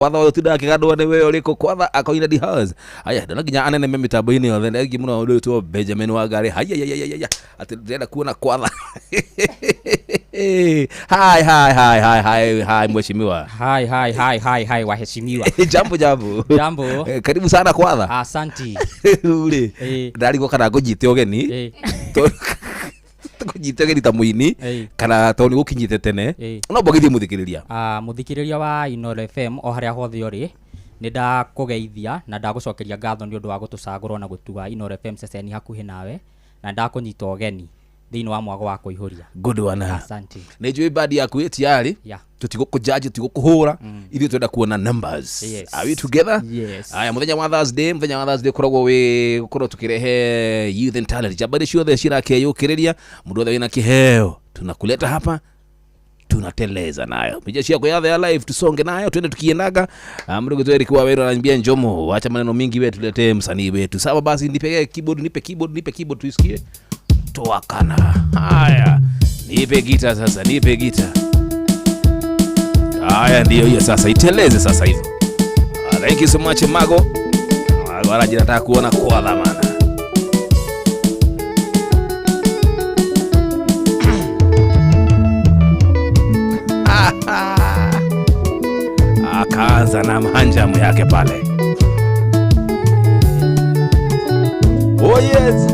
Kwatha utuda kigandwa ni wewe uriko kwatha akoina di house. Aya ndona ginya anene mitambo-ini yothe ngi muno ndu to Benjamin Wangari. Haya ati ndenda kuona kwatha. Hi mheshimiwa. Hi waheshimiwa. Jambo. Karibu sana kwatha. Asante. Ule. Ndari kana ngujite ogeni. Kujite gita muini kana to ni gukinyite tene no bogithie muthikiriria muthikiriria wa Inooro FM o haria hothe uri ni ndakugeithia na ndagucokeria ngatho ni undu wa gutucagurwo na gutua Inooro FM ceceni hakuhi nawe na ndakunyita ogeni thiini wa mwago wa kuihuria. Good one. Asante. Ni jui badi yaku etiari tutigukujaji tutigukuhura ithu twenda kuona numbers. Yes. Are we together? Yes. Aya muthenya wa Thursday kuragwo we kurwo tukirehe youth and talent jabari ciothe cirakeyukiriria mundu othe wina kiheo tunakuleta hapa tunateleza nayo mija cia kwa ya live tusonge nayo twende tukienaga mdogo wetu Eric Waweru ananiambia njomo acha maneno mingi wetu tuletee msanii wetu. Sawa basi nipe keyboard tuisikie toakana. Haya nipe gita sasa, nipe gita. Haya ndio hiyo sasa, iteleze sasa hivyo. Thank you so much Mago. Wala jinataka kuona kwa dhamana. Akaanza na manjamu yake pale. Oh yes.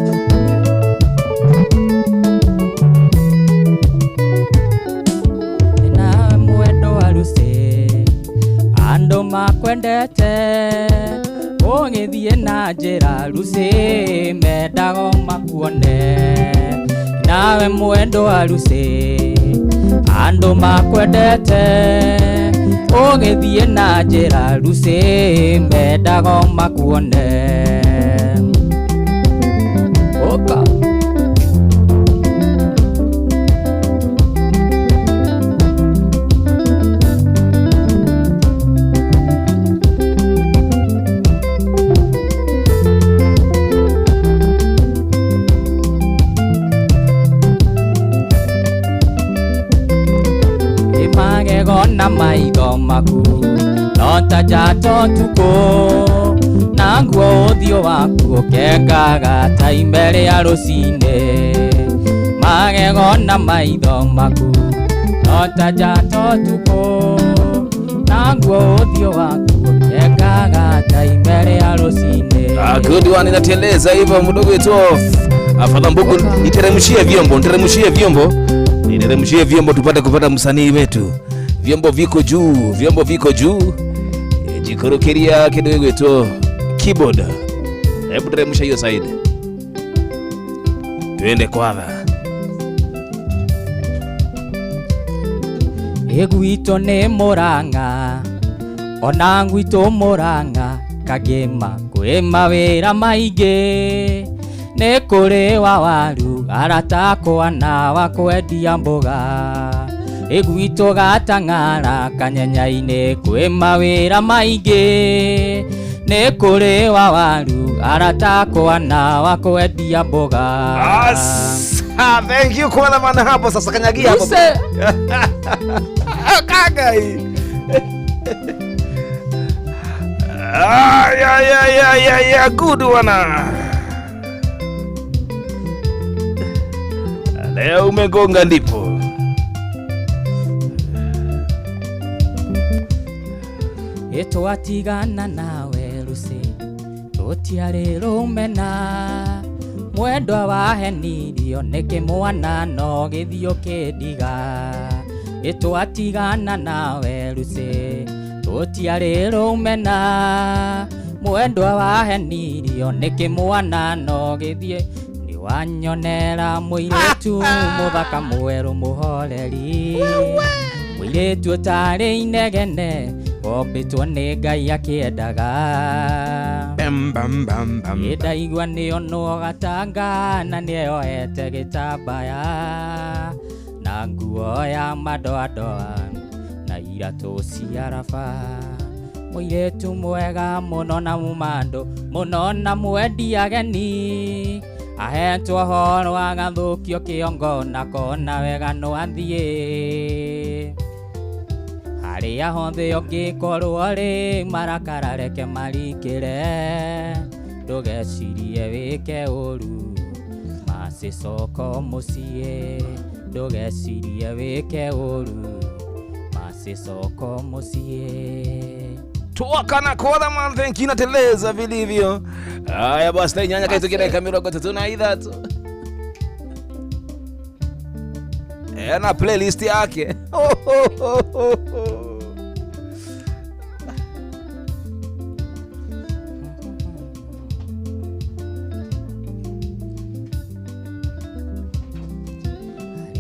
Ando makwendete ongithie na njira ruci mendago makuone nawe mwendo wa ruci ando makwendete ongithie na njira ruci mendago makuone oka na maitho maku no ta jato tuko na nguo uthio waku kengaga ta imbere ya rucine magego na maitho maku no ta jato tuko na nguo uthio waku kengaga ta imbere ya rucine. Good one inateleza hivyo mdogo wetu afadha mbugu niteremshie vyombo tupate kupata msanii wetu. Vyombo viko juu jikorokeria kidogo wetu keyboard. Hebu teremsha hiyo side twende kwatha. Egwito ne Murang'a ona ngwito Murang'a kagema kwe mawira maingi ne kuri wa waru aratakwa na wakwendia mboga egwito gatang'ara kanyanya-ini kwe mawira maingi ne kuri wa waru aratakwa na wakwendia mboga. Thank you kwa maana hapo sasa kanyagia hapo. Kagai. Ya good one. Leo umegonga ndipo. Etwatigana nawe ruci tutiari rumena mwendwa wahenirio niki mwana no githio kindiga etwatigana nawe ruci tutiari rumena mwendwa wahenirio niki mwana no githie ni wanyonera muiretu muthaka mweru muhoreri muiretu utari inegene obitwo ni Ngai akiendaga ndaigua ni ono gatanga na nioete gitambaya na nguo ya madoadoa na iratu cia raba muiretu mwega muno na mumando muno na mwendi ageni ahetwo horo wa gathukio kiongo na kona wega no athie Aria honthe ũngĩkorwo rĩ marakara reke marikĩre, ndũgecirie wĩke ũru macicoko mũciĩ, ndũgecirie wĩke ũru macicoko mũciĩ. Tuwakana kwa man, thank you, nateleza vilivyo. Haya basi, na nyanya kaitu kireka mirongo 33 na playlist yake.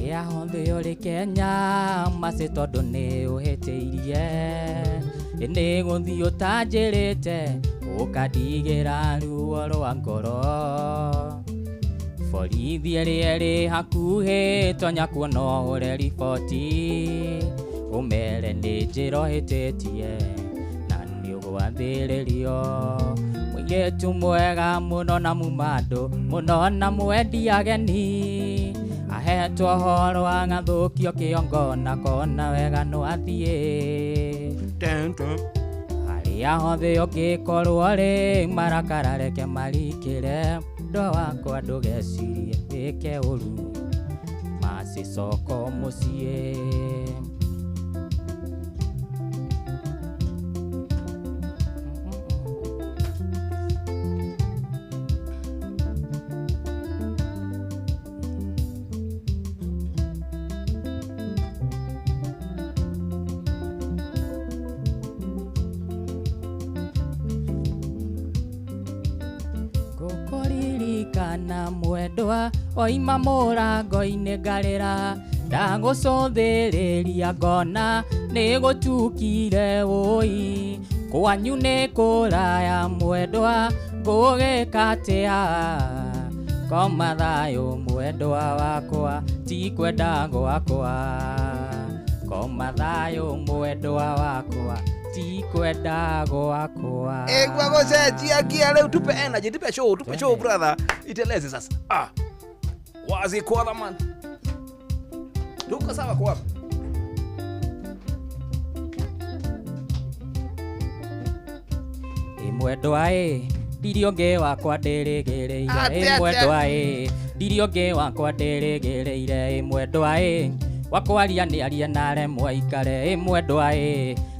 Aria honthe ũrĩ Kenya maci tondũ nĩ ũhĩtĩirie, nĩ gũthiĩ ũtanjĩrĩte ũkandigĩra ruo rwa ngoro. Borithi ĩrĩ hakuhĩ tonya kuona ũhũre riboti, ũmere nĩ njĩra ũhĩtĩtie na nĩ ũgwathĩrĩrio. Mũirĩtu mwega mũno na mumandũ mũno na mwendi ageni, ahetwo ũhoro wa gathũkio kĩongo na kona wega no athiĩ. Aria honthe ũngĩkorwo rĩ marakara reke marikĩre, ndo wakwa ndũgecirie wĩke ũru macicoko mũciĩ. Kana mwendwa oima mũrango-inĩ ngarĩra, ndagũcũthĩrĩria ngona nĩ gũtukire ũi, kwanyu nĩ kũraya mwendwa ngũgĩka atĩa, koma thayũ mwendwa wakwa ti kwenda gwakwa, koma thayũ mwendwa wakwa ti kwenda gwakwa. Kwa gũcenjia gia rĩu, tupe energy, tupe show brother, iteleze sasa. Wazi kwa man, tuko sawa kwa mwendwa ndiri ũngĩ wakwa ndĩrĩgĩrĩire, mwendwa ndiri ũngĩ wakwa ndĩrĩgĩrĩire, mwendwa wakwaria nĩ aria nare mwaikare, mwendwa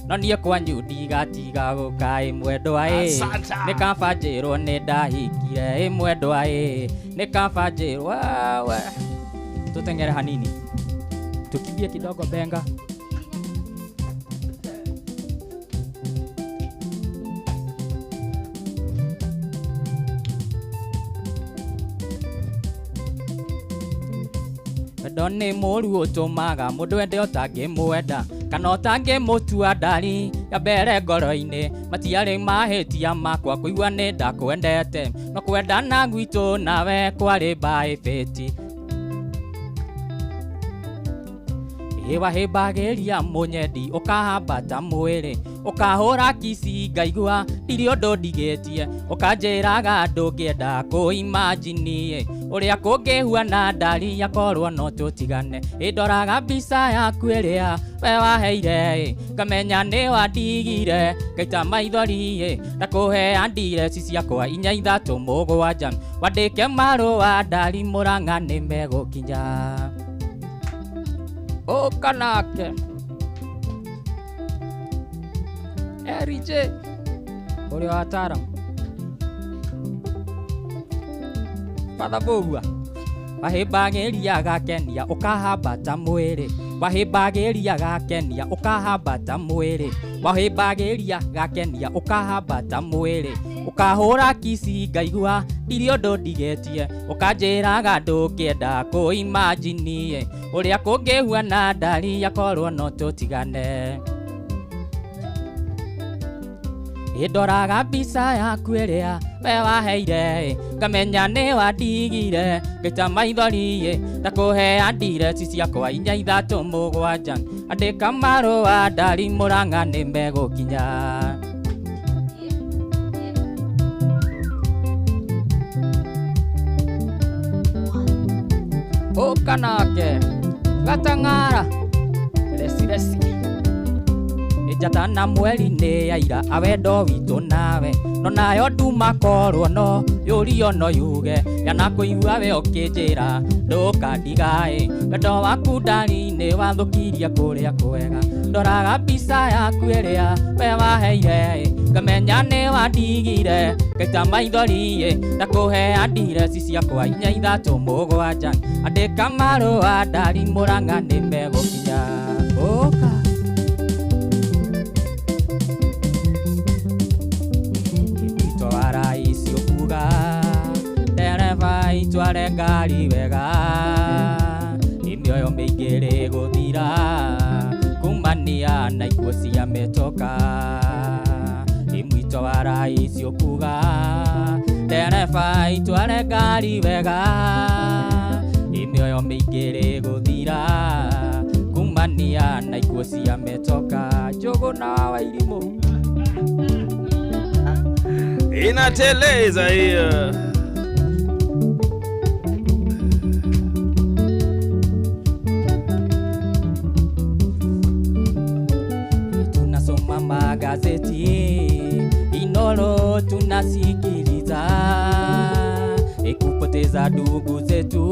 no niĩ kwanyu ndigatiga gũka, mwendwa nĩ kaba njĩrwo nĩ ndahingire, mwendwa nĩ kaba njĩrwo. Tutengere hanini tukimbie kidogo benga. Wendo nĩ mũru ũtũmaga mũndũ ende ũtangĩmwenda, kana ũtangĩmũtua ndari ya mbere ngoro-inĩ. Matiarĩ mahĩtia makwa kũigua nĩ ndakwendete, no kwendana gwitũ nawe kwarĩ by fate. Wahĩmbagĩria mũnyendi ũkahambata mwĩrĩ, ũkahũra kisi ngaigua ndirĩ ũndũ ndigĩtie, ũkanjĩraga ndũngĩenda kũimagine ũrĩa kũngĩhuana ndari yakorwo no tũtigane. Ndoraga mbica yaku ĩrĩa we waheire, ngamenya nĩ wandigire, ngaita maithori ndakũhea ndireci ciakwa 4 3 7, wandĩke marũa ndari Mũrang'a nĩ megũkinya. Kanake RJ ũrĩa wataramu pathabũgua, wahĩmbagĩria gakenia ũkahambata mwĩrĩ, wahĩmbagĩria gakenia ũkahambata mwĩrĩ, wahĩmbagĩria gakenia ũkahambata mwĩrĩ, ũkahũra kisi ngaigua ndirĩ ũndũ ndigĩtie, ũkanjĩraga ndũngĩenda kũimagine ũrĩa kũngĩhuana ndari yakorwo no tũtigane. Ndoraga mbica yaku ĩrĩa we waheire, ngamenya nĩ wandigire, ngaita maithori ndakũhea ndireci ciakwa 4 3 7, andĩka marũa ndari Mũrang'a nĩ megũkinya. Kanake gatang'ara resi njata na mweri-inĩ ya ira awendo witũ nawe no nayo nduma korwo no yũrio no yuge yana kũigua we ũkĩnjĩra ndũkandigaĩ wendo waku ndari-inĩ wathũkirie kũrĩa kwega ndoraga mbica yaku ĩrĩa we waheire ngamenya nĩ wandigire ngaita maithori ndakũhea ndireci ciakwa inya ithatũ mũgwanja andĩka marũa ndari Mũrang'a nĩmegũkinya ũka mwito wa rais ũkuga ndereba itware ngari wega mĩoyo mĩingĩ ĩgũthira kumania na ikuũ cia mĩtoka mwito wa rais ũkuga ndereba itware ngari wega mĩoyo mĩingĩ ĩgũthira kumania na ikuũ cia mĩtoka Njũgũna wa Wairimũ inateleza hiyo. Tunasoma magazeti Inoro tunasikiliza kupoteza ndugu zetu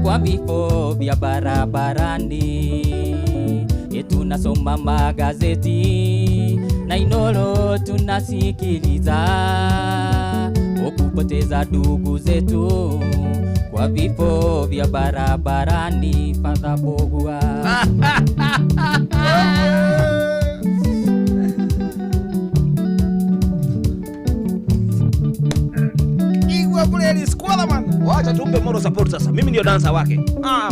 kwa vifo vya barabarani. Tunasoma magazeti na Inoro tunasikiliza kupoteza ndugu zetu kwa vifo vya barabarani. Father Bogua wacha tumpe moral support sasa. Mimi ndio dansa wake.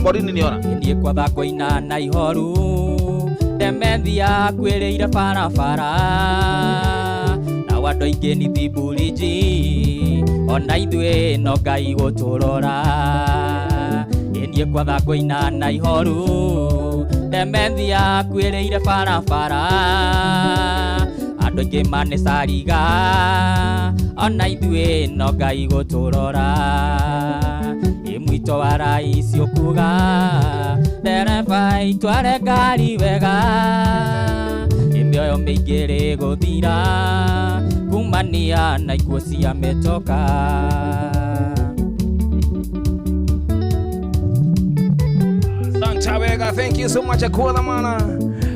Borini niona. Ndiye kwa thako ina na ihoru. Demethia kwĩrĩire barabara. Na wando ingĩ ni thibuliji. Ona ithuĩ no Ngai gũtũrora. Ndiye kwa thako ina na ihoru. Demethia kwĩrĩire barabara. Andũ aingĩ manĩcariga ona ithuĩ no Ngai gũtũrora. Mwito wa rais ũkuga ndereba itware ngari wega mĩoyo mĩingĩ ĩgũthira kumania na ikuũ cia mĩtoka. Santa wega, thank you so much akuona mana.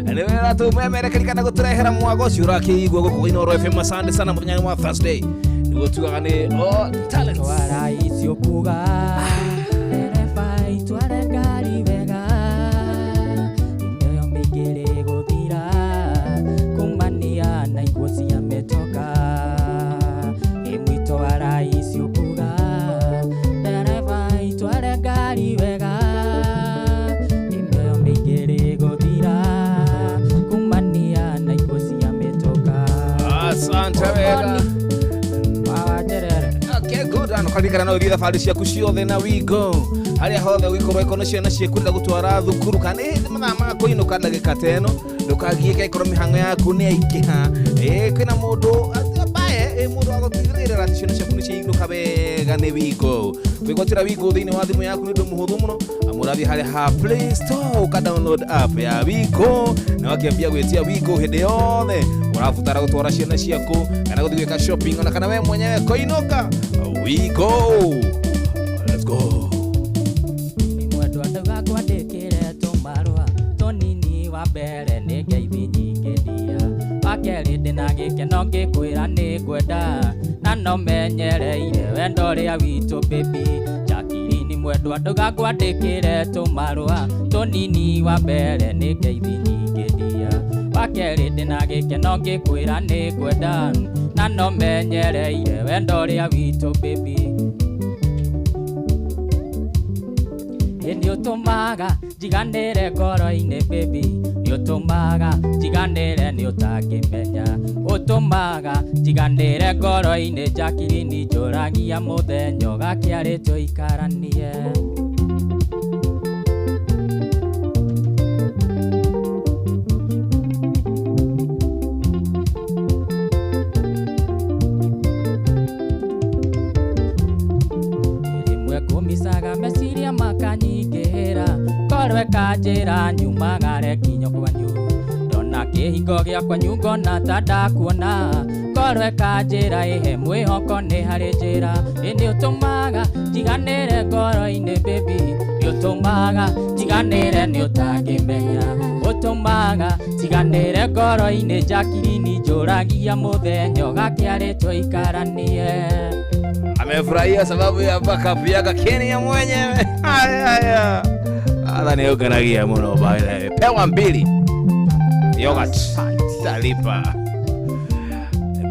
Nĩwĩra tũmemerekerikana gũtũrehera mwago ũcio ũrakĩigua gũkũ Inoro FM. Asante sana mũthenya wa Thursday nĩguo tugaga nĩ talent wa rais ũkuga ndereba itware ngari wega mĩoyo mĩingĩ ĩgũthira kumania na ikuũ cia mĩtoka. Mwito wa rais ũkuga ndereba itware ngari wega mĩoyo mĩingĩ ĩgũthira kumania na ikuũ cia mĩtoka. Asante wega. Okay, good. Kũririkana no ũthiĩ thabarĩ ciaku ciothe na Wigo harĩa hothe ũgĩkorwo ĩkorwo ciana ciakwenda gũtwara thukuru kana mathaa ma kũinũka ndagĩka ta ĩno ndũkagiĩke ĩkorwo mĩhang'o yaku nĩ yaingĩha. Kwĩna mũndũ ambaye mũndũ wa gũtigĩrĩra atĩ ciana ciaku nĩ ciainũka wega nĩ Wigo. Kwĩgwatĩra Wigo thĩinĩ wa thimũ yaku nĩ ũndũ mũhũthũ mũno. Mũrathiĩ harĩa ha Play Store ũka-download app ya Wigo na wakĩambia gwĩtia Wigo hĩndĩ yothe ũrabatara gũtwara ciana ciaku kana gũthiĩ gwĩka shopping ona kana we mwenyewe kũinũka. Wigo, let's go. Mwendwa ndauga kwandĩkĩre tũmarũa tũnini wa mbere nĩ ngeithi nyingĩ ndia wa kerĩ ndĩna gĩkeno ngĩkwĩra nĩ ngwenda na no menyereire wendo ũrĩa witũ baby Jacqueline. Mwendwa ndauga kwandĩkĩre tũmarũa tũnini wa mbere nĩ ngeithi nyingĩ ndia wa kerĩ ndĩna gĩkeno ngĩkwĩra nĩ ngwenda na no menyereire wendo ũrĩa witũ baby. Nĩ ũtũmaga njiganĩre ngoro-inĩ baby, nĩ ũtũmaga njiganĩre nĩ ũtangĩmenya, ũtũmaga njiganĩre ngoro-inĩ Jacqueline njũragia mũthenya ũgakĩarĩ tũikaranie. Kumisaga meciria makanyingĩra korwe kanjĩra nyumagare nginya kwanyu ndona kĩhingo gĩakwa nyungona ta ndakuona ngoro ĩkanjĩra ĩhe mwĩhoko nĩ harĩ njĩra nĩ ũtũmaga njiganĩre ngoro-inĩ baby nĩ ũtũmaga njiganĩre nĩ ũtangĩmenya ũtũmaga njiganĩre ngoro-inĩ Jacqueline njũragia mũthenya ũgakĩarĩtwo ikaranie. Amefurahia sababu ya backup yake Kenya mwenyewe. Haya. Ala ni ukanagia mno bale. Pewa mbili. Yogurt. Talipa.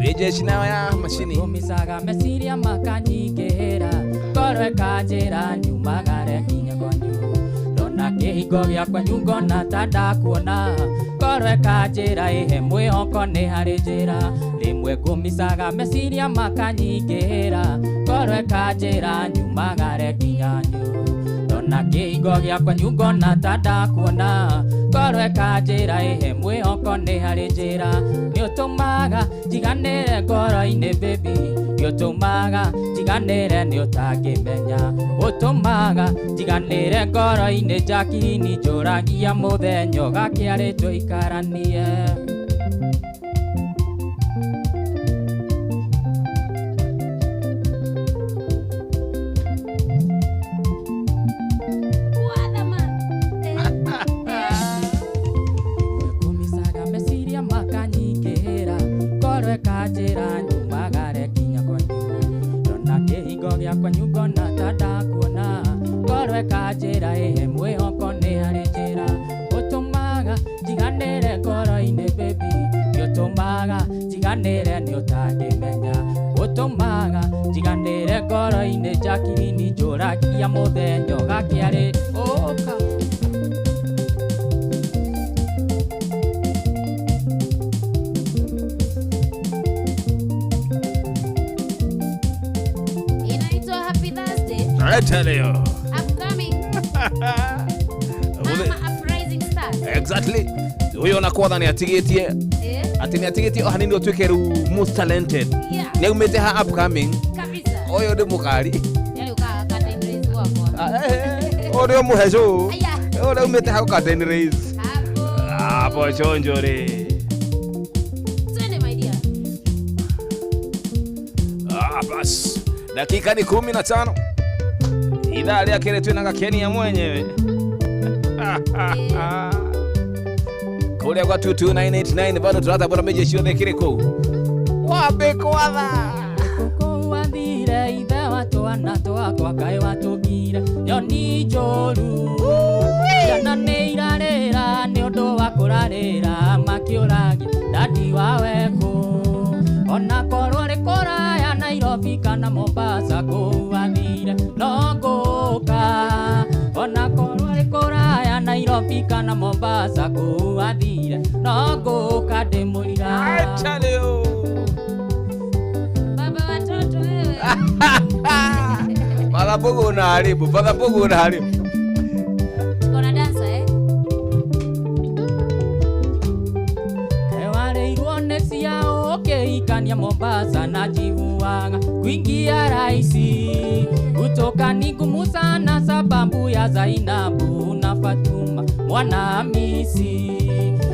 Beje shinawa ya mashini. Umisaga mesiria makanyigera. Ngoro ĩkanjĩra nyumagare nginya kwanyu. Ndona kĩhingo gĩakwa nyungona ta ndakuona. Ngoro ĩkanjĩra ĩhe mwĩhoko nĩ harĩ njĩra. Rĩmwe ngũmisaga meciria makanyingĩra. Ngoro ĩkanjĩra nyumagare nginya nyu. Ndona kĩhingo gĩakwa nyungona ta ndakuona. Ngoro ĩkanjĩra ĩhe mwĩhoko nĩ harĩ njĩra. Nĩ ũtũmaga njiganĩre ngoro-inĩ baby. Nĩ ũtũmaga njiganĩre nĩ ũtangĩmenya. Ũtũmaga njiganĩre ngoro-inĩ Jacqueline njũragia mũthenya ũgakĩarĩtwo ikaranie. Kumisaga meciria makanyingĩra. Ngoro ĩkanjĩra nyumagare nginya kwanyu. Ndona kĩhingo gĩakwa nyungona ta ndakuona. Ngoro ĩkanjĩra ĩhe mwĩhoko nĩ harĩ njĩra. Ũtũmaga njiganĩre ngoro-inĩ baby. Nĩ ũtũmaga njiganĩre nĩ ũtangĩmenya. Ũtũmaga njiganĩre ngoro-inĩ Jacqueline njũragia mũthenya ũgakĩarĩtwo. Inaitwa Happy Thursday. Acha leo. Upcoming. Mama Uprising Stars. Exactly. Huyo nakuwa ni atigetie. Ati ni atigetie hanini otweke ru most talented. Yeah. Ni umete ha upcoming. Kabisa. Oyo ndi mukari. Yale ukakata English wako. Oyo muhezo. Aya. Oyo umete ha ukata raise. Hapo. Hapo chonjore. Twende my dear. Bas. Dakika ni 15. Idhaa ya kile tunaga Kenya mwenyewe. Kule kwa 22989 bado tunataka meje shio kile ko. Wabe kwatha. Koko wathire ithe watwana twakwa kaĩ watũgire nyoni njũru. Ciana nĩ irarĩra nĩ ũndũ wa kũrarĩra makĩũragia dadi wa wekũ. Ona korwo rĩ kũraya Nairobi kana Mombasa kũu wathire no ngũka. Ona korwo rĩ kũraya Nairobi kana Mombasa kũu wathire no ngũka ndĩmũira. Acha leo. Baba watoto wewe. Magapogo na haribu, magapogo na haribu. Tuko na dansa Kewarĩirwo nĩ ciao ũkĩhikania Mombasa na njivuaga kuingia raisi. Kutokani ngumu sana sababu ya Zainabu na Fatuma mwana Hamisi.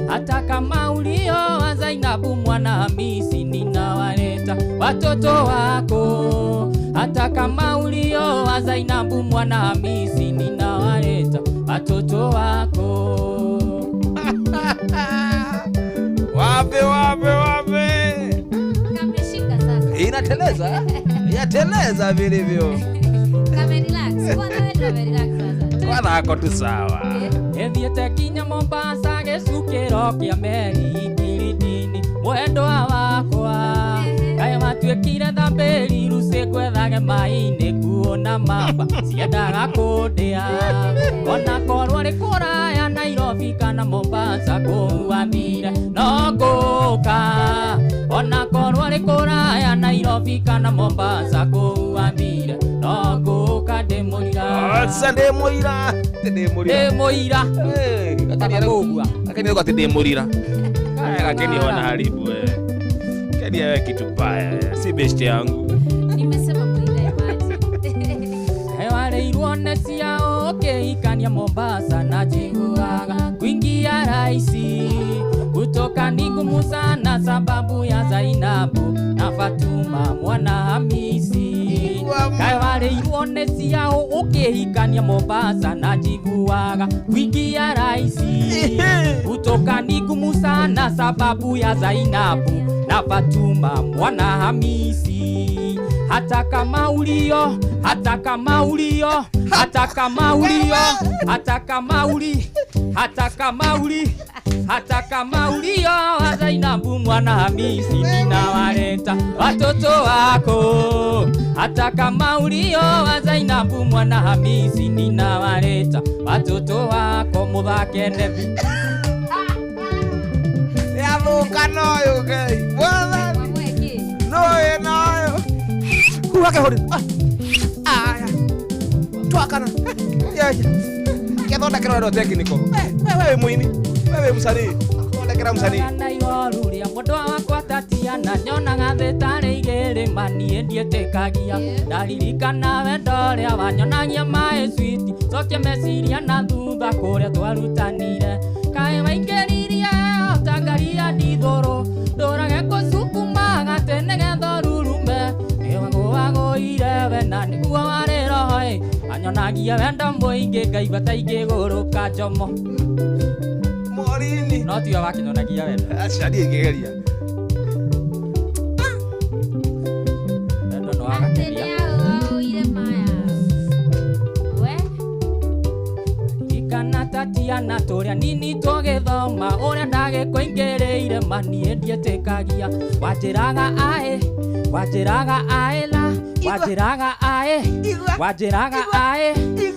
Hata kama ulio wa Zainabu mwana Hamisi ninawaleta watoto wako. Hata kama ulio wa Zainabu mwana Hamisi ninawaleta watoto wako. Wape. Kameshika sasa. Inateleza? Yateleza vilivyo. Kame relax. Kwanza wewe relax sasa. Kwana hako tu sawa. Ethiĩte nginya Mombasa gĩcukĩro kĩa meri Kiridini mwendwa wakwa. Kaĩ watuĩkire thambĩri rucĩ ngwethage maĩ-inĩ kuona mamba ciendaga kũndĩa. Ona korwo rĩ kũraya Nairobi kana Mombasa kũu wathire no ngũka. Ona korwo rĩ kũraya Nairobi kana Mombasa kũu wathire no ngũka ndĩmũira. Asa ndĩmũira. Ndĩmũira. Lakini yuko ati ndĩmũrira. Lakini wana haribu wewe. Kani wewe kitu baya. Si best yangu. Nimesema kuila imani. Kewarĩirwo nĩ ciao ũkĩhikania Mombasa na njivuaga kuingia raisi. kutoka ni ngumu sana sababu ya Zainabu na Fatuma mwana Hamisi. Kae wareirwo nĩ ciao ũkĩhikania Mombasa na njiguaga kuingia raisi. Kutoka ni ngumu sana sababu ya Zainabu na Fatuma mwana Hamisi. Hata kama ulio, hata kama ulio, hata kama ulio, hata kama uli, hata kama uli, hata kama ulio Zainabu mwana Hamisi ninawaleta watoto wako. Hata kama ulio Zainabu mwana Hamisi ninawaleta watoto wako. Muthake Nevi yavuka noyo Ngai bwana noyo nayo wake hodi aya twakana yaje kethonda kiroro technical wewe muini wewe msanii ndekera msanii na ihoruria mundu wakwa Tatiana nyonaga thetare igere manie ndietekagia ndaririkana wendo ria wanyonagia mae sweet cokia meciria na thutha kuria twarutanire kae waingĩririe tangaria ndithũrũ ndũrage kũsukuma gatene gethorurume wagũire we na nĩguo warĩ roho anyonagia wendo mũingĩ ngaigua ta ingĩgũrũka njomo morini no tiwe wakinyonagia wendo acari ngĩgeria wendo no wagakeria ikana Tatiana tũrĩa nini tũgĩthoma ũrĩa ndagĩkũingĩrĩire manie ndietĩkagia wanjĩraga aĩ wanjĩraga aĩ la wanjĩraga aĩ wanjĩraga aĩ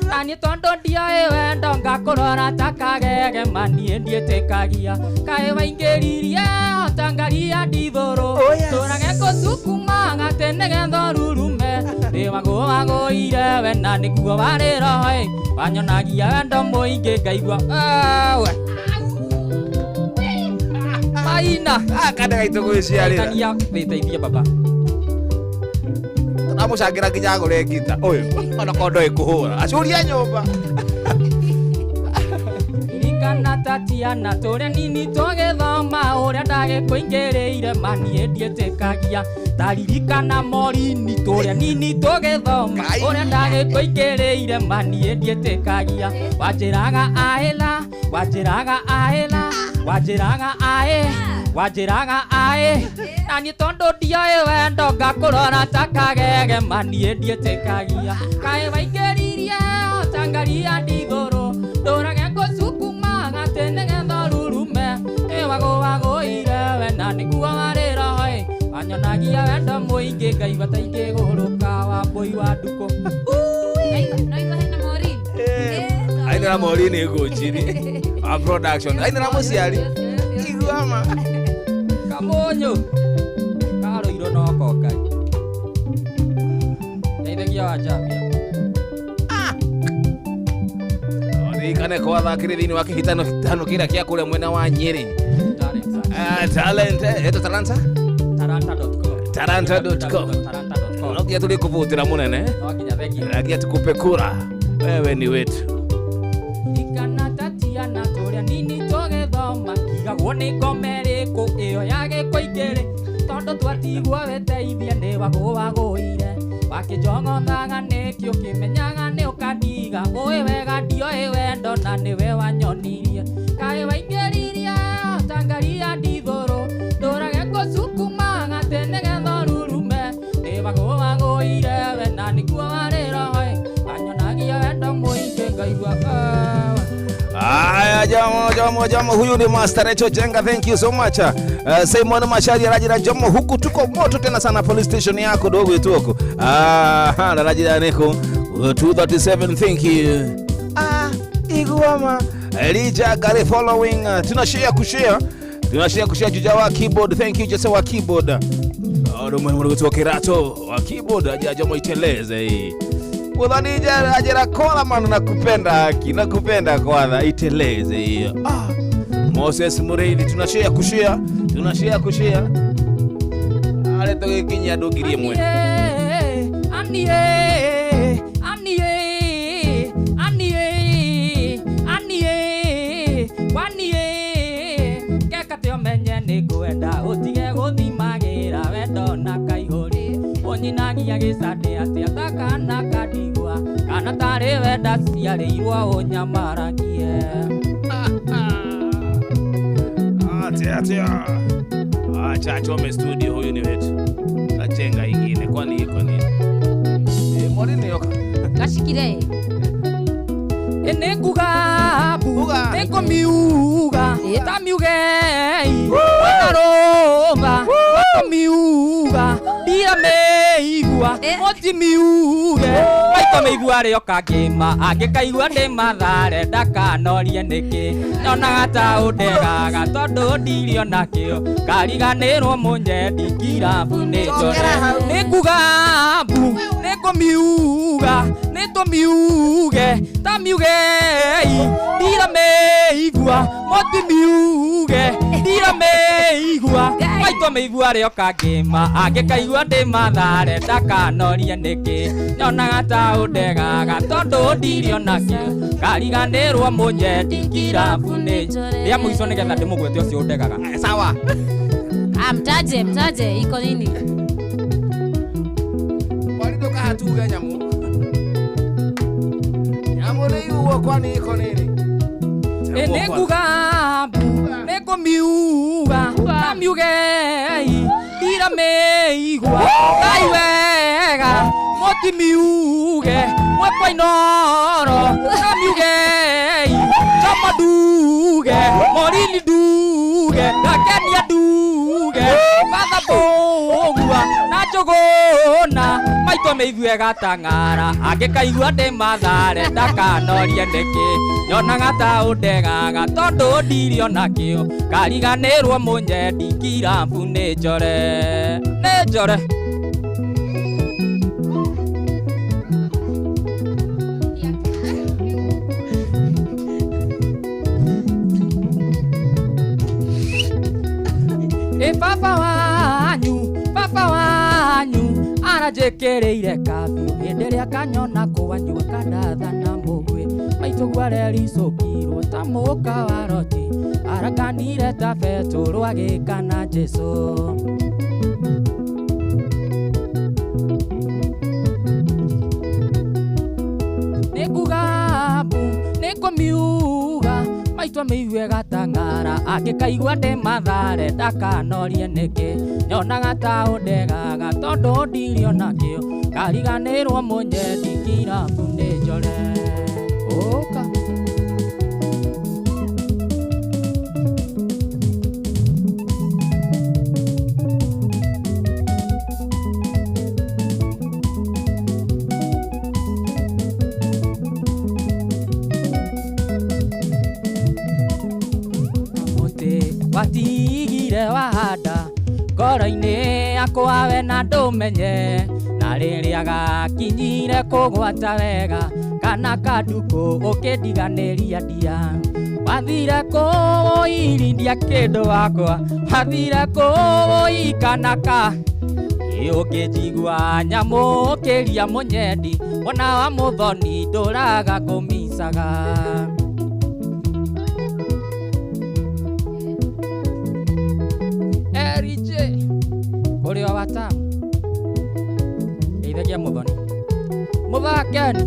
na niĩ tondũ ndioĩ wendo ngakũrora ta kagege manie ndietĩkagia kaĩ waingĩririe tangaria ndithũrũ tũrage kũsukuma gatene gethorurume wagũire we na nĩguo warĩ roho wanyonagia wendo mũingĩ ngaigua we Maina akande gaitũ gwĩciarĩra kania wĩteithie baba amucangira nginya agũre ngita ũyũ ona kondo ĩkũhũra acuria nyũmba irikana Tatiana tũrĩa nini tũgĩthoma ũrĩa ndagĩkũingĩrĩire manie ndietĩkagia ndaririkana Morini tũrĩa nini tũgĩthoma ũrĩa ndagĩkũingĩrĩire manie ndietĩkagia wanjĩraga aĩla wanjĩraga aĩla wanjĩraga aĩ wanjĩraga aĩ na niĩ tondũ ndioĩ wendo ngakũrora ta kagege manie ndietĩkagia kaĩ waingĩririe tangaria ndithũrũ ndũrage kũsukuma gatene gethorurume wagũire we na nĩguo warĩ roho wanyonagia wendo mũingĩ ngaigua ta ingĩgũrũka Wambũi wa Ndukũ ainĩra Morini ngũnjiri a production ainĩra mũciari iguama Kamũnyũ karũirwo no kongai ndeithagia wanjambia ririkane kwathakĩrĩ thĩinĩ wa kĩhĩtano kĩrĩa kĩa kũrĩa mwena wa Nyĩrĩ talent eto taranta.com no nginya tũrĩkũvũtĩra mũnene no nginya tũkũpe kura wewe ni wetu ikana Tatiana tũrĩa nini tũgĩthoma igagwo nĩ ngome ĩrĩkũ ĩyo yagĩkũingĩrĩ tondũ twatigwo weteithia nĩ wagũire wakĩnjong'othaga nĩkĩ ũkĩmenyaga nĩ ũkandiga ũĩ wega ndioĩ wendo na nĩwe wanyonirie kaĩ waingĩririe tangaria ndithũrũ ndũrage kũsukuma gatene gethorurume nĩ wagũire we na nĩguo warĩ roho wanyonagia wendo mũingĩ ngaigua Aya Jomo huyu ni Master Recho Jenga, thank you so much. Simon Mashari Rajira Jomo, huku tuko moto tena sana police station yako dogo yetu huko. Na Rajira Neko 237, thank you. Iguama Elijah Gary following, tunashare kushare juja wa keyboard, thank you Jose wa keyboard. Mwana wa Kirato wa keyboard aja Jomo iteleze hii. Udhanija ajira kola man nakupenda kwanza iteleze hiyo. Moses Mureithi tunashare kushare. Ale toke kinya dogirie mwe. Keka teo me kana kaihori onyinagia gicande atia ta kana kadigwa kana tari wenda ciarĩirwo ũnyamaragie Atia. Acha achome studio, huyu ni wetu. Achenga ingine, kwani iko nini? Mwalini yoka. Gashikire. Nĩnguga mbu nĩngũmiuga ta miugei wakarũma miuga ndiramĩigua mũtimiuge maitũ mĩigua rĩoka ngĩma angĩkaigua ndĩmathare ndakanorie nĩkĩ nyonaga ta ũndegaga tondũ ndirio nakĩo kariganĩrwo mũnyendi ngirabu nĩnjore nĩnguga mbu nĩngũmiuga nĩtũmiuge ta miugei ndiramĩigua mũtimiuge ndiramĩigua maitũ mĩigua rĩoka ngĩma angĩkaigua ndĩmathare ndakanorie nĩkĩ nyonaga ta ũndegaga tondũ ndirio nakĩo kariganĩrwo mũnyendi ngirabu rĩa mũico nĩgetha ndĩmũgwete ũcio ũndegaga sawa Mtaje iko nini? Walitoka hatuge nyamu nĩiuo kwani iko nini? Nĩnguga mbu nĩngũmiuga ta miugei ndiramĩigua ngai wega mũtimiuge mwekwa inoro ta miugei choma nduge morini nduge ndakenia nduge batha mbũgua na njũgũna maitũ mĩigua gatang'ara angĩkaigua ndĩmathare ndakanorie nĩkĩ nyonaga ta ũndegaga tondũ ndirio nakĩo kariganĩrwo mũnyendi ngirabu nĩ njore baba wanyu aranjĩkĩrĩire kabiũ hĩndĩ ĩrĩa kanyona kũwanyua kandathana mũgwĩ maitũ gwarericũkirwo ta mũka wa roti arakanire ta Petũrũ agĩkana Jesũ nĩnguga mbu nĩngũmiuga maitũ mĩigua gatang'ara angĩkaigua ndĩmathare ndakanorie nĩkĩ nyonaga ta ũndegaga tondũ ndirio nakĩo kariganĩrwo mũnyendi ngirabu nĩ njore ũka watigire wahanda ngoro-inĩ yakwa we na ndũmenye na rĩrĩa gakinyire kũgwata wega kana kandukũ ũkĩndiganĩria ndia wathire kũũirindia kĩndũ wakwa wathire kũũikanaka ũkĩnjigua nyamũ ũkĩria mũnyendi ona wa mũthoni ndũraga kũmicaga ũrĩa watamu ndeithagia mũthoni mũthakeni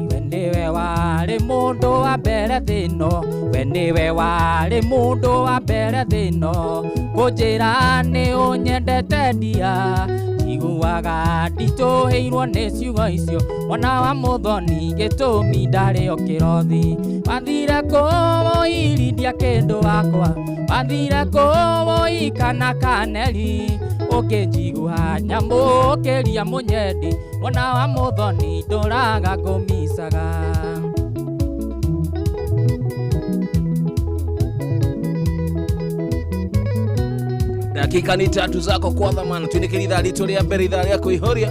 iwe nĩwe warĩ mũndũ wa mbere thĩno we nĩwe warĩ mũndũ wa mbere thĩno kũnjĩra nĩ ũnyendete ndia njiguaga nditũhĩirwo nĩ ciugo icio mwana wa mũthoni gĩtũmi ndarĩ o kĩrothi wathire kũũirindia kĩndũ wakwa wathire kũũikana kaneri ũkĩnjigua nyamũ ũkĩria mũnyendi mwana wa mũthoni ndũraga kũmicaga dakika ni 3 zako kwa dhamana tunikiri ithaa ritũ rĩa mbere ithaa rĩa kũihũria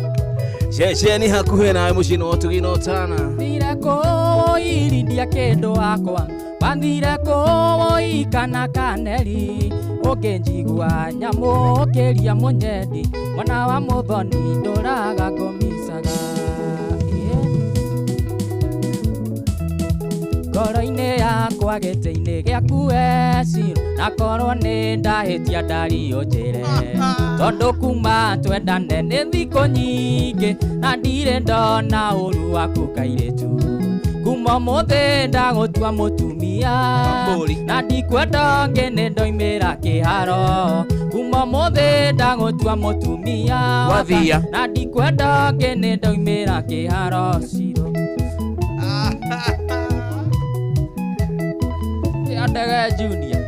ceceni hakuhĩ nawe mũcini wa tũginotana wathire kũũirindia kĩndũ wakwa wathire kũũikana kaneri ũkĩnjigua nyamũ ũkĩria mũnyendi mwana wa mũthoni ndũraga kũmicaga ngoro-inĩ yakwa gĩtĩ-inĩ gĩaku Ciro na korwo nĩ ndahĩtia ndario njĩre tondũ kuma twendane nĩ thikũ nyingĩ na ndirĩ ndona ũru waku kairĩtu kuma ũmũthĩ ndagũtua mũtumia na ndikwenda ngene ndoimĩra kĩharo kuma ũmũthĩ ndagũtua mũtumia na ndikwenda ngene ndoimĩra kĩharo Ciro Ndege Junior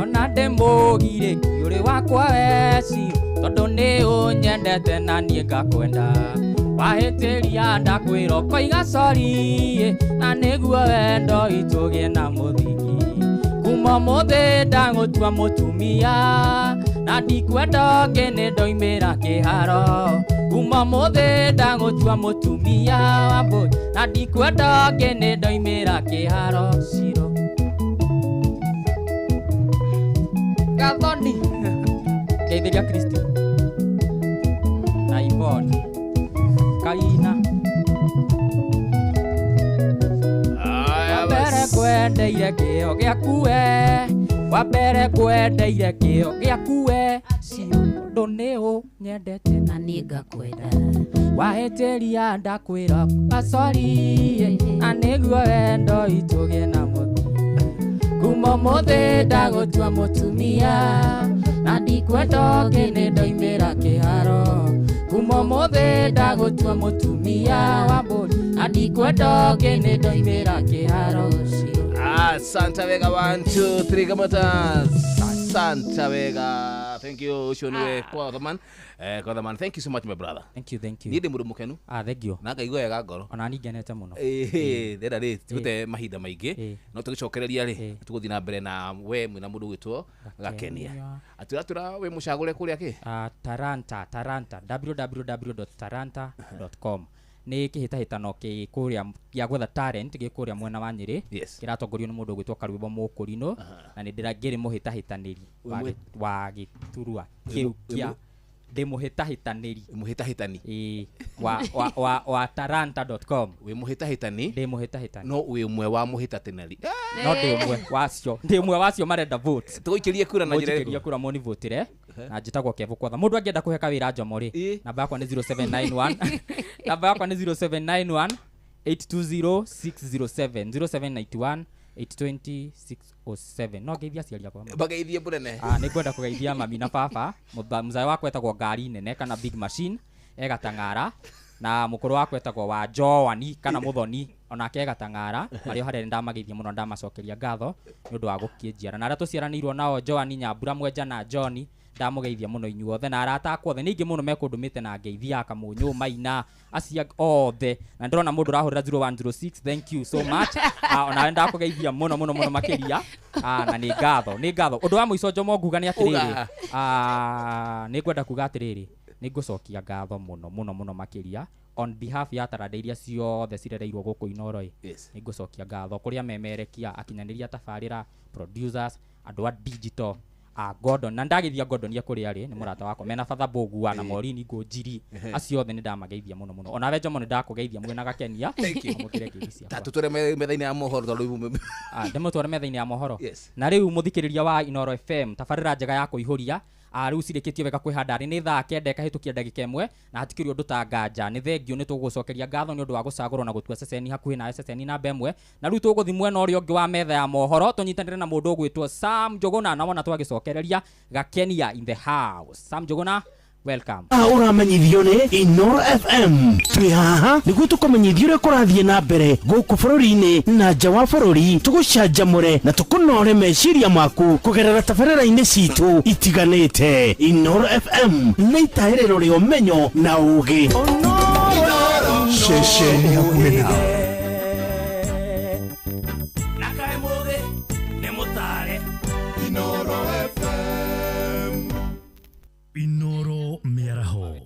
ona ndĩmũgirĩki ũrĩ wakwa Ciro tondũ nĩ ũnyendete na niĩ ngakwenda wahĩtĩria ndakwĩra ũkoiga sorry na nĩguo wendo itũgĩe na mũthingi kuma ũmũthĩ ndagũtua mũtumia na ndikwenda ngene ndoimĩra kĩharo kuma ũmũthĩ ndagũtua mũtumia Wambũi na ndikwenda ngene ndoimĩra kĩharo Ciro Gathoni Geithĩria Kristi na Ivone Kaina Wambere kwendeire kĩo gĩaku wambere kwendeire kĩo gĩaku Ciro ũndũ nĩ ũnyendete na niĩ ngakwenda wahĩtĩria ndakwĩra sorry na nĩguo wendo itũgĩe na mũthingi kuma ũmũthĩ ndagũtua mũtumia na ndikwenda ngene ndoimĩra kĩharo kuma ũmũthĩ ndagũtua mũtumia Wambũi na ndikwenda ngene ndoimĩra kĩharo Ciro Asante wega 1 2 3 Kamotas. Asante wega. Thank you Shonwe Kwathaman. Kwathaman, thank you so much my brother. Thank you. Ninde mũndũ mũkenu. Thank you. Na ngaigua wega ngoro. Ona ni ngenete mũno. Ndĩra rĩ tũte mahinda maingĩ. No tũgĩcokereria rĩ tũgũthiĩ na mbere na we mwĩna mũndũ gwĩtwo Gakenia. Atũra we mũcagũre kũrĩa kĩ? Taranta www.taranta.com nĩ kĩhĩtahĩtano kũrĩa gĩa gwetha talent gĩkũrĩa mwena wa Nyĩrĩ kĩratongorio nĩ mũndũ gwĩtwo Karwĩmbo Mũkũrinũ na nĩ ndĩrangĩrĩ mũhĩtahĩtanĩri wa gĩturwa kĩu kĩa mũhĩtahĩtani wa taranta.com we mũhĩtahĩtani no wĩ ũmwe wa mũhĩtahĩtanĩri no ndĩ ũmwe wacio marenda vote tũgũikĩrie kura na njĩra ĩrĩkũ kura moni vote na njĩtagwo Kevo Kwatha mũndũ angĩenda kũhe kawĩra Njomo rĩ namba yakwa nĩ 0791 namba yakwa nĩ 0791 820 607 0791 820 607 no geithia aciari akwa bageithie mũnene nĩ ngwenda kũgeithia mami na baba mzee wakwa etagwo Ngari Nene kana Big Machine Gatang'ara na mũkũrũ wakwa etagwo wa Joani kana Mũthoni onake Gatang'ara marĩ harĩa ndamageithia mũno ndamacokeria ngatho nĩ ũndũ wa gũkĩnjiara na arĩa tũciaranĩirwo nao Joani Nyambura Mwenja na John ndamugeithia muno inyuothe na arata akwa othe ningi muno mekundumite na ngeithia Kamunyu Maina acia othe na ndĩrona mũndũ ũrahũrĩra 0106 thank you so much ona ndenda kugeithia muno makiria na nĩ ngatho ũndũ wa mũico Njomo nguga nĩ atĩrĩrĩ nĩ ngwenda kuga atĩrĩrĩ nĩ ngũcokia ngatho muno makiria on behalf ya taranda iria ciothe cirereirwo gũkũ Inoro nĩ ngũcokia ngatho kũrĩa memerekia akinyanĩria tabarĩra producers andũ a digital Gordon na ndagithia Gordon ya kũrĩa rĩ nĩ mũrata wakwa mena Father Bogua na Morini Ngũnjiri acio othe nĩ ndamageithia muno ona we Njomo nĩ ndakũgeithia mwena Gakenia mukire ngeithia tatutore metha-inĩ ya mohoro tondũ ndĩmũtware metha-inĩ ya mohoro na rĩu mũthikĩrĩria wa Inoro FM tabarĩra njega ya kũihũria rĩu cirĩkĩtio wega kwĩhanda rĩ nĩ thaa 9 ĩkahĩtũkia ndagĩka 1 na hatikĩrio ũndũ ta nganja nĩ thengio nĩ tũgũcokeria ngatho nĩ ũndũ wa gũcagũrwo na gũtua ceceni hakuhĩ na ceceni namba 1 na rĩu tũgũthiĩ mwena ũrĩa ũngĩ wa metha ya mohoro tũnyitanĩre na mũndũ ũgwĩtwo Sam Njũgũna na wona twagĩcokereria Gakenia in the house. Sam Njũgũna, welcome. Uramenyithio nĩ Inoro FM. Twĩ haha nĩguo tũkũmenyithia ũrĩa kũrathiĩ na mbere gũkũ bũrũri-inĩ na nja wa bũrũri, tũgũcanjamũre na tũkũnore meciria maku kũgerera tabarĩra-inĩ citũ itiganĩte. Inoro FM nĩ itaĩrĩro rĩa ũmenyo na ũũgĩ. Ceceni hakuhĩ nawe. Inoro Mĩaraho.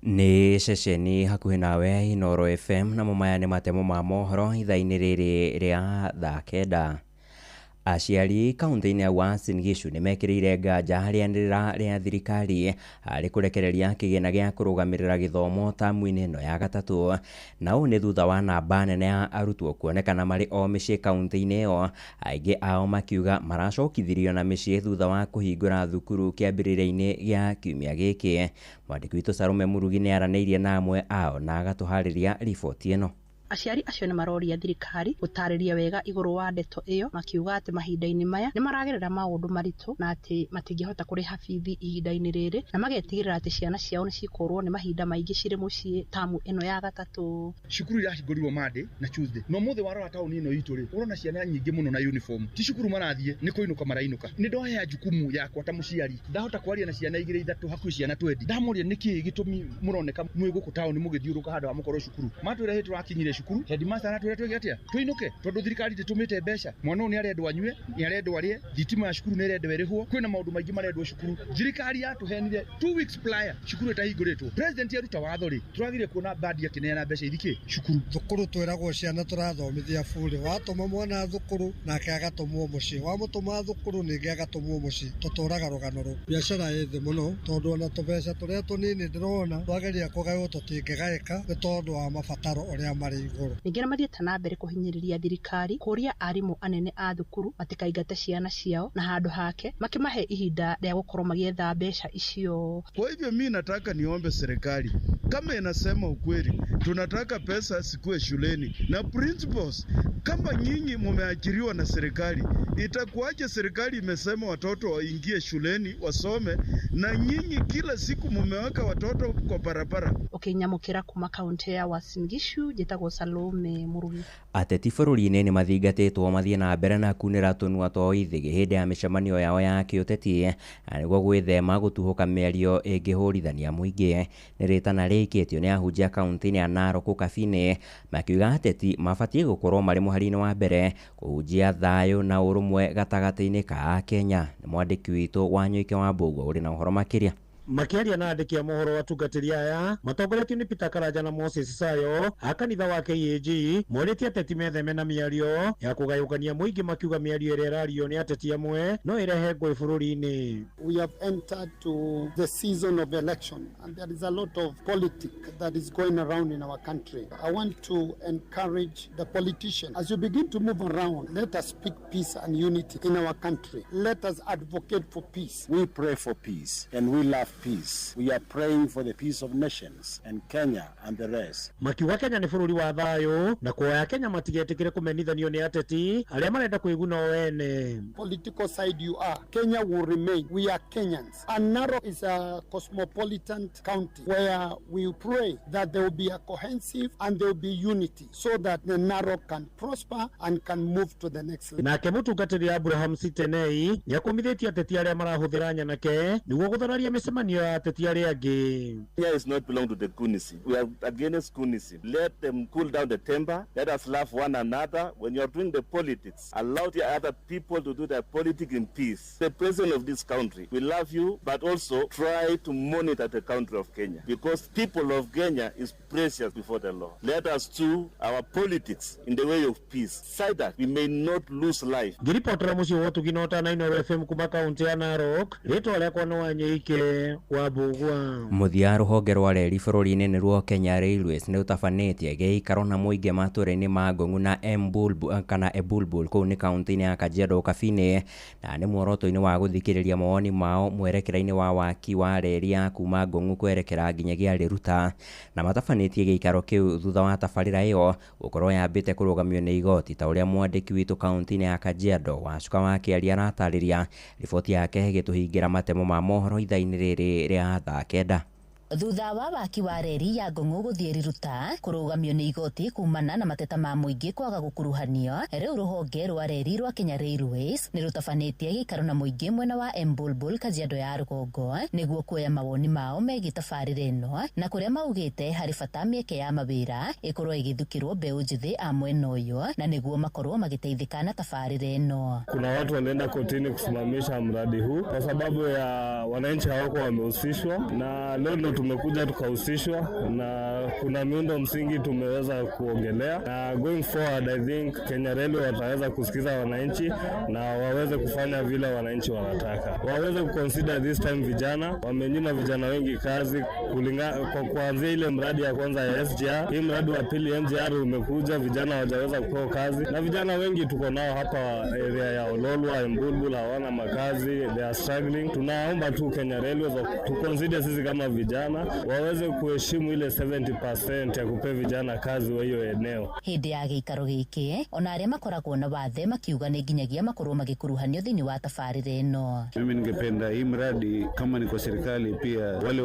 Ni ceceni hakuhi nawe Inoro FM na mumaya ni matemo ma mohoro ithaini riri ria thaa kenda. Aciari kaunti-ini ya Uasin Gishu ni mekirire nganja rianirira ria thirikari hari kurekereria kigina gia kurugamirira githomo tamu-ini no ya gatatu, na u ni thutha wa namba nene ya arutwo kuonekana mari o micii kaunti-ini iyo, aingi ao makiuga maracokithirio na micii thutha wa kuhingura thukuru kiambiriria-ini gia kiumia giki. Mwandiki witu Sarume Murugi ni araneirie na amwe ao na agatuhariria riboti ino. Aciari acio ni maroria thirikari gutariria wega iguru wa ndeto iyo, makiuga ati mahinda-ini maya ni maragerera maundu maritu na ati matingihota kuriha bithi ihinda-ini riri, na magetigirira ati ciana ciao ni cikurwo ni mahinda maingi ciri mucii tamu ino ya gatatu. Cukuru irahingũrirwo Monday na Tuesday, no muthe warora tauni ino itu ri urona ciana nyingi muno na uniform, ti cukuru marathie ni kuinuka marainuka. Ni ndohea jukumu yakwa ta muciari, ndahota kwaria na ciana igire ithatu hakuhi ciana 20, ndamuria niki gitumi muroneka mwi guku tauni mugithiuruka handu wa mukorwo cukuru. Matwire hitu akinyire cukuru, headmaster aratwira twige atia tuinuke tondu thirikari titumite mbeca. Mwana ni arendwo anyue, ni arendwo arie, thitima ya cukuru ni irendwo irihwo, kwina maundu maingi marendwo cukuru. Thirikari yatuhenire 2 weeks prior cukuru itahingũrĩtwo. President yaruta watho ri turagire kuona badi akineana mbeca ithike cukuru. Thukuru twiragwo ciana turathomithia bure, watuma mwana thukuru nake agatumwo mucii, wamutuma thukuru ningi agatumwo mucii. Tuturaga rugano ru biacara yethi muno tondu ona tubeca turia tunini ndirona twageria kugayo tutingigaika ni tondu wa mabataro uria mari iguru. Ningi na mathiete na mbere kuhinyiriria thirikari kuria arimu anene a thukuru matikaingate ciana ciao, na handu hake makimahe ihinda ria gukorwo magietha mbeca icio. Kwa hivyo mimi nataka niombe serikali, kama inasema ukweli tunataka pesa sikue shuleni na principals, kama nyinyi mumeajiriwa na serikali, itakuwaje serikali imesema watoto waingie shuleni wasome na nyinyi kila siku mumeweka watoto kwa barabara? Ukinyamukira kuma kaunti ya Uasin Gishu, jitagwo Sarume Murugi. Ateti bururi-ini ni mathingatitwo mathie na mbere na kunira tunua twa ithigi hindi ya micemanio yao ya kiuteti, niguo gwithema gutuhuka mĩario ingihurithania muingi. Ni ritana riikitio ni ahunjia kaunti-ini ya Narok Kabine, makiuga ateti mabatie gukorwo mari muhari-ini wa mbere kuhunjia thayu na urumwe gatagati-ini ka Kenya. Ni mwandiki witu Wanyuike wa Mbugua uri na uhoro makiria. Makiaria na andiki a mohoro atungatĩri aya matongoretio ni Peter Karanja na Moses Sayo a kanitha wa KAG morĩtie ateti metheme na mĩario ya kũgayũkania mũingĩ, makiuga mĩario ĩrĩa ĩrario nĩ ateti amwe no ĩrehe ngũĩ bũrũri-inĩ. We have entered to the season of election and there is a lot of politics that is going around in our country. I want to encourage the politicians, as you begin to move around, let us speak peace and unity in our country. Let us advocate for peace. We pray for peace and we love peace. We are praying for the peace of nations and Kenya and the rest. Makiuga Kenya ni bũrũri wa thayũ na kuoya Kenya matigetĩkĩre kũmenithanio nĩ ateti arĩa marenda kwĩguna o ene. Political side you are, Kenya will remain. We are Kenyans. And Narok is a cosmopolitan county where we pray that there will be a cohesive and there will be unity so that the Narok can prosper and can move to the next level. Nake mũtungatĩri Abraham Sitenei nĩakumithĩtie ateti arĩa marahũthĩra nyanake nĩguo gũthararia mĩcemanio ya ateti arĩa angĩ. Kenya is not belong to the Kunism. We are against Kunism. Let them cool down the temper. Let us love one another. When you are doing the politics, allow the other people to do their politics in peace. The president of this country, we love you, but also try to monitor the country of Kenya, because people of Kenya is precious before the law. Let us do our politics in the way of peace, so that we may not lose life. Ngiripotera mucio wotu ginota na Inoro FM kuma kaunti ya Narok, rĩtwa rĩakwa nĩ Wanyuike wa Mbugua. Muthia rũhonge rwa reri bũrũri-inĩ nĩruo Kenya Railways nĩ ũtabanĩtie gĩikaro na mũingĩ matũra-inĩ ma Ngong'u na Embulbul kana Ebulbul kũu nĩ kaunti-inĩ ya Kajiado Kabine, na nĩ muoroto-inĩ wa gũthikĩrĩria mawoni mao mwerekera-inĩ wa waki wa reri ya kuma Ngong'u kwerekera nginyagia Riruta, na matabanĩtie gĩikaro kĩu thutha wa tabarĩra ĩyo gũkorwo yambĩte kũrũgamio nĩ igoti, ta ũrĩa mwandĩki witũ kaunti-inĩ ya Kajiado Wacuka wa Kĩaria aratarĩria. Riboti yake gĩtũhingĩra matemo ma mohoro ithaa-inĩ rĩrĩ rĩa thaa kenda. Thutha wa waki wa reri ya Ngong'u gũthiĩ Riruta kũrũgamio nĩ igoti kumana na mateta ma mũingĩ kwaga gũkuruhanio, rĩu rũhonge rwa reri rwa Kenya Railways nĩ rũtabanĩtie gĩikaro na mũingĩ mwena wa Embulbul Kajiado ya rũgongo nĩguo kuoya mawoni mao megiĩ tabarĩra ĩno, na kũrĩa maugĩte harĩ bata mĩeke ya mawĩra ĩkorwo ĩgĩthukĩrwo mbeũ njĩthĩ a mwena ũyũ na nĩguo makorwo magĩteithĩka na tabarĩra ĩno. Kuna watu wanaenda kotini kusimamisha mradi huu kwa sababu ya wananchi hawako wamehusishwa, na leo tumekuja tukahusishwa na kuna miundo msingi tumeweza kuongelea, na going forward I think Kenya Railway wataweza kusikiza wananchi na waweze kufanya vile wananchi wanataka. Waweze kuconsider this time vijana, wamenyima vijana wengi kazi kwa kuanzia ile mradi ya kwanza ya SGR. Hii mradi wa pili MGR umekuja, vijana hawajaweza kupewa kazi, na vijana wengi tuko nao hapa area ya Ololwa, Embulbul hawana makazi, they are struggling. Tunaomba tu Kenya Railways to consider sisi kama vijana waweze kuheshimu ile 70% ya kupea vijana kazi wa hiyo eneo. Hindi ya giikaro giki ona aria makoragwo na wathe makiuga ni nginyagia makorwo magikuruhanio thini wa tafarira ino. Mimi ningependa hii mradi kama ni kwa serikali pia wale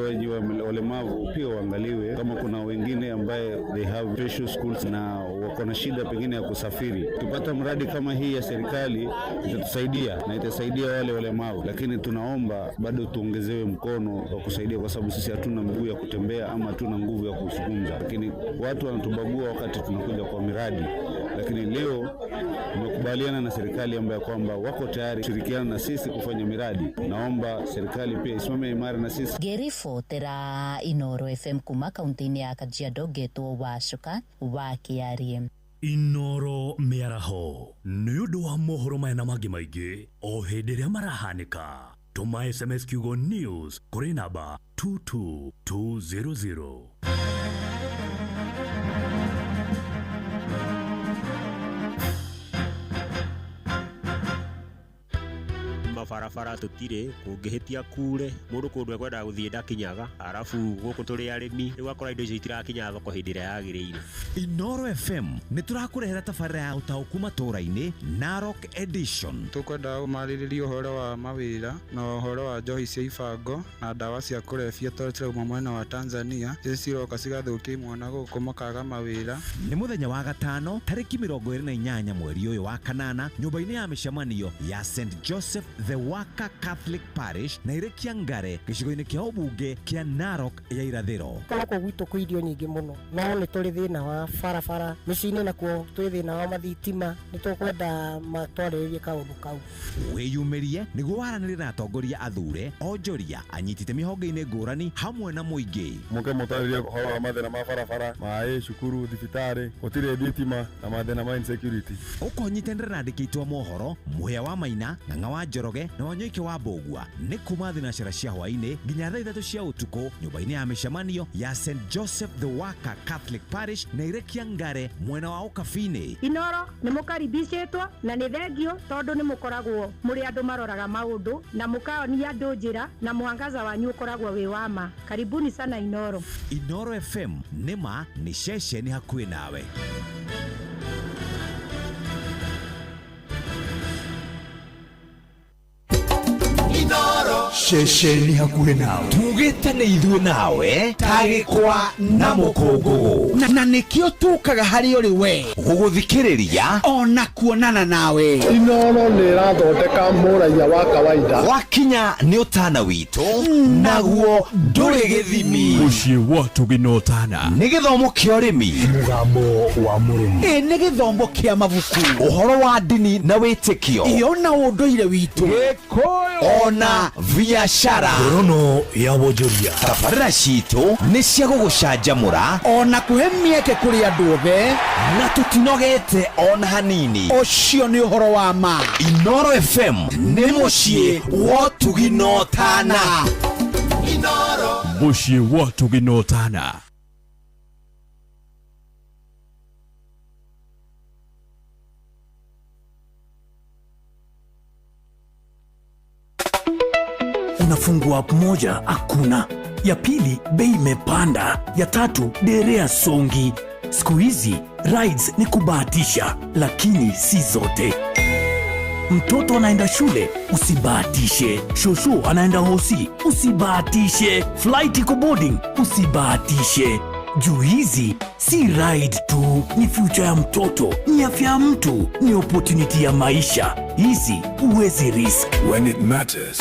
walemavu pia waangaliwe, kama kuna wengine ambaye they have special schools na wako na shida pengine ya kusafiri. Tupata mradi kama hii ya serikali itatusaidia na itasaidia wale walemavu, lakini tunaomba bado tuongezewe mkono wa kusaidia, kwa sababu sisi hatuna mguu ya kutembea ama hatuna nguvu ya kuzungumza, lakini watu wanatubagua wakati tunakuja kwa miradi. Lakini leo tumekubaliana na serikali ambayo kwamba wako tayari kushirikiana na sisi kufanya miradi. Naomba serikali pia isimame imara na sisi. Gerifo tera Inoro FM kuma kaunti ya Kajiado getwo Wacuka wa KRM. Inoro miaraho nĩ ũndũ wa mohoro maya na mangĩ maingĩ o hĩndĩ ĩrĩa marahanĩka. Tũma SMS kiugo news kũrĩ namba 22200. Mabarabara tutire kungihitia kure mundu kundu ekwenda guthie ndakinyaga arafu guku turi arimi riu akora indo icio itirakinya thoko hindi ria yagiriire. Inoro FM ni turakurehera tabarira ya utauku matũra-inĩ Narok Edition. Tukwenda gumaririria uhoro wa mawira na uhoro wa njohi cia ibango na dawa cia kurebia tũrĩa mwena wa Tanzania ici ciroka cigathukia mwana guku makaga mawira. Ni muthenya wa gatano tariki 28 mweri ũyũ wa kanana nyũmba-inĩ ya mĩcemanio ya St Joseph the Waka Catholic Parish na ire Kiangare gicigo-inĩ kia ubunge kia Narok ya irathiro. Koko gwitu ku irio nyingi muno no ni turi thina wa barabara micini nakuo turi thina wa mathitima ni tukwenda matwarĩrĩrie kaundu kau. Wĩyumĩrie nĩguo waranĩrie na atongoria athure onjoria anyitite mĩhonge-inĩ ngũrani hamwe na mũingĩ. Muke mũtarĩrie ũhoro wa mathĩna ma barabara, maĩ, cukuru, thibitarĩ, gũtirĩ thitima na mathĩna ma insecurity. Ũkonyitanĩra na andĩki a mohoro Muhĩa wa Maina, Ng'ang'a wa Njoroge na Wanyoike wa Mbũgua nĩ kuma thinacara cia hwaĩ-inĩ nginya thaa 3 cia ũtukũ nyũmba-inĩ ya mĩcemanio ya St Joseph the Waka Catholic Parish na ire Kiangare mwena wa Ũkabi-inĩ. Inoro nĩ mũkaribicĩtwo na nĩ thengio tondũ nĩ mũkoragwo mũrĩ andũ maroraga maũndũ na mũkaonia andũ njĩra na mwangaza wanyu ũkoragwo wĩ wa ma. Karibuni sana Inoro. Inoro FM nĩma nĩ ceceni hakuhĩ nawe. Shesheni hakuhĩ nawe tugĩte nĩ ithuĩ nawe tagĩkwa na mũkũngũgũ na nĩkĩo tũkaga harĩ ũrĩ we gũgũthikĩrĩria ona kuonana nawe. Inoro nĩ ĩrathondeka mũraia wa kawaida wakinya nĩ ũtana witũ naguo ndũrĩ gĩthimi. Mũciĩ wa Tũgĩna Ũtana nĩ gĩthomo kĩa ũrĩmi, mũgambo wa mũrĩmi, nĩ gĩthomo kĩa mabuku, ũhoro wa ndini na wĩtĩkio, ona ũndũire witũ, ona biashara, ngorono ya wonjoria. Tabarĩra citũ nĩ cia gũgũcanjamũra ona kũhe mĩeke kũrĩ andũ othe na tũtinogete ona hanini. Ũcio nĩ ũhoro wa ma. Inoro FM nĩ mũciĩ wa Tũgĩna Ũtana. Inoro mũciĩ wa Tũgĩna Ũtana. Unafungua app moja hakuna, ya pili bei imepanda, ya tatu derea songi. Siku hizi rides ni kubahatisha, lakini si zote. Mtoto anaenda shule, usibahatishe. Shosho anaenda hosi, usibahatishe. Flight iko boarding, usibahatishe. Juu hizi si ride tu, ni future ya mtoto, ni afya ya mtu, ni opportunity ya maisha. Hizi uwezi risk. When it matters,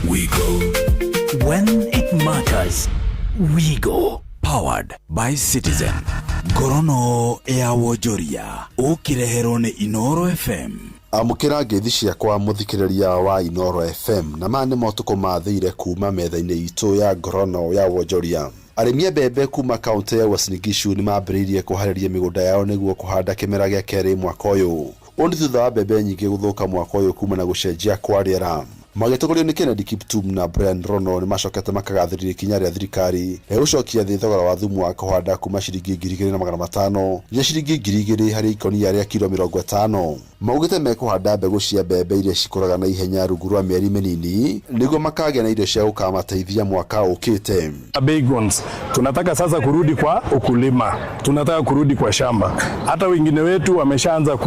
we go. When it matters, we go. Powered by Citizen. Ngorono ya wonjoria ukireherwo ni Inoro FM. amukira ngethi ciakwa muthikiriria wa Inoro FM na mane motuko mathire kuma metha-ini itu ya Ngorono ya Wonjoria. Arĩmi a mbembe kuma kaunti ya Uasin Gishu ni mambĩrĩirie kuharĩria mĩgũnda yao nĩguo kuhanda kĩmera gĩa kerĩ mwaka ũyũ. Ũndũ thutha wa mbembe nyingĩ gũthũka mwaka ũyũ kuma na gũcenjia kwa rĩera. Magĩtongorio nĩ Kennedy Kiptum na Brian Rono ni macokete makagathĩrĩria ikinya rĩa thirikari rĩa gũcokia thĩ thogora wa thumu wa kũhanda kuma ciringi 2,500 nginya ciringi 2,000 harĩ ikonia rĩa kilo 50. Maugĩte mekũhanda mbegũ cia mbembe iria cikũraga na ihenya rungu rwa mĩeri mĩnini nĩguo makagĩa na irio cia gũkamateithia mwaka ũkĩte. Big ones. Tunataka sasa kurudi kwa ukulima. Tunataka kurudi kwa shamba. Hata wengine wetu wameshaanza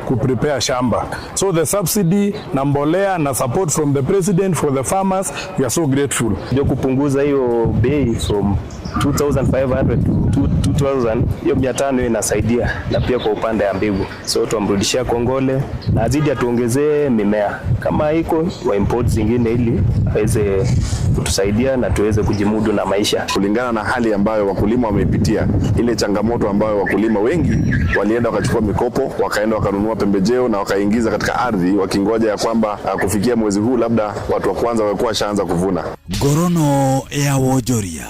kuprepare shamba. So the subsidy na mbolea na support from the president for the farmers, we are so grateful. Ndio kupunguza hiyo bei from 2,500 to 2,000, hiyo 500 inasaidia, na pia kwa upande ya mbegu. So tuamrudishia Kongole na azidi atuongezee mimea kama iko wa import zingine ili aweze kutusaidia na tuweze kujimudu na maisha. Kulingana na hali ambayo wakulima wamepitia, ile changamoto ambayo wakulima wengi walienda wakachukua mikopo, wakaenda wakanunua pembejeo na wakaingiza katika ardhi wakingoja ya kwamba kufikia mwezi huu labda watu wa kwanza walikuwa shaanza kuvuna. Ngorono ya Wonjoria.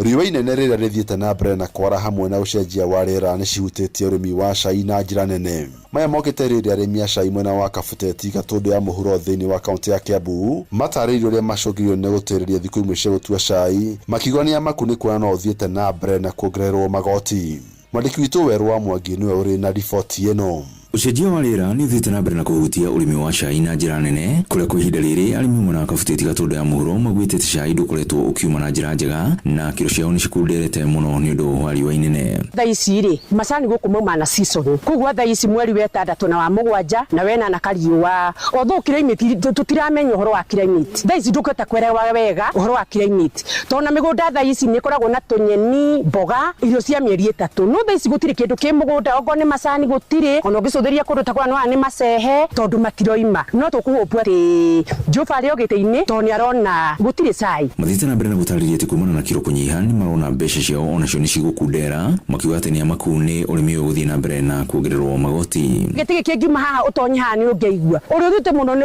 Riũa inene rĩrĩa rĩthiĩte na mbere na kwara hamwe na ũcenjia wa rĩera nĩ cihutĩtie ũrĩmi wa cai na njĩra nene. Maya mokĩte rĩrĩa arĩmi a cai mwena wa Kabuteti Gatũndũ ya mũhuro thĩinĩ wa kaunti ya Kiambu matarĩirio ũrĩa macũngĩrĩirio nĩ gũtĩrĩria thikũ imwe cia gũtua cai makiuga nĩ makunĩkwo no ũthiĩte na mbere na kuongererwo magoti. Mwandĩki witũ Werũ wa Mwangi nĩwe ũrĩ na riboti ĩno. Ucenjia wa rĩera nĩ ũthiĩte na mbere na kũhutia ũrĩmi wa cai na njĩra nene, kũrĩa kwa ihinda rĩrĩ arĩmi mwena wa Kabuteti Gatũndũ ya mũhuro maugĩte cai ndũkoretwo ũkiuma na njĩra njega na kiro ciao nĩ cikunderete mũno nĩ ũndũ wa riũa inene. Thaa ici rĩ macani gũkũ mauma na season, koguo thaa ici mweri wa 6 na wa 7 na wena na kariũa, although climate tutiramenya ũhoro wa climate, thaa ici ndũkĩte kwerewa wega ũhoro wa climate, tondũ mĩgũnda thaa ici nĩ koragwo na tũnyeni, mboga, irio cia mĩeri 3, no thaa ici gũtirĩ kĩndũ kĩ mũgũnda, ongo nĩ macani gũtirĩ, ona ũngĩcũthĩria kũndũ ta kwa no nĩ macehe tondũ matiroima, no tũkũhũpua atĩ Jehova arĩ ogĩte-inĩ tondũ nĩ arona gũtirĩ cai. Mathiĩte na mbere na gũtarĩria atĩ kumana na kiro kũnyiha nĩ marona mbeca ciao onacio nĩ cigũkundera, makiuga atĩ nĩ amaku nĩ ũrĩmi ũyũ gũthiĩ na mbere na kuongererwo magoti. Gĩtĩ gĩkĩ ngiuma haha ũtonye haha nĩ ũngĩigua ũrĩa ũthiĩte mũno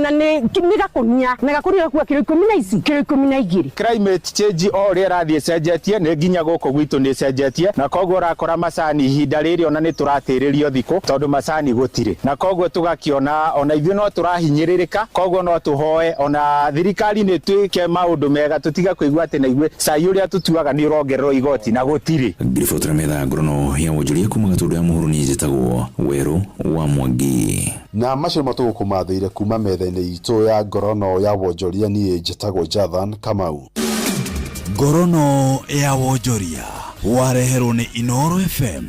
na nĩ gakunia na gakunia gakua kiro 10 kiro 12. Climate change o ũrĩa rathiĩ cenjetie nĩ nginya gũkũ gwitũ nĩ cenjetie, na koguo ũrakora macani ihinda rĩrĩ ona nĩ tũratĩrĩrio thikũ tondũ macani gũtirĩ, na koguo tugakiona ona ithuĩ no tũrahinyĩrĩrĩka, koguo no tũhoe ona thirikari nĩ twĩke maũndũ mega tũtiga kũigua atĩ na ithuĩ cai ũrĩa tũtuaga nĩ ũrongererwo igoti na gũtirĩ. Ngiribotra metha Ngorono ya Wonjoria kuma Gatũndũ ya mũhuro nĩ njĩtagwo Werũ wa Mwangi. Na macio matũgũkũmathĩire kuma metha-inĩ itũ ya Ngorono ya Wonjoria niĩ njĩtagwo Jathan Kamau. Ngorono ya Wonjoria wareherwo nĩ Inoro FM.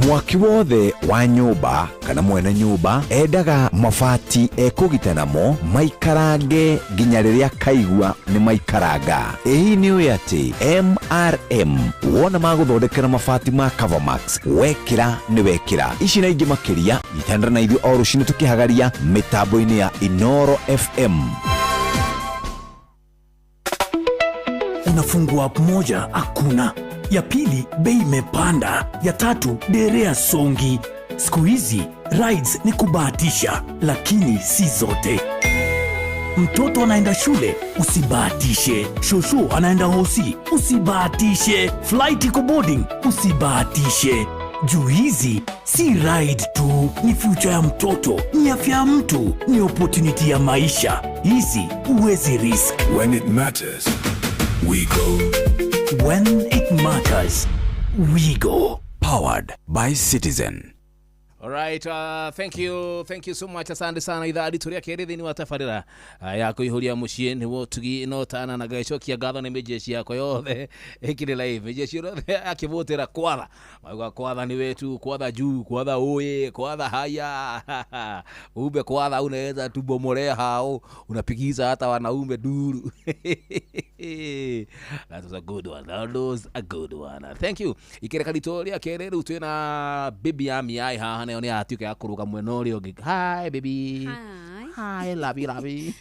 Mwaki wothe wa nyũmba kana mwene nyũmba endaga mabati ekũgita namo maikarange nginya rĩrĩa kaigua nĩ maikaranga. Ĩhi nĩ ũĩ atĩ MRM wona magũthondekera mabati ma Covermax wekĩra nĩ wekĩra. Ici na ingĩ makĩria ithandara na ithuĩ o rũcinĩ tũkĩhagaria mĩtambo-inĩ ya Inoro FM. Unafungua app moja hakuna, ya pili bei imepanda, ya tatu derea songi. Siku hizi rides ni kubahatisha, lakini si zote. Mtoto anaenda shule, usibahatishe. Shosho anaenda hosi, usibahatishe. Flight iko boarding, usibahatishe. Juu hizi si ride tu, ni future ya mtoto, ni afya ya mtu, ni opportunity ya maisha. Hizi huwezi risk. When it matters, we go. When it matters, we go. Powered by Citizen. Alright, thank you so much. Asante sana idhaa aditoria kerethini wa tafarira ya kuihuria mucii niwo tugi no tana na gacokia ngatho ni mejeshi yako yothe ikiri live mejeshi yothe akivutira kwatha mauga kwatha ni wetu kwatha juu kwatha oye kwatha haya ube kwatha unaweza tubomorea hao unapigiza hata wanaume duru. That was a good one. That was a good one. Thank you. Ikireka ditoria kereru twina bibi ya miai haha ne atuke akuruga mweno ri ogi. Hi baby. Hi. Hi, love you. Hi.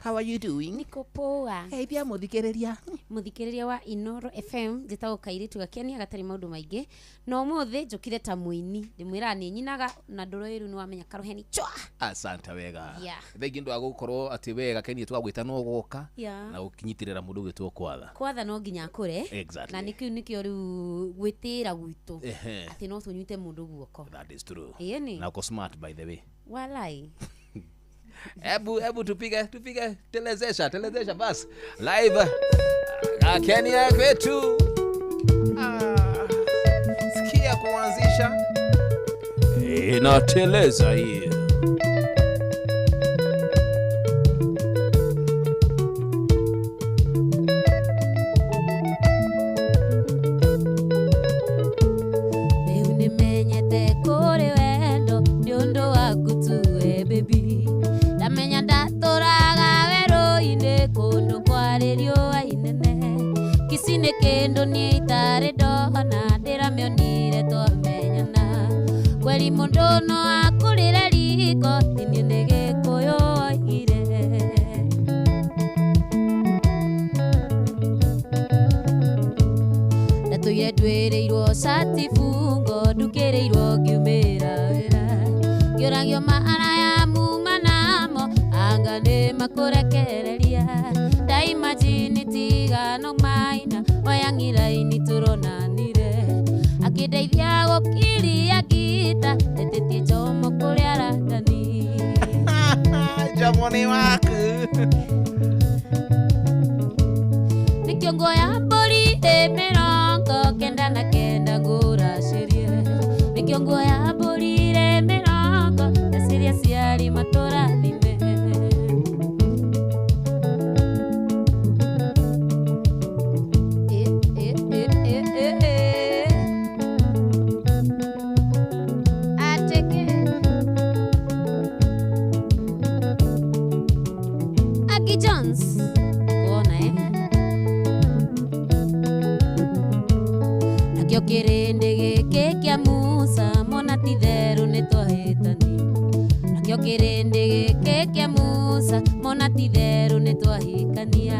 How are you doing? Niko poa. Hey, pia Muthikiriria wa Inoro FM njitagwo Kairitu Gakenia gatari maundu maingi. No muthi njukire ta muini. Ndimwira ni nyinaga na ndoroiru ni wamenya karoheni chwa. Asante wega. Yeah. Thengi ndo agukorwo ati wega Kenia twagwita no goka. Yeah. Na ukinyitirira mundu gitwo kwatha. Kwatha no nginya akure. Exactly. Na nikio riu gwitira gwitu. Ati no tunyite mundu guoko. That is true. Yeni. Na uko smart by the way. Walai. Ebu tupige telezesha bas live Kenya kwetu. Sikia kuanzisha inateleza hii. Unimenyete kore wendo nyondo wakutuwe baby. Menya ndatoraga wero-ine kundu kwaririo inene kisine kendo ni itare ndona ndiramionire twamenyana kweli mundu no akurire riko thini ni gikuyu oigire ndatuire ndwirirwo cati fungo ndukirirwo ngiumira wira ngiuragio maana ya angane makurekereria daima jini tigano maina oyangira ini turonanire akideithia gukiria gita etetie chomo kuria radani jamoni waku nikiongo ya boli mirongo kenda na kenda ngura sheria nikiongo ya boli mirongo asiria siari matora kirinde giki kia Musa mona titheru ni twahitani nakio kirinde giki kia Musa mona titheru ni twahikania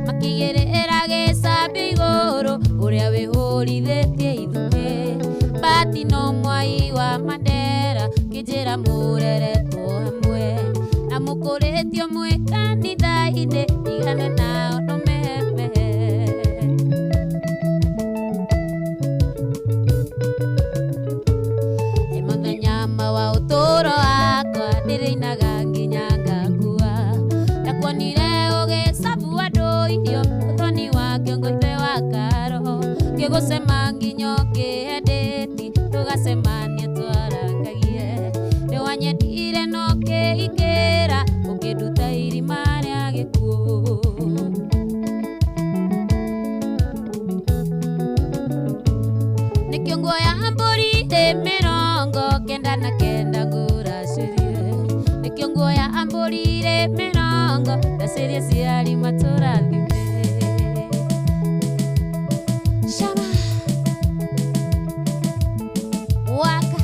makigirira gicambio iguru uria wihurithitie ithuki bati no mwai wa Mandera kijira mureretwo hamwe na mukuritio mwi kanitha-ini igane nao no meme wa utoro akwa ndirainaga nginya ngakua ndakuonire ugicabu andu irio uthoni wa kiongoithe wa karo ngigucema nginya ukihendeti tugacemania twarangagie niwanyendire no kiikira ukinduta irima ria gikuo nikio nguoya mburi mirongo kenda na kenda ngura cirie nikio nguoya amburi mirongo ndacirie ciari maturathime shama waka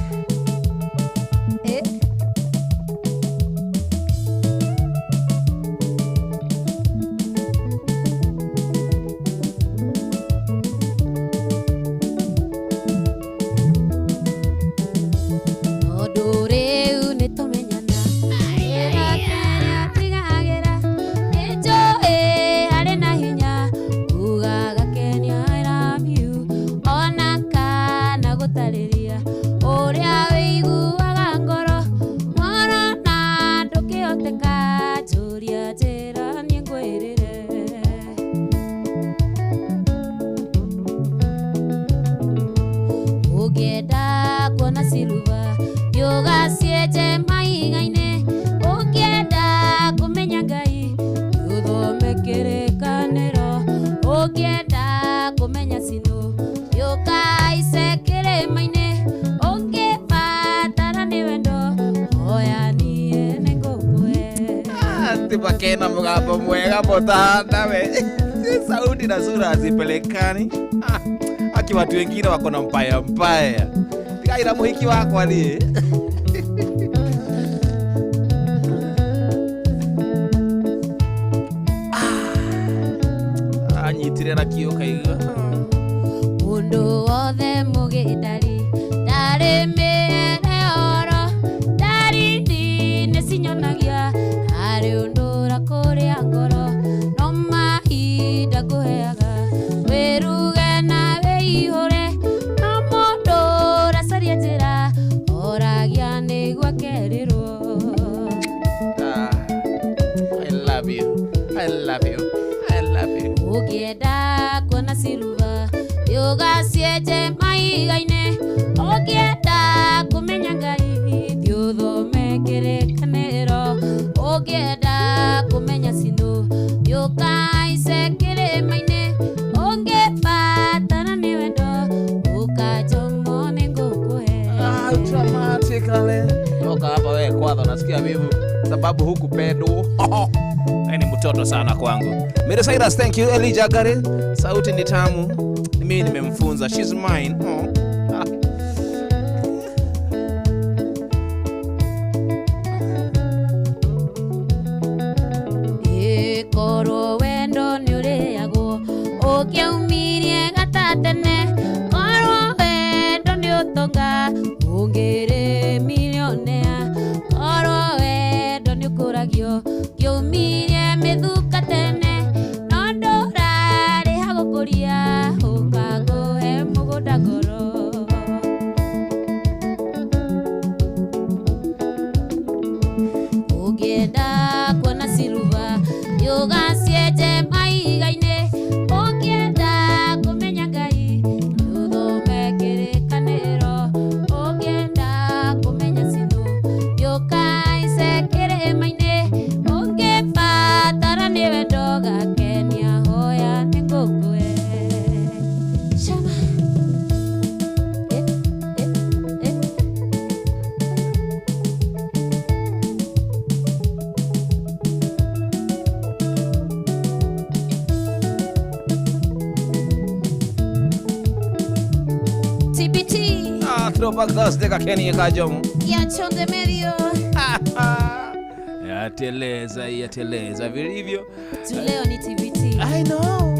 Bakena mugambo mwega motanda we sauti na sura hazipelekani aki watu wengine wako na mpaya tikaira muhiki wako ali tirera kio kaiga Mundu wothe mugidari Dari mere oro Dari ni sinyonagia Hari undura kuria ngoro No mahinda kuheaga Wiruge na weihore No mundu racaria njira Oragia nigua kerirwo I love you. I love you. I love you. Ukienda kuona siruva Yoga sieje maigaine Ukienda kumenya ngai Thiuthome kirikaniro Ukienda kumenya sinu Yoga isekire maine Ungepatana ni wendo Ukajomo ni ngukuhe Automatically. Toka hapa wewe kwanza nasikia vivu sababu huku pedo. Ni mtoto sana kwangu. Mire Cyrus, thank you. Elijah Gare, sauti ni tamu. Mimi nimemfunza. She's mine. Koro wendo ni ureagwo Ukiumirie gatatene Koro wendo ni utonga Ungire milionea Koro wendo ni ukuragio Kiumirie mithuka tene No ndurari hagukuria Ukaguhe mugunda ngoro Ukienda kuona siruva Yoga sieje maigaine Ukienda kumenya ngai Thiuthome kirikaniro Ukienda kumenya sinu Yoga isekire maine Ungepatana ni wendo gakenia hoya ni ngukue Shama TBT Throwback Thursday kakeni kajomo. Ya chonde medio Yateleza vilivyo. Tuleo ni TBT I know.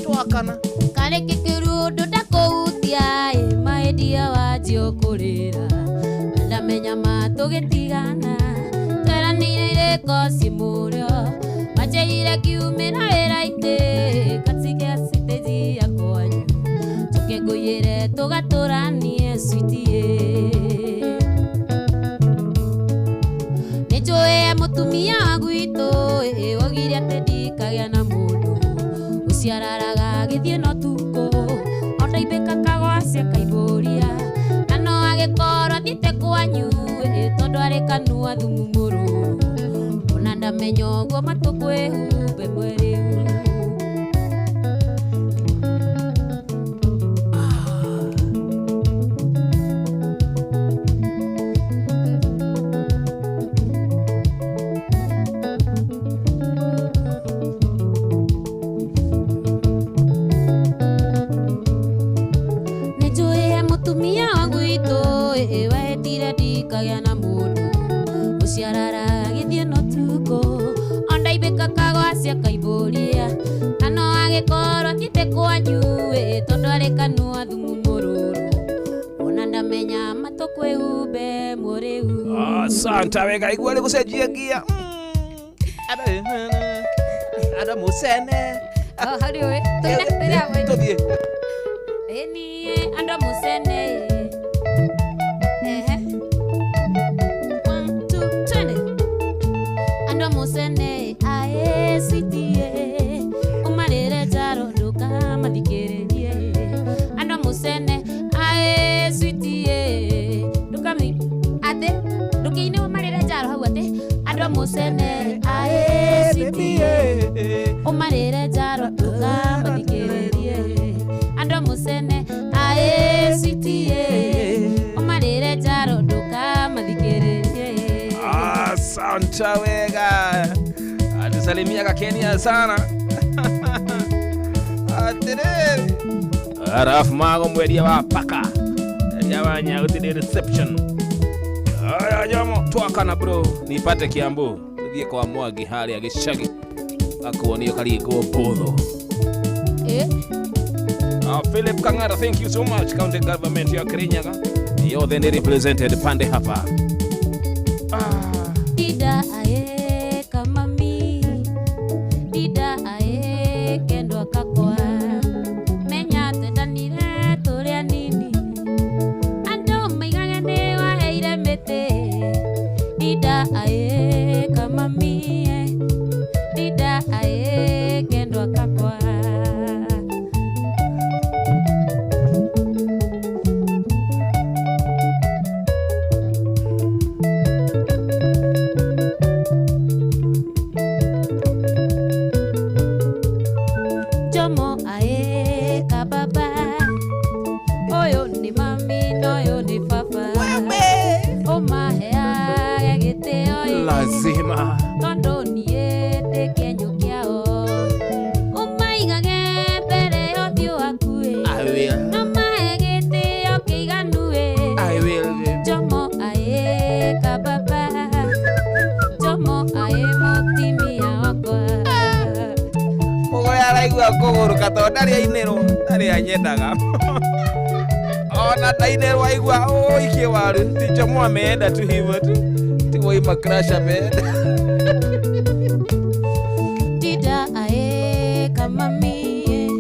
Twakana. Kale kikirudu ndakoutia maedia wajio kurira ndamenya matugitigana tweranire ireko cimurio macheire kiumira wira-ini katige stage ya kwanyu tukengũire tugaturanie sweetie Nijoe mutumia gwitu wogire ati ndikagĩa na mundu uciararaga githie no tuko ondaibika kagwacia kaiburia na no agikoro thite kwanyu tondu ari kanua thumu muru ona ndamenyo guo matukwihumbe mweri mutumia wangu ito wetire ndikagĩa na mundu uciarara githie no tuko ondaibika kagwacia kaiburia na no agikoro thite kwanyu tondu ari kanua thumu mururu ona ndamenya matukwihumbe muriu Santa wega igua ri gucenjia gia ada musene hari we tuthie eni anda musene anda musene ae sitie umarire jaro nduka mathikiririe anda musene ae sitie nduka mi ate ndukine umarire jaro hau ate anda musene ae sitie umarire jaro nduka mathikiririe anda musene ae sitie umarire jaro nduka mathikiririe Santa wega atusalimia kakenia sana atire arafu mago mwedia wa paka ya wanya utide reception aya jamo twakana bro nipate Kiambu thie kwa Mwangi hali ya gicagi akuonio kari go potho Philip Kangara, thank you so much. County government ya Kirinyaga. You're the represented pande hapa. Dida ae kama mi. Dida ae kendo kakwa. Menya tendanire turia nini. Ando maigane wa heire mete. Dida ae kama mi. Dida ae kendo kakwa. Lazima tondo niete kenyo kiao umaigage mbere othio akue I will. no maegete okiganue I will. Jomo ae kababa Jomo ae motimia wakwa Mugore araigua kuguruka to ndari ainero ndari anyendaga ona ndainero aigua oikie waru ti Jomo ameenda tu hivyo tu Woi makrasha bed. Dida ae kama mie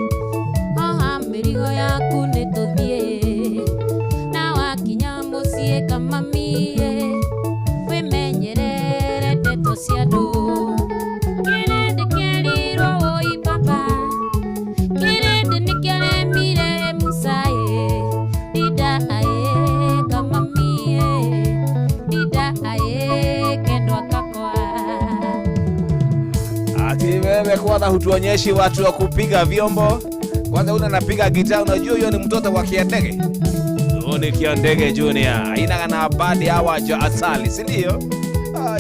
Oha mirigo yaku nituthie Na wakinya mucie kama mie Wimenyerere ndeto cia andu Kirende kĩerirwo woi papa Kirende nĩkĩaremire musae Dida ae kama mie Dida ae kendo akakwa. Ati wewe kwanza hutuonyeshi watu wa kupiga vyombo. Kwanza una napiga gitaa, unajua hiyo ni mtoto wa Kiandege. Ni Kiandege Junior. Haina kana badi hawa jo asali, si ndio?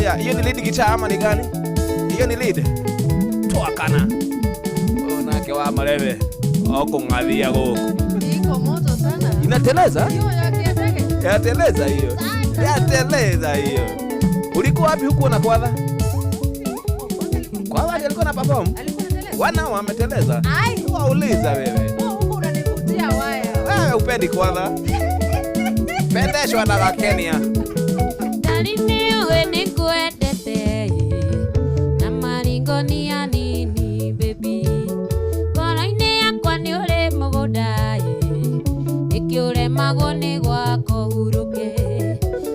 Yeah, hiyo ni lead guitar ama ni gani? Hiyo ni lead. Toa kana. Unake wa marebe. Oko ngadhia goko. Iko moto sana. Inateleza? Hiyo ya Kiandege. Yateleza hiyo. Yateleza hiyo. Ulikuwa wapi huko na kwadha? Kwadha alikuwa na perform? Wana wameteleza. Ai, wauliza wewe. Huko unanivutia waya. Wewe upendi kwadha? Pendeshwa na la Kenya. Dalini uwe nikuendete Na maringo ni ya nini baby Kora-ini yakwa ni uri muguda Ikiuremagwo ni gwako huruke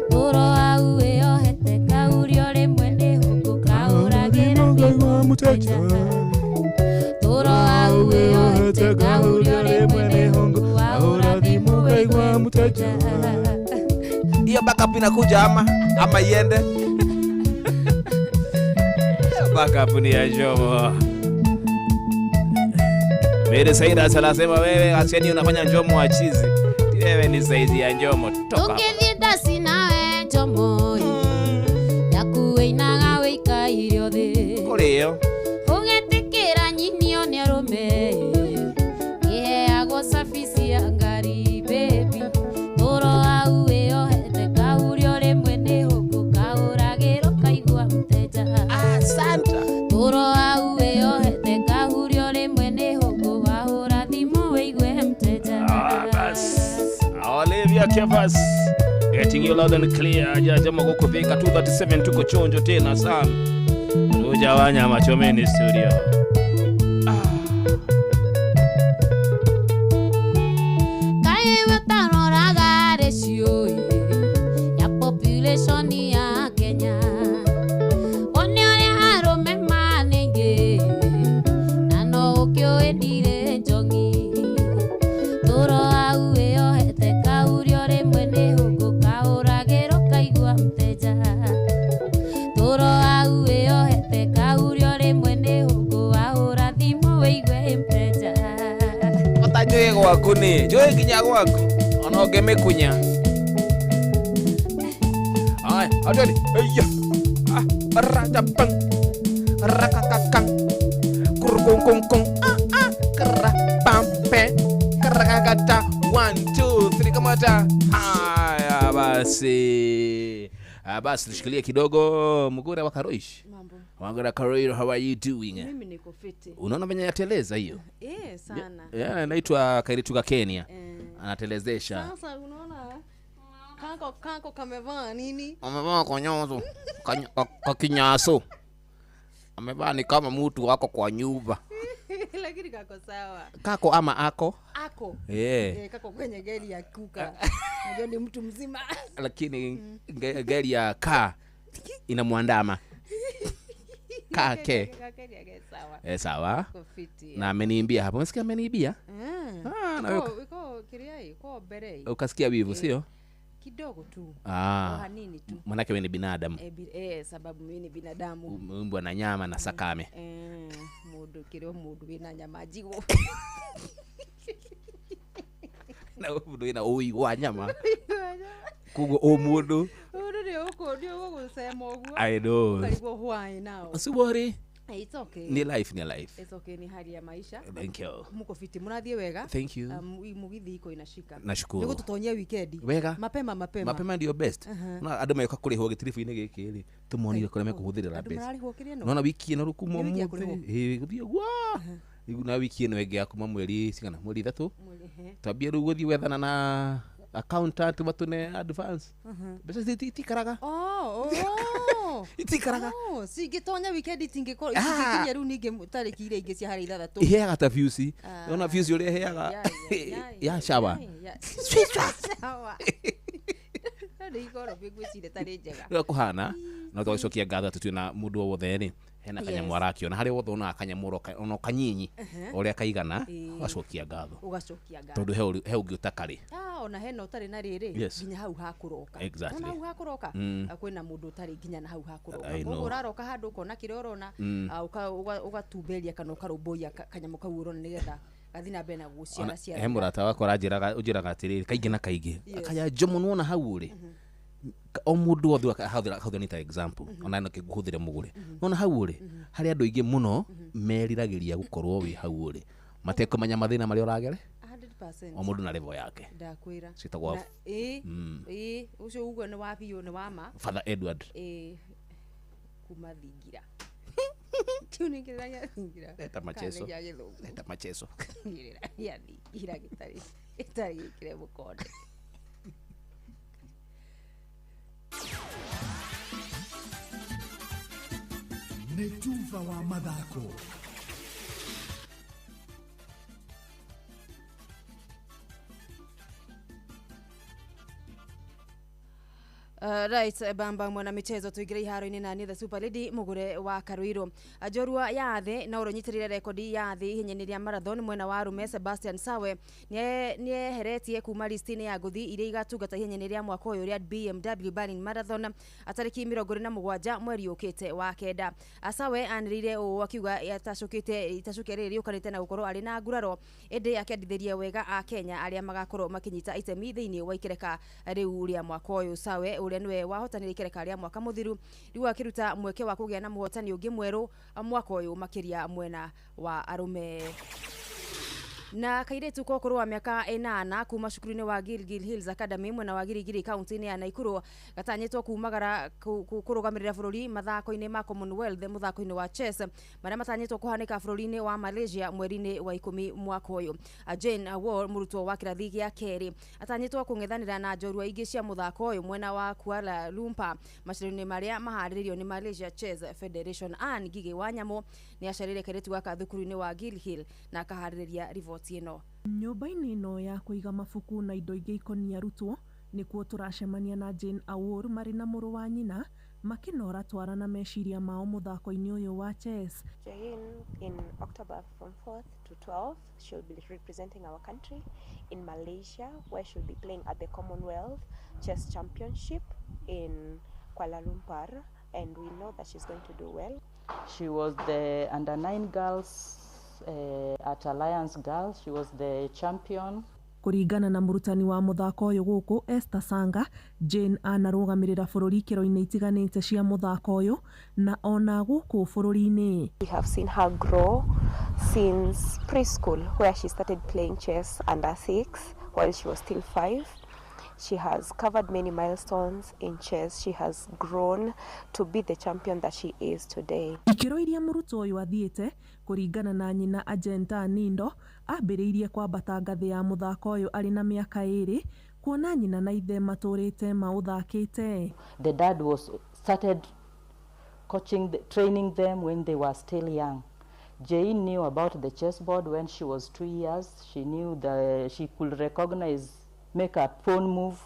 Turo au wĩyohete kaurio rimwe ni huku kauragira ngigwa muteja Turo au wĩyohete kaurio rimwe ni huku kauragira ngigwa muteja Hiyo backup inakuja ama iende? Backup ni ya Jomo. Mimi Saida anasema wewe asieni unafanya Jomo wa chizi. Wewe ni saizi ya Jomo. Toka. Ukithida sinawe Jomo. Yakuinaga wika irio thi. Kurio. Ugetikira nyinio ni arume. Kiheagwo safisi ya ngari baby. Turo au wĩyohete kaurio rimwe ni huku kauragĩrwo kaigua mteja. Asante. Turo au wĩyohete kaurio rimwe ni huku wahũra thimũ wĩigue mteja. Olivia Kevas getting you loud and clear. Jama kukuvika 237 tuko chonjo tena sana. Tujawanya Machomeni studio. Kaiwe taroraga ratio ya population ya Kenya. Oniore arume maningi na no ukioendire njongi. Turo au wĩyohete kaurio rimwe ni huku kauragĩrwo kaigua mteja. Turo au wĩyohete kaurio rimwe ni huku wahũra thimũ wĩigue mteja. Otanyoe gwaku ni joe ginya gwaku ona ungemekunya. Ai atoni eya rajapang rakakakang kurkongkongkong karapampe karakakata 1 2 3 kamata. Haya basi. Basi tushikilie kidogo Mugure wa Karoish. Wangara Caroiro, how are you doing? Mimi niko fiti. Unaona venye yateleza hiyo? Sana. Anaitwa Kairituka Kenya. Anatelezesha. Sasa unaona kako kamevaa nini? Amevaa konyozo. Kakinyaso. Amevaa ni kama mtu wako kwa nyumba. Lakini kako sawa. Kako ama ako? Ako. Kako kwenye gari ya kuka. Unajua ni mtu mzima. Lakini gari ya kaa inamwandama. Kake. Sawa. Na ameniimbia hapo. Unasikia ameniibia? Iko kiriai, iko berei. Ukasikia wivu sio? Kidogo tu. Hanini tu. Manake wewe ni binadamu. Sababu mimi ni binadamu. Mbwa na nyama na sakame. Mudu kiro mudu ina nyama jigo. Na mudu ina wa nyama. Kugo o mudu. Ndio kusema ogwa. I know. Karibu huai nao. Usibori. It's okay. Ni life. It's okay, ni hali ya maisha. Thank you. Muko fiti, munathie wega. Thank you. Mugithi iko inashika. Nashukuru. Niko tutonyia weekend. Wega. Mapema ndio best. Na andũ meka kũrĩhwo gĩtiribu-inĩ gĩkĩ rĩ tũmonire kũrĩa mekũhũthĩrĩra mbeca. Nona wiki ĩno rũkuma mũthĩ gũthiĩ gwa na wiki ĩno ĩngĩ yakuma mweri 3 twambie rĩu gũthiĩ wethana na accountant batune advance mbeca itikaraga itikaraga singitonya weekend tingĩkorwo ikinya rĩu ningĩ tarĩki iria ingĩ cia harĩ 3 iheaga ta views ona views ũrĩa iheaga ya shower Ndigoro bigwicire tari njega. Ndio kuhana na twacokia ngatho atu twina mũndũ o wothe rĩ hena kanyamũ arakĩona harĩ wothe ona kanyamũ ona kanyinyi ũrĩa kaigana wacokia ngatho. Ugacokia ngatho. Tondũ he ũngĩ ũtakarĩ. Ona hena ũtarĩ na rĩrĩ nginya hau hakũroka. Exactly. Hau hakũroka. Kwĩna mũndũ ũtarĩ nginya na hau hakũroka. Koguo ũraroka handũ ukona kĩrĩa ũrona ũgatumberia kana ũkarũmbũia kanyamũ kau ũrona nĩgetha gathina bena guciara ciara. He mũrata wakwa ũnjĩraga atĩrĩrĩ kaingĩ na kaingĩ akaya njomo nona hau ũrĩ o mũndũ wothe akahũthĩra ni ta example ona no kĩhũthĩre mũgũre nona hau ũrĩ harĩ andũ aingĩ mũno meriragĩria gũkorwo wĩ hau ũrĩ matekũmenya mathĩna marĩa ũragere 100%. o mũndũ na level yake ndakwĩra citagwo ũcio ugo nĩ wa biũ nĩ wa ma Father Edward kuma thingira tuningira ya thingira eta macheso yani ira gitari kire bukonde Netuva wa mathako. Right, bamba mwana michezo tuigire iharo-inĩ na ni the Super Lady mugure wa Karuiro. Njorua ya thĩ na ũronyitirire rekodi ya thĩ ihenyainĩ rĩa marathon mwena wa Rume Sebastian Sawe nieheretie kuma listini ya ngũthi iria igatungata ihenyainĩ rĩa mwaka ũyũ rĩa BMW Berlin Marathon atariki 27 mweri ũkĩte wa kenda. Sawe anĩrĩire ũũ akiuga itacũkia rĩrĩ rĩũkanĩte na gũkorwo arĩ na nguraro ĩndĩ akĩendithĩria wega a Kenya arĩa magakorwo makinyita itemi thĩinĩ wa ikereka rĩu rĩa mwaka ũyũ. Sawe niwe wahotanire ikereka rĩa mwaka muthiru riu akiruta mweke wa kugĩa na muhotani ũngĩ mwerũ mwaka ũyũ makiria mwena wa arume. Na kairetu kokoro wa miaka 8 kuma cukuru-inĩ wa Gilgil Hills Academy mwena wa Girigiri county-inĩ ya Naikuru gatanyĩtwo kumagara kũrũgamĩrĩra bũrũri mathako-inĩ ma Commonwealth mũthako-inĩ wa chess marĩa matanyĩtwo kũhanĩka bũrũri-inĩ wa Malaysia mweri-inĩ wa 10 mwaka ũyũ. Jane Award mũrutwo wa kĩrathi gĩa kerĩ atanyĩtwo kũng'ethanĩra na njorua ingĩ cia mũthako ũyũ mwena wa Kuala Lumpur macindano-inĩ marĩa maharĩrĩirio nĩ Malaysia Chess Federation. Anne Ngigi wa Nyamũ nĩ acerire kairetu gaka thukuru-inĩ wa Gilgil na akaharĩrĩria riboti ĩno. Nyũmba-inĩ ĩno ya kũiga mabuku na indo ingĩ ikonia arutwo nĩkuo tũracemania na Jane Award marĩ na mũrũ wa nyina makinora twara na meciria mao mũthako-inĩ ũyũ wa chess. Jane in October from 4th to 12th she'll be representing our country in Malaysia where she'll be playing at the Commonwealth Chess Championship in Kuala Lumpur and we know that she's going to do well. She was the under 9 girls at Alliance Girls. She was the champion. Kũringana na mũrutani wa mũthako ũyũ gũkũ Esther Sanga, Jane anarũgamĩrĩra bũrũri kĩro-inĩ itiganĩte cia mũthako ũyũ na ona gũkũ bũrũri-inĩ. We have seen her grow since preschool where she started playing chess under 6 while she was still 5. She has covered many milestones in chess. She has grown to be the champion that she is today. Ikiro iria mũrutwo ũyũ athiĩte kũringana na nyina Agenta Nindo ambĩrĩirie kwambata ngathĩ ya mũthako ũyũ arĩ na mĩaka 2 kuona nyina na ithe matũrĩte maũthakĩte. The dad was started training them when they were still young. Jane knew about the chessboard when she was 2 years. She knew that she could recognize, make a pawn move.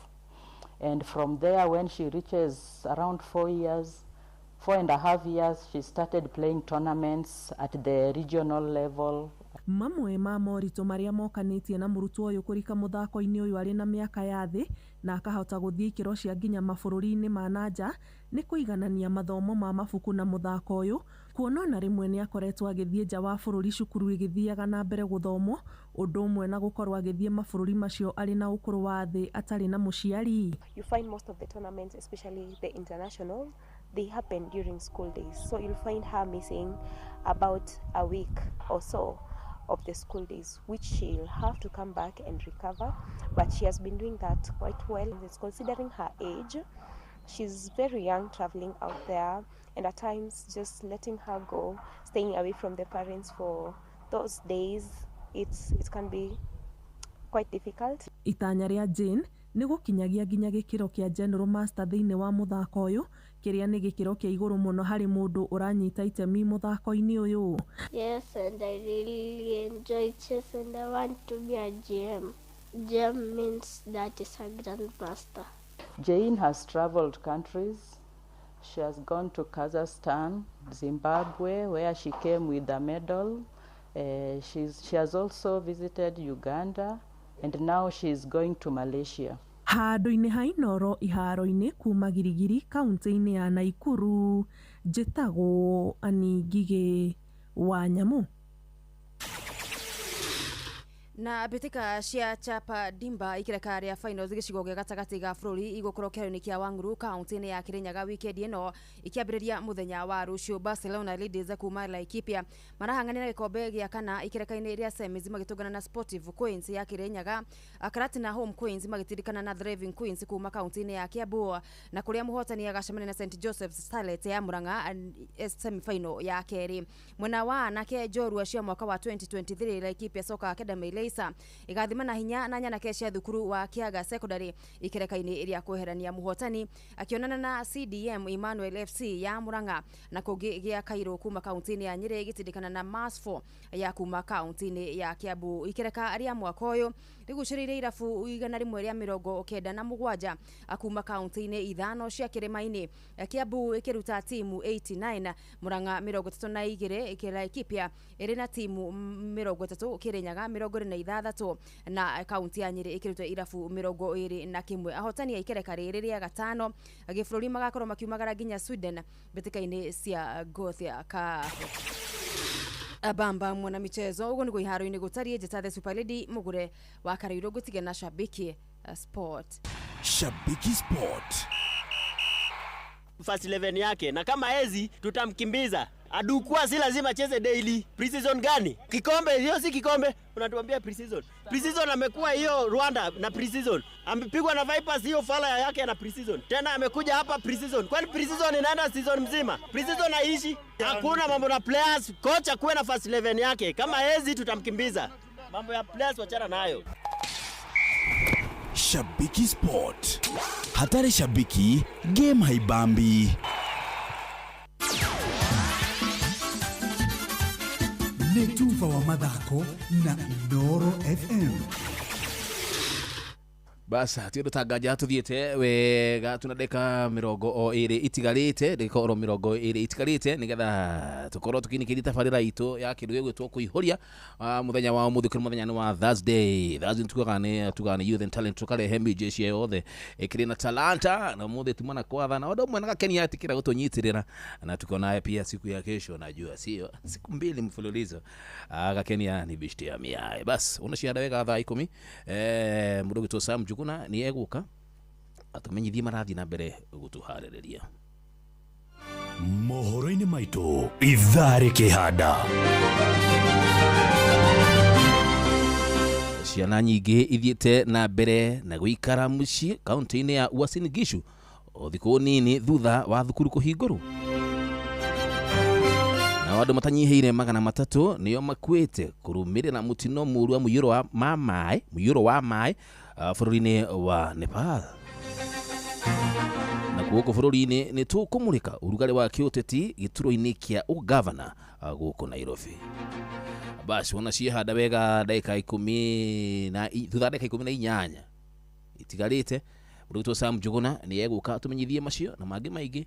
And from there, when she reaches around 4.5 years, she started playing tournaments at the regional level. Mamwe ma moritũ marĩa mokanĩtie na mũrutwo ũyũ kũrika mũthako-inĩ ũyũ arĩ na mĩaka ya thĩ na akahota gũthiĩ ikĩro cia nginya mabũrũri-inĩ ma nanja nĩ kũiganania mathomo ma mabuku na mũthako ũyũ, kuona na rĩmwe nĩ akoretwo agĩthiĩ nja wa bũrũri cukuru igĩthiaga na mbere gũthomwo, ũndũ ũmwe na gũkorwo agĩthiĩ mabũrũri macio arĩ na ũkũrũ wa thĩ atarĩ na mũciari. You find most of the tournaments, especially the international, they happen during school days. So you'll find her missing about a week or so of the school days, which she'll have to come back and recover. But she has been doing that quite well. It's considering her age. She's very young, traveling out there, and at times just letting her go, staying away from the parents for those days, it can be quite difficult. Itanya rĩa Jane nĩ gũkinyagia nginya gĩkĩro kĩa General Master thĩinĩ wa mũthako ũyũ, kĩrĩa nĩ gĩkĩro kĩa igũrũ mũno harĩ mũndũ ũranyita itemi mũthako-inĩ ũyũ. Yes, and I really enjoy chess and I want to be a GM. GM means that is a grandmaster. Jane has traveled countries. She has gone to Kazakhstan, Zimbabwe, where she came with a medal. She has also visited Uganda, and now she is going to Malaysia. Handũ-inĩ ha Inoro iharo-inĩ kuma Girigiri kaunti-inĩ ya Naikuru, njĩtagwo Ani Ngigĩ wa Nyamũ. Na bitika cia Chapa Dimba ikireka ria finals gicigo gĩa gatagati ga bũrũri igũkorwo kĩharo-inĩ kĩa Wanguru kaunti-inĩ ya Kirinyaga weekend ĩno ikiambĩrĩria mũthenya wa rũciũ. Barcelona Ladies kuma Laikipia marahang'ania na gĩkombe gĩa kana ikireka-inĩ rĩa semis magĩtũngana na Sportive Queens ya Kirinyaga. Karatina Home Queens magĩtindĩkana na Thriving Queens kuma kaunti-inĩ ya Kiambu, na kũrĩa mũhotani agacemania na St Joseph's Starlet ya Murang'a semi final ya kerĩ. Mwena wa anake njorua cia mwaka wa 2023 Laikipia Soccer Academy igathimana hinya na nyanake cia thukuru wa Kiaga Secondary ikireka-inĩ iria kweherania muhotani akionana na CDM Emmanuel FC ya Murang'a, na kũngĩ gĩa Kairo kuma kaunti-inĩ ya Nyeri gĩtindĩkana na Masfo ya kuma kaunti-inĩ ya Kiambu. Ikireka ria mwaka ũyũ rĩgucĩrĩirie irabu 197 akuma kaunti-inĩ ithano cia kĩrĩma-inĩ. Kiambu ikiruta timu 89, Murang'a 32, Laikipia ĩrĩ na timu 30, Kirinyaga 26 na kaunti ya Nyeri ikiruta irabu 21. Ahotani ya ikereka rĩrĩ rĩa gatano gĩbũrũri magakorwo makiumagara nginya Sweden mbĩtĩka-inĩ cia Gothia Cup. Abamba mwana michezo ugo niko iharo-inĩ gũtariĩ njĩta the Super Lady Mugure wa Karuiro gũtige na Shabiki Sport. Shabiki Sport. First 11 yake, na kama hezi tutamkimbiza. Adukua si lazima cheze daily. Pre-season gani? Kikombe, hiyo si kikombe. Unatuambia pre-season. Pre-season amekuwa hiyo Rwanda na pre-season. Amepigwa na Vipers hiyo fala yake na pre-season. Tena amekuja hapa pre-season. Kwani pre-season inaenda season mzima? Pre-season haishi. Hakuna mambo na players. Coach akuwe na first 11 yake. Kama hezi tutamkimbiza. Mambo ya players wachana nayo. Shabiki Sport. Hatari shabiki, game haibambi. Netuva wa mathako na Inoro FM. Basa tiyo tanganja tuthiete wega tunadeka mirongo o iri itigarite ndika oro mirongo iri itigarite nigetha tukorwo tukinikiri tabarira itu ya kindu gwitwo kuihoria muthenya wa muthikiri muthenya wa Thursday tugane youth and talent tukare hembi jeshi yothe ikiri na talanta na muthi tumana kwatha na odo mwana Kenya atikira gutunyitirira na tukona pia siku ya kesho najua sio siku mbili mfululizo Kenya ni bishti ya miae bas unashiada wega thaa 10 mudogo to Sam kuna ni eguka atumenyithie marathi na mbere gutuharĩrĩria mohoro-inĩ maitũ ithaa rĩkĩhanda ciana nyingĩ ithiĩte na mbere na gũikara mũciĩ kaunti-inĩ ya Uasin Gishu o thikũ nini thutha wa thukuru kũhingũrwo. Na andũ matanyihĩire 300 nĩo makuĩte kũrũmĩrĩra mũtino mũru wa mũiyũro wa maĩ bũrũri-inĩ wa Nepal. Na gũkũ bũrũri-inĩ nĩ tũkũmũrĩka ũrugarĩ wa kĩũteti gĩturwa-inĩ kĩa ũgavana gũkũ Nairobi. Basi wana ciehanda wega dakika 10 na thutha dakika 18 itigarĩte Ruto Sam Njuguna nĩ egũka tumenyithie macio na mangĩ maingĩ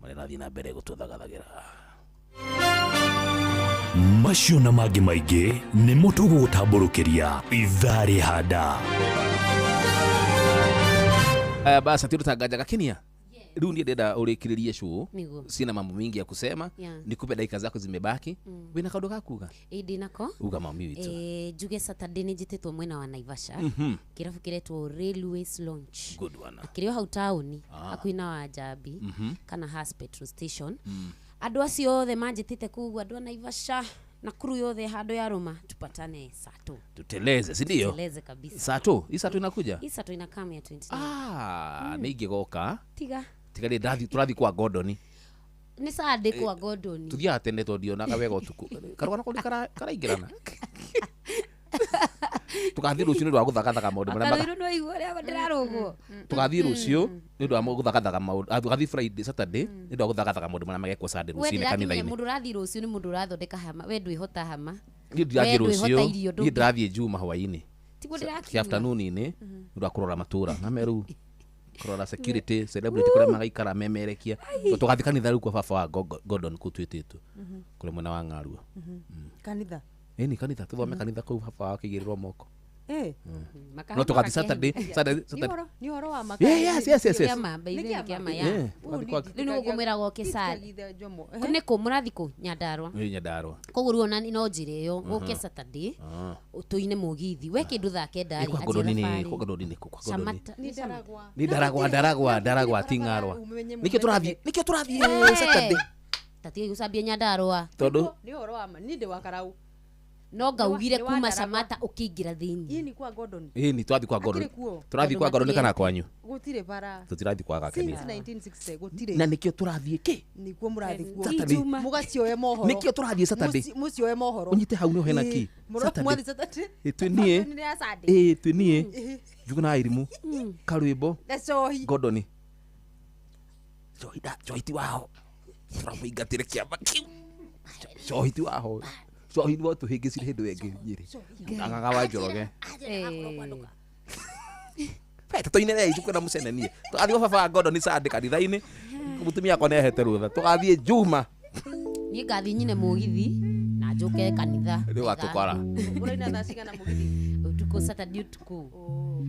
marathiĩ na mbere gũtũthagathagĩra. Macio na mangĩ maingĩ nĩ mũtũgũtambũrũkĩria ithaa rĩhanda. Basi turutangajaga Kenya. Rĩu ndiye ndenda ũrĩkĩrĩrie show. Sina mambo mingi ya kusema. Nikupe dakika zako zimebaki. Wĩna kaũndũ gakuga? Ĩndĩ nako. Uga mami witũ. Njuge Saturday nĩ njĩtĩtwo mwena wa Naivasha. Kĩrabu kĩretwo Railways Launch. Good one. Kĩrĩ hau taũni hakuhĩ na wa Njambi kana Has petrol station. Andũ acio othe manjĩtĩte kũu, andũ a Naivasha na crew yothe handũ ya Roma tupatane Sato. Tuteleze, si ndio? Tuteleze kabisa. Sato, hii Sato inakuja? Hii Sato inakama ya 29. Nĩ ingĩgoka. Tiga tũrathi kwa Gordon. Nĩ Sunday kwa Gordon. Tuthiaga tene tondionaga wega ũtukũ. Karũgana kũrĩ karaingĩrana. Tugathiĩ rũciũ nĩ ũndũ wa gũthagathaka maũndũ marĩa Akarũirwo no igua rĩa ndĩrarũgwo. Tugathiĩ rũciũ nĩ ũndũ wa gũthagathaka maũndũ. Tugathiĩ Friday Saturday nĩ ũndũ wa gũthagathaka maũndũ marĩa magekwo Sunday rũciũ kanitha-inĩ. Mũndũ ũrathiĩ rũciũ nĩ mũndũ ũrathondeka hama. We ndwĩhota hama. Niĩ ndirathiĩ rũciũ. Niĩ ndirathiĩ Juma hwaĩ-inĩ. Tiguo ndĩrakiuga. Afternoon-inĩ nĩ ũndũ wa kũrora matũra. Na meru kurora security celebrity kure magaikara memerekia tugathi kanitha rĩu kwa baba wa Gordon kutwĩtĩtwo kure mwena wa Ng'arua kanitha ni kanitha tuthome kanitha kũu baba wa kĩgĩrĩrwo moko no tugathi Saturday ni horo wa maka yes kiama ya nĩ ũgũmĩra goke Saturday nĩ kũ mũrathi kũ Nyandarua koguo rĩu ona no njĩra ĩyo gũke Saturday ũtũine mũgithi we kĩndũ thake ndari ni Ndaragwa Ting'arwa nikio tũrathiĩ Saturday tatiga gũcambia Nyandarua tondũ ni horo wa ni ndĩ wa Karau no ngaugire kuma Samata ũkĩingĩra thĩinĩ ĩĩ ni kwa Gordon ni twathi kwa Gordon tũrathiĩ kwa Gordon kana kwanyu gũtirĩ bara tũtirathi kwa gakeni since 1960 gũtirĩ na nikio tũrathiĩ kĩ nikuo mũrathi kuo mũgacioe mohoro nikio tũrathiĩ Saturday mũcioe mohoro unyite hau nĩ hena kĩ Saturday twĩnie Njuguna Irimu Karwĩmbo Gordon Joiti wao tũramũingatĩre kĩamba kĩu Joiti wao Sohi ni watu hege sile hedo ege nyeri. Angagawa Njoroge. Tũtoinere icu kana mũcenanie. Tũgathiĩ baba Gordon Sunday kanitha-inĩ. Mũtumia akwa nĩ ahete rũtha. Tũgathiĩ Juma. Niĩ ngathiĩ nyine mũgithi na njoke kanitha. Rĩu atũkora. Ũraina thaa cigana mũgithi? Ũtukũ Saturday ũtukũ.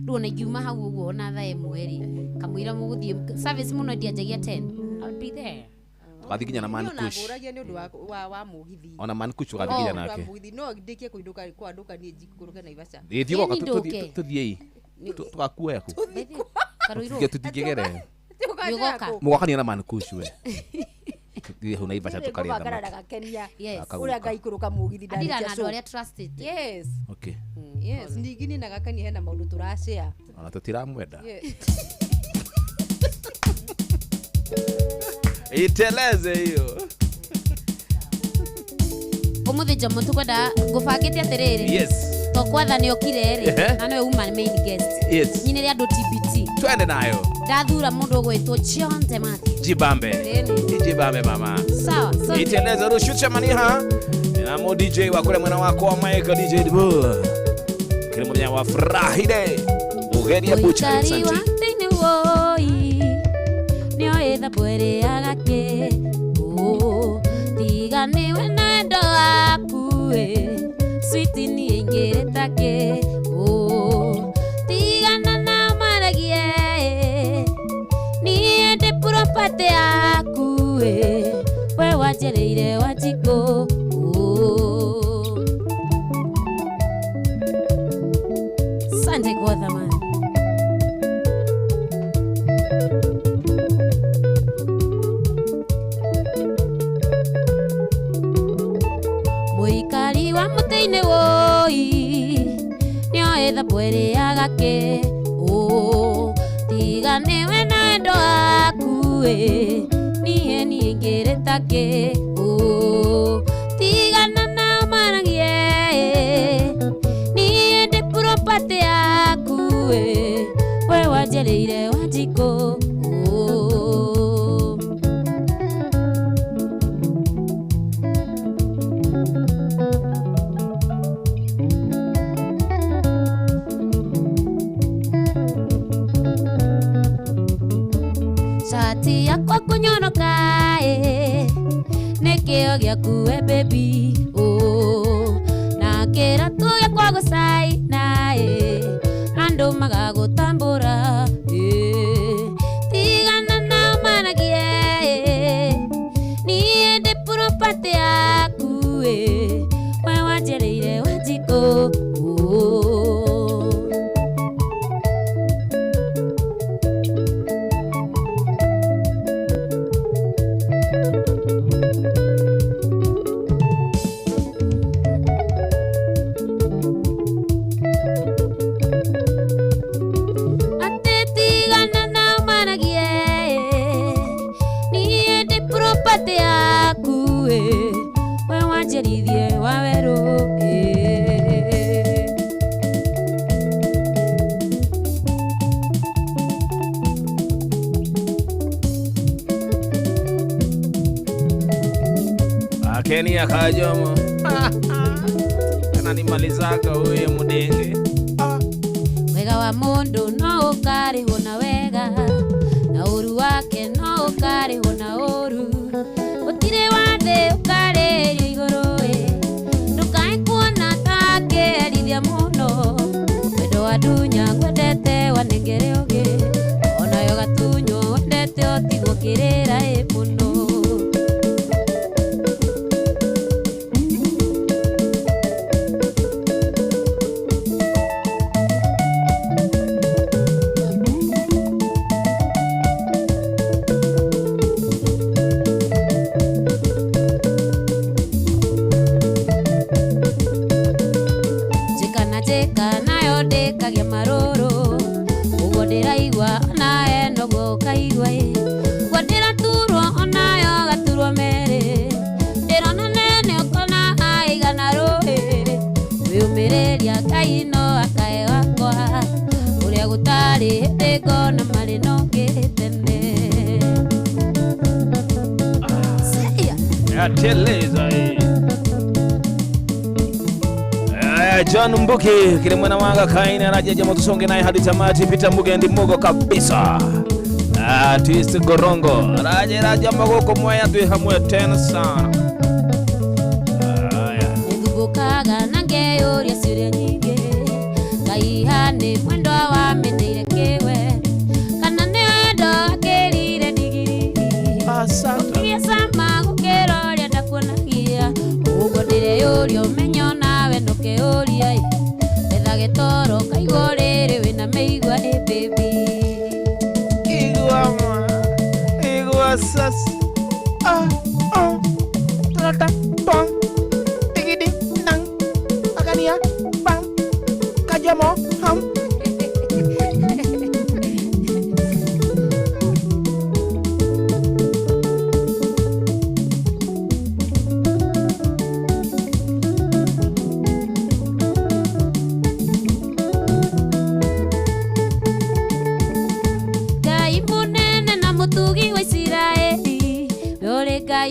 Rĩu na ngiuma hau ũguo na thaa ĩmwe rĩ. Kamũira mũgũthiĩ service mũno ndianjagia 10. I'll be there. Tugathiĩ nginya na Mankush. Ũragia nĩ ũndũ wa mũgithi. Ona Mankush tugathiĩ nginya nake. Mũgithi no ndĩkie kũinduka kwa nduka niĩ njikũrũke Naivasha. Thiĩ goka tuthiĩ. Tugakuoya ku. Tutingĩgere. Mũgokania na Mankush we. Thiĩ hau Naivasha tukarĩa thamaki. Ũrĩa ngaikũrũka mũgithi ndari cia andũ arĩa trusted. Yes. Okay. Yes, ningĩ na gakani hena maũndũ tũrashare. Ona tũtiramwenda. Iteleze hiyo. Ũmũthĩ Jomo tũkwenda ngũbangĩte atĩrĩrĩ. Yes. Tũkwatha nĩ okire rĩ na nĩwe uma main guest. Yes. Nyine rĩ andũ TBT. Twende nayo. Ndathura mũndũ ũgwĩtwo John Temati. Jibambe mama. Sawa. Iteleze rushucha maniha. Na mo DJ wa kule mwana wako wa Michael DJ Dibu. Kile mmoja wa Friday. Mugeni ya bucha Santi. Nioetha bwere agake tiganiwe na endo waku switi ni ingire take tigana na maragie niende property yaku we wajereire wajiko Sante kwa thamani mũikari wa mũtĩ-inĩ woi nĩoetha kwĩrĩaga kĩ tiganewe na endo aku niĩ ngĩrĩta kĩ tigana na maragie niĩ ndĩ property yaku we wanjereire Wanjikũ shati yakwa kunyonoka nekĩo gĩaku we baby na kĩratũ gĩakwa gũcaina andũ magagũtambũra tigana na maragie niĩ ndĩ property yaku we wanjereire Wanjikũ Kenya kajomo ananimalizaga huye mudenge wega wa mundu no ũkarĩhwo na wega na ũru wake no ũkarĩhwo na ũru gũtirĩ wathĩ ũkarĩrio igũrũ ndũkae kuona ta ngĩherithia mũno wendo wa ndunya ngwendete wanengere ũgĩ onayo gatunyo wendete ũtigwo kĩrĩra mũno ndĩkagia marũrũ ũguo ndĩraigua onawe noguo ũkaigua ũguo ndĩraturwo onayo gaturwo merĩ ndĩrona nene ũkona aigana rũĩ wĩyũmĩrĩria Ngai no akae wakwa ũrĩa gũtarĩ hĩndĩ ngona marĩ nongĩ tene yateleza John Mbuki kile mwana wanga kaina rajaja motusonge naye hadi tamati Peter Mugendi mugo kabisa twist gorongo raja magoko moya tu hamwe tena sana ndubukaga nange yori asiria nyingi kaihane mwendo wa mendeire kewe kana ne ndo akelire digiri asante sama gukeroria ndakuonagia ugo ndire yori omenyo nawe ndoke oria etha getoro kaigwo rĩrĩ wĩna mĩigua baby igua sas tata bang digidi nang agania bang kajamo ham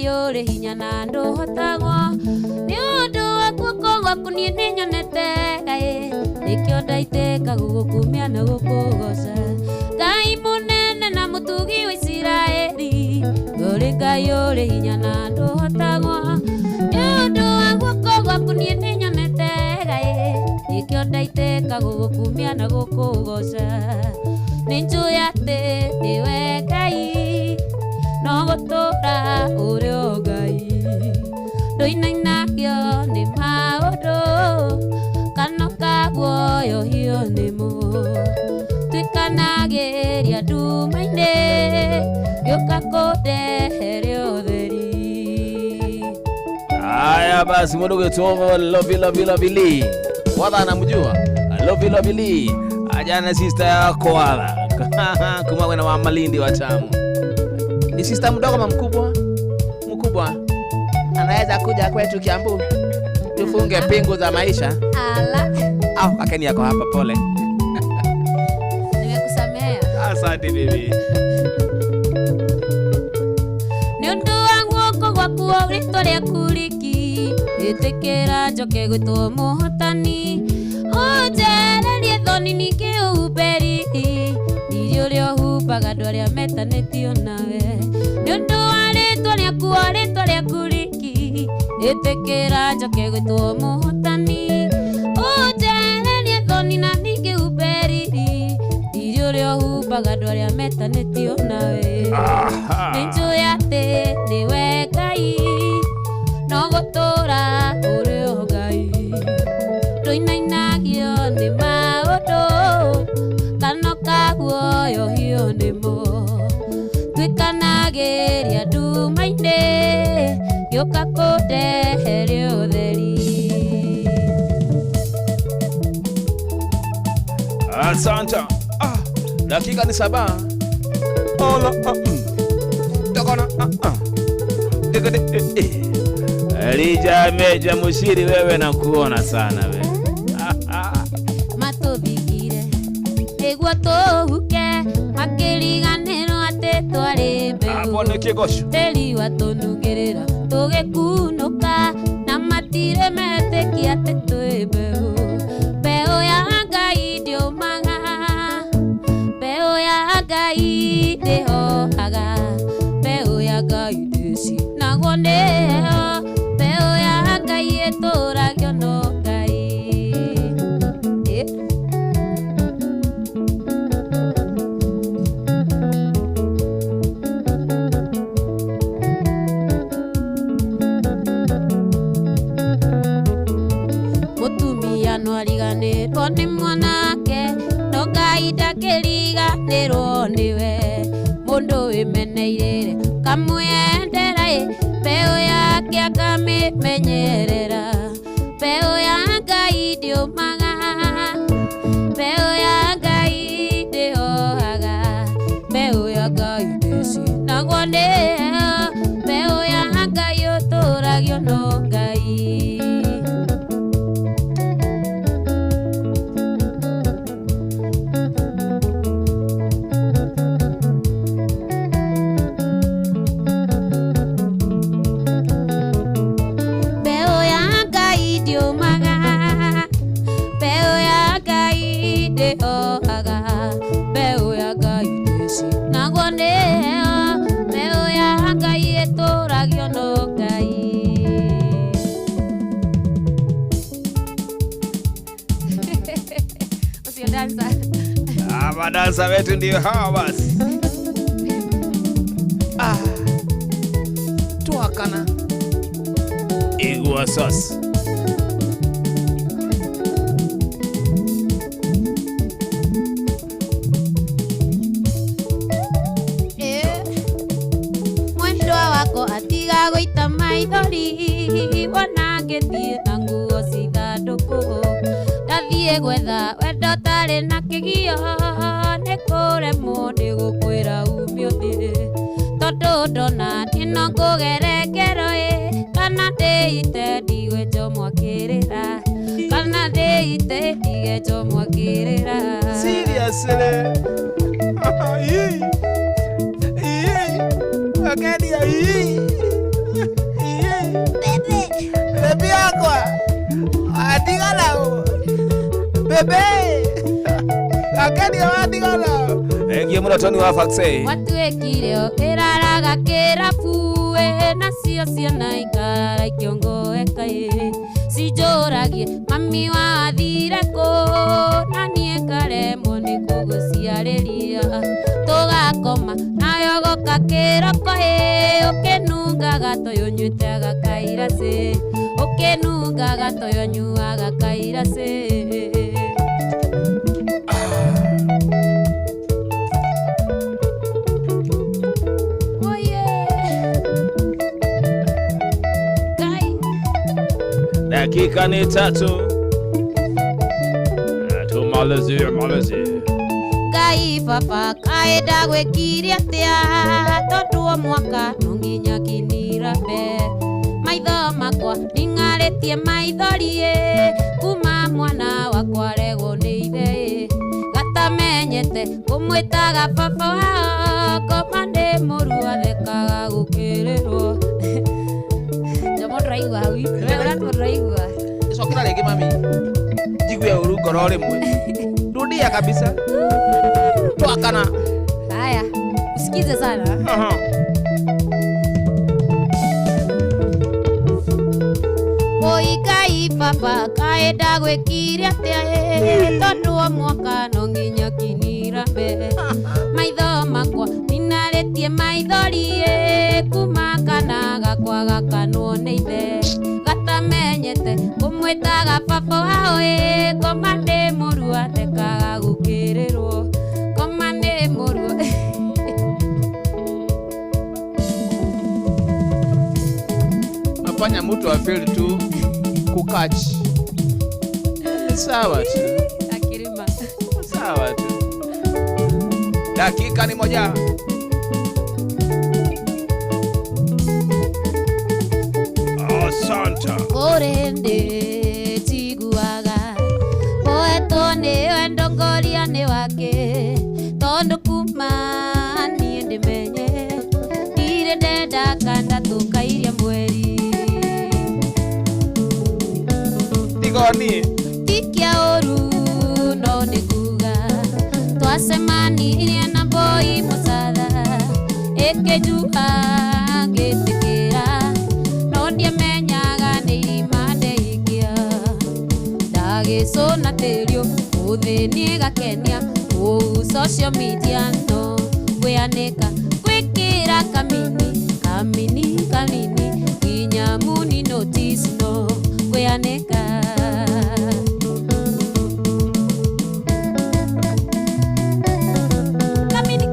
yore hinya na ndo hotagwo ni undu waku gwaku ni nyonete nikio ndaiteka gugukumia na gukugoca Ngai munene na mutugi wa Isiraeli yore Ngai yore hinya na ndo hotagwo ni undu waku gwaku ni nyonete nikio ndaiteka gugukumia na gukugoca ninjui ati niwe Ngai no gũtũra ũrĩ o Ngai ndũinagio nĩ maũndũ kano ka guoyohio nĩmo twĩkanagĩria nduma-inĩ gĩũka kũndehere ũtheri. Haya basi, mundu getomo lovila wadha anamjua Lovi Lee. Ajana sister yako wala. Kumwe na wa Malindi wa tamu. Ni sister mdogo ama mkubwa? Mkubwa. Anaweza kuja kwetu Kiambu. Tufunge pingu za maisha. Ala. Au akeni yako hapa pole. Nimekusamea. Asante bibi. Nundu wangu ko gwakuo rito ria kuriki. Itekera njoke gwitwo muhotani. Ojererie thoni ningi uberi. Irio rio hubaga andu aria metanitio nawe. Nundu wa rito ria kuo rito ria kuriki. Itekera njoke gwitwo muhotani. Ojererie thoni na ningi uberi. Irio rio hubaga andu aria metanitio nawe. Ninjuya ati niwe Ngai no gutura uri o Ngai tuinainagio ni maundu kana kaguoyo hio nimo twikanagiria nduma-ini gioka kundeheria utheri. Asante. Dakika ni 7. Ola Tokona Elija Meja Mushiri wewe na kuona sana we. Matobigire egwo tohuke makiriganiro ate twarebe. Abone kigosho. Teri watonugirira tugikunuka na matire meteki ate twebe. Beo ya Ngai ndio maga. Beo ya Ngai ndio haga. Beo ya Ngai desi nagondeo. Beo ya Ngai etoragio no Ngai. Mutumia no ariganirwo ni mwanake no Ngai ndakiriganirwo niwe. Mundu wimeneire kamwendera beo yake akamimenyerera. Beo ya Ngai ndio maga. Beo ya Ngai ndio haga. Beo ya Ngai desi nagondeo. Beo ya Ngai otoragio no Ngai. Beo ya Ngai ndio maga. Beo ya Ngai ndio haga. Beo ya Ngai desi nagondeo. Beo ya Ngai etoragio no Ngai. Usio dansa. Madansa wetu ndio hawa basi. Tuakana Igwa sauce. Mwendwa wako atiga gũita maithori. Wona ngĩthiĩ na nguo cithandũkũ. Ndathiĩ gwetha wendo tarĩ na kĩgio. Nĩ kũremwo nĩ gũkwĩra umio thĩ. Tondũ ndona ĩno ngũgere ngero kana ndĩite ndigwe njomwa kĩrĩra. Kana ndĩite ndige njomwa kĩrĩra. Seriously. Akadia Bebe yako adigala bebe akadia adigala ngie muratoni wa faxe watuekire iraraga kirabu nacio ciana ikara ikiongoeka cinjũragie mami wathire kũ na niĩ ngaremwo nĩ kũgũciarĩria tũgakoma nayo goka kĩroko ũkĩnungaga toyo nyuĩte agakairacĩ ũkĩnungaga toyo nyuaga kairacĩ. Dakika ni 3 Malaysia. Ngai baba kaenda gwikiria atia tondu o mwaka nonginya kinirambe maitho makwa ning'arĩtie maithorie kuma mwana wakwa regwo nĩ ithe gatamenyete kũmwĩtaga baba wao koma ndĩ mũrua thekaga gũkĩrĩrwo njomo ndĩraigua hau ũrĩa ndĩraigua Icokera rĩngĩ mami njigue ũru ngoro rĩmwe rudia kabisa twakana haya usikize sana Oi Ngai baba kaenda gwikiria atia tondu o mwaka nonginya kinirambe maitho makwa ninarĩtie maithorie kuma kana gakwa gakanwo nĩ ithe gatamenyete kũmwĩtaga baba wao koma ndĩ mũrua ndekaga gũkĩrĩrwo koma ndĩ mũrua nafanya mtu afeel tu kukachi sawa tu akirima sawa tu dakika ni moja Santa Orende tiguaga poeto ne endongoria ne wake tondo kuma ni ndimenye ire ndenda kanda tukairia mweri Tigoni tikia oru no nikuga twasemanirie na boy musada ekejuha getekera no ndiamenyaga nĩ irima ndeikia ndagĩcũna tĩrio ũthĩni gakenia kũu social media no kwĩanĩka gwĩkĩra kamini nginya muni notice no kwĩanĩka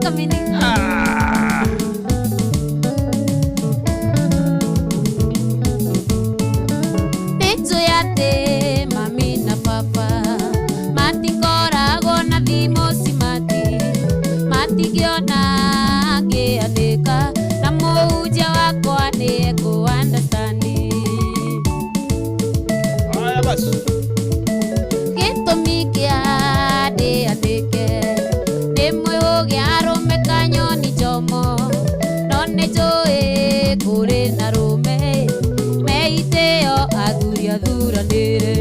kamini nĩtũyate mami na papa matikoragwo na thimũ cimati matingĩona ngĩandĩka na mũhunjia wakwa nĩ ekũandastandi gĩtũmi kĩa ndĩandĩke rĩmwe ũgĩa arũme kanyoni njomo no nĩnjũĩ kũrĩ na rũme meitĩo athuri athuranĩre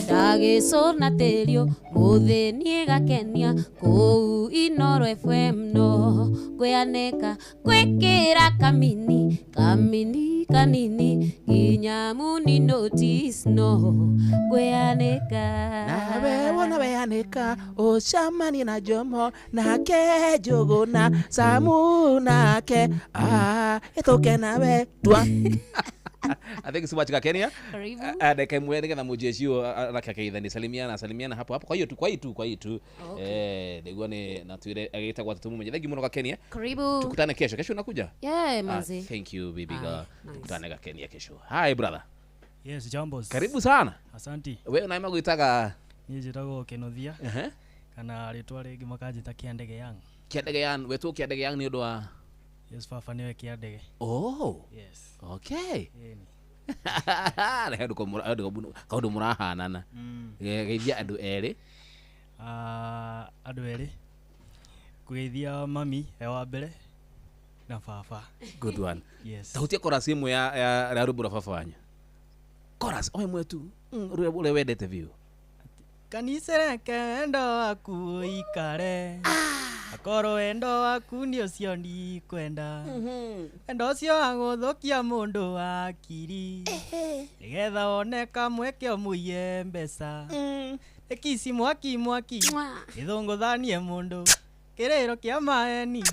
ndagĩcũna tĩrio mũthĩni gakenia kũu Inooro FM no kwĩanĩka gwĩkĩra kamini nginya muni notice no kwĩanĩka nawe wona weanĩka ũcamanie na Jomo nake Njũgũ na Samu nake ĩtũke nawe twa I think so much Kenya. Karibu. Dakika mwe ngetha mujesio arakakeithani salimiana hapo kwa hiyo tu. Niguo ni natwire agitagwa tutumu mwenye thegi muno Kenya. Karibu. Tukutane kesho unakuja? Yeah, manzi. Thank you baby girl. Tukutane Kenya kesho. Hi brother. Yes, jambo. Karibu sana. Asanti. Wewe unaima guitaga ni njitagwo Kenothia. Kana ritwa ringi makajita Kiandege Young. Kiandege Young, wetu Kiandege Young ni undu wa Yes, baba niwe Kiandege. Oh. Yes. Okay. Kaundu murahanana. Geithia andu eri. Andu eri. Kugeithia mami wa mbere na baba. Good one. Yes. Tahutia chorus imwe ya rubura baba wanyu. Chorus oe mwetu. Ule wendete view. Kanisere kendo aku ikare. Akoro wendo waku ni ucio ndi kwenda. Endo ucio aguthukia mundu akiri. Nigetha one kamwe kio muiye mbeca. Ekisi mwaki ithunguthanie mundu. Kiriro kia maeni.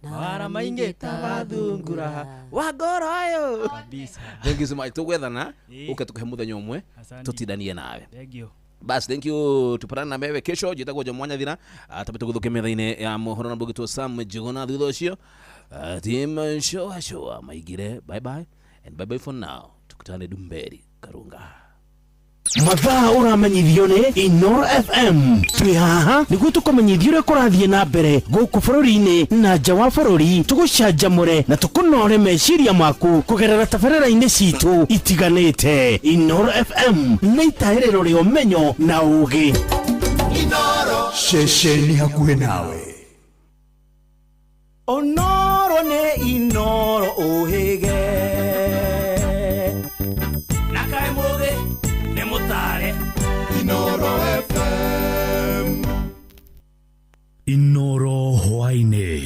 Wara maingi tabathungura. Wagoro ayo. Kabisa. Thank you so much. Tugwethana ukatuke muthenya umwe tutidanie nawe. Thank you. Bas, thank you. Tupatane na mewe kesho. Jitagwo Jomwanya thina. Tapete guthuke metha-ini ya mohoro na bugitwo Sam Njuguna thutha ucio. Team show maigire. Bye bye and bye bye for now. Tukutane Dumberi Karunga. mathaa uramenyithio ni Inoro FM. Twi haha niguo tukumenyithia uria kurathie na mbere guku bururi-ini na nja wa bururi, tugucanjamure na tukunore meciria maku kugerera tabarĩra-inĩ citu itiganĩte. Inoro FM nĩ itaĩrĩro rĩa ũmenyo na ũũgĩ. Inoro ceceni hakuhĩ nawe. Onoro nĩ Inoro ũhĩge na kaĩ mũthĩ nĩ mũtare. Inoro FM. Inoro hwainĩ.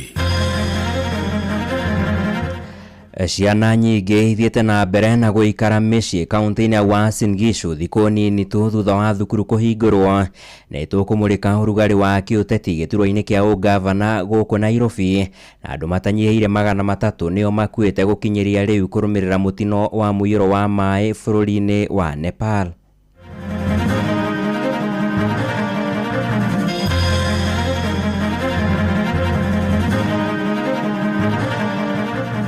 Ciana nyingĩ ithiĩte na mbere na gũikara mĩciĩ kaunti-inĩ ya Uasin Gishu thikũ nini tu thutha wa thukuru kũhingũrwo. Nĩ tũkũmũrĩka ũrugarĩ wa kĩũteti gĩturwa-inĩ kĩa ũgavana gũkũ Nairobi, na andũ matanyihĩire 300 nĩo makuĩte gũkinyĩria rĩu kũrũmĩrĩra mũtino wa mũiyũro wa maĩ bũrũri-inĩ wa Nepal.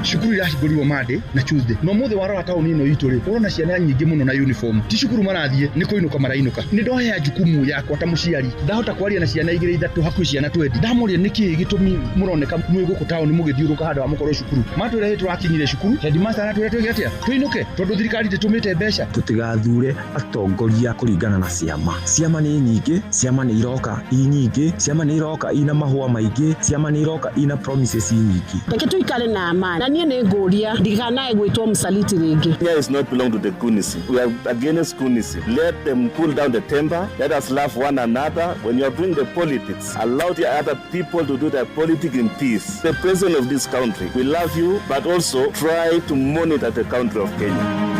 Shukuru irahingũrirwo Monday na Tuesday. No mũthĩ warora taũni ĩno itũ rĩ, ũrona ciana nyingĩ mũno na uniform. Ti cukuru marathiĩ, nĩ kũinũka marainũka. Nĩ ndohea jukumu yakwa ta mũciari. Ndahota kwaria na ciana 2-3 hakuhĩ ciana 20. Ndamoria nĩkĩ gĩtũmi mũroneka mwĩ gũkũ taũni mũgĩthiũrũka handũ ha mũkorwo cukuru. Matwĩra tũrakinyire cukuru, headmaster atwĩra twĩke atĩa? Twĩinũke tondũ thirikari ndĩtũmĩte mbeca. Tũtigathure atongoria kũringana na ciama. Ciama nĩ nyingĩ, ciama nĩ iroka nyingĩ, ciama nĩ iroka ina mahũa maingĩ, ciama nĩ iroka ina promises nyingĩ. Reke tuikare na amani. Nie nĩngũria ndiganae gwĩtwo msaliti rĩngĩ. Kenya is not belong to the Kunisi. We are against Kunisi. Let them cool down the temper. Let us love one another. When you are doing the politics, allow the other people to do their politics in peace. The president of this country, we love you, but also try to monitor the country of Kenya.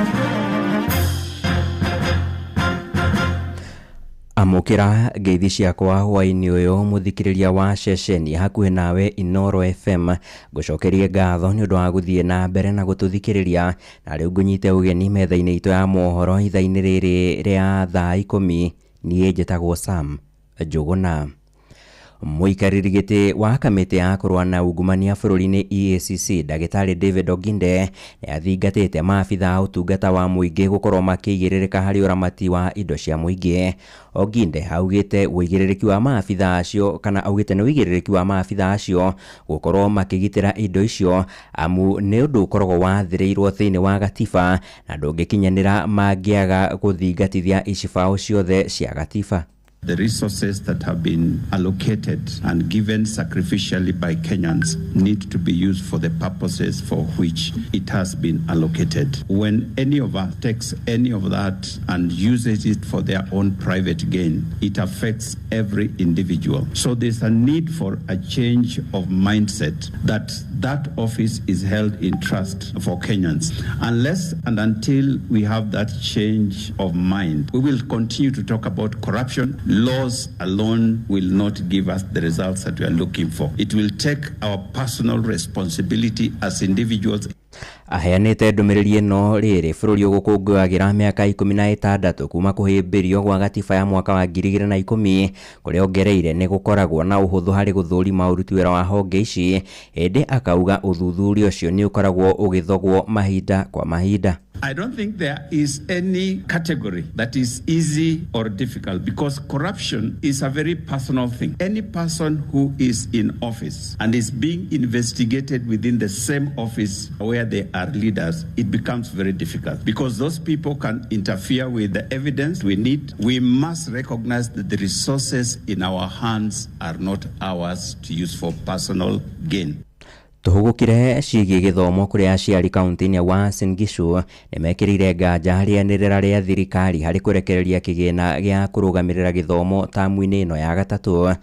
Amukira ngeithi ciakwa hwainĩ ũyũ mũthikĩrĩria wa ceceni hakuhĩ nawe Inoro FM, ngũcokerie ngatho nĩ ũndũ wa gũthiĩ na mbere na gũtũthikĩrĩria, na rĩu ngũnyite ũgeni metha-inĩ itũ ya mohoro ithaa-inĩ rĩrĩ rĩa thaa 10. Niĩ njĩtagwo Sam Njũgũna. Mũikarĩri gĩtĩ wa kamĩtĩ ya kũrũa na ungumania bũrũri-inĩ EACC Ndagĩtarĩ David Oginde nĩ athingatĩte maabitha a ũtungata wa mũingĩ gũkorwo makĩigĩrĩrĩka harĩ ũramati wa indo cia mũingĩ. Oginde augĩte ũigĩrĩrĩki wa maabitha acio kana augĩte nĩ ũigĩrĩrĩki wa maabitha acio gũkorwo makĩgitĩra indo icio amu nĩ ũndũ ũkoragwo wathĩrĩirwo thĩinĩ wa gatiba na ndũngĩkinyanĩra mangĩaga gũthingatithia icibaũ ciothe cia gatiba. The resources that have been allocated and given sacrificially by Kenyans need to be used for the purposes for which it has been allocated. When any of us takes any of that and uses it for their own private gain, it affects every individual. So there's a need for a change of mindset that office is held in trust for Kenyans. Unless and until we have that change of mind, we will continue to talk about corruption. Laws alone will not give us the results that we are looking for. It will take our personal responsibility as individuals. Aheanĩte ndũmĩrĩri ĩno rĩrĩ bũrũri ũgũkũngũagĩra mĩaka 16 kuma kũhĩmbĩrio gwa gatiba ya mwaka wa 2010 kũrĩa ongereire nĩ gũkoragwo na ũhũthũ harĩ gũthũrima ũruti wĩra wa honge ici. Ĩndĩ akauga ũthuthuria ũcio nĩ ũkoragwo ũgĩthogwo mahinda kwa mahinda. I don't think there is any category that is easy or difficult because corruption is a very personal thing. Any person who is in office and is being investigated within the same office where they are leaders, it becomes very difficult because those people can interfere with the evidence we need. We must recognize that the resources in our hands are not ours to use for personal gain. Tũhũgũkire ciĩgiĩ gĩthomo kũrĩa aciari kaunti-inĩ ya Uasin Gishu nĩmekĩrĩire nganja rĩanĩrĩra rĩa thirikari harĩ kũrekereria kĩgĩna gĩa kũrũgamĩrĩra gĩthomo tamu-inĩ ĩno ya gatatũ.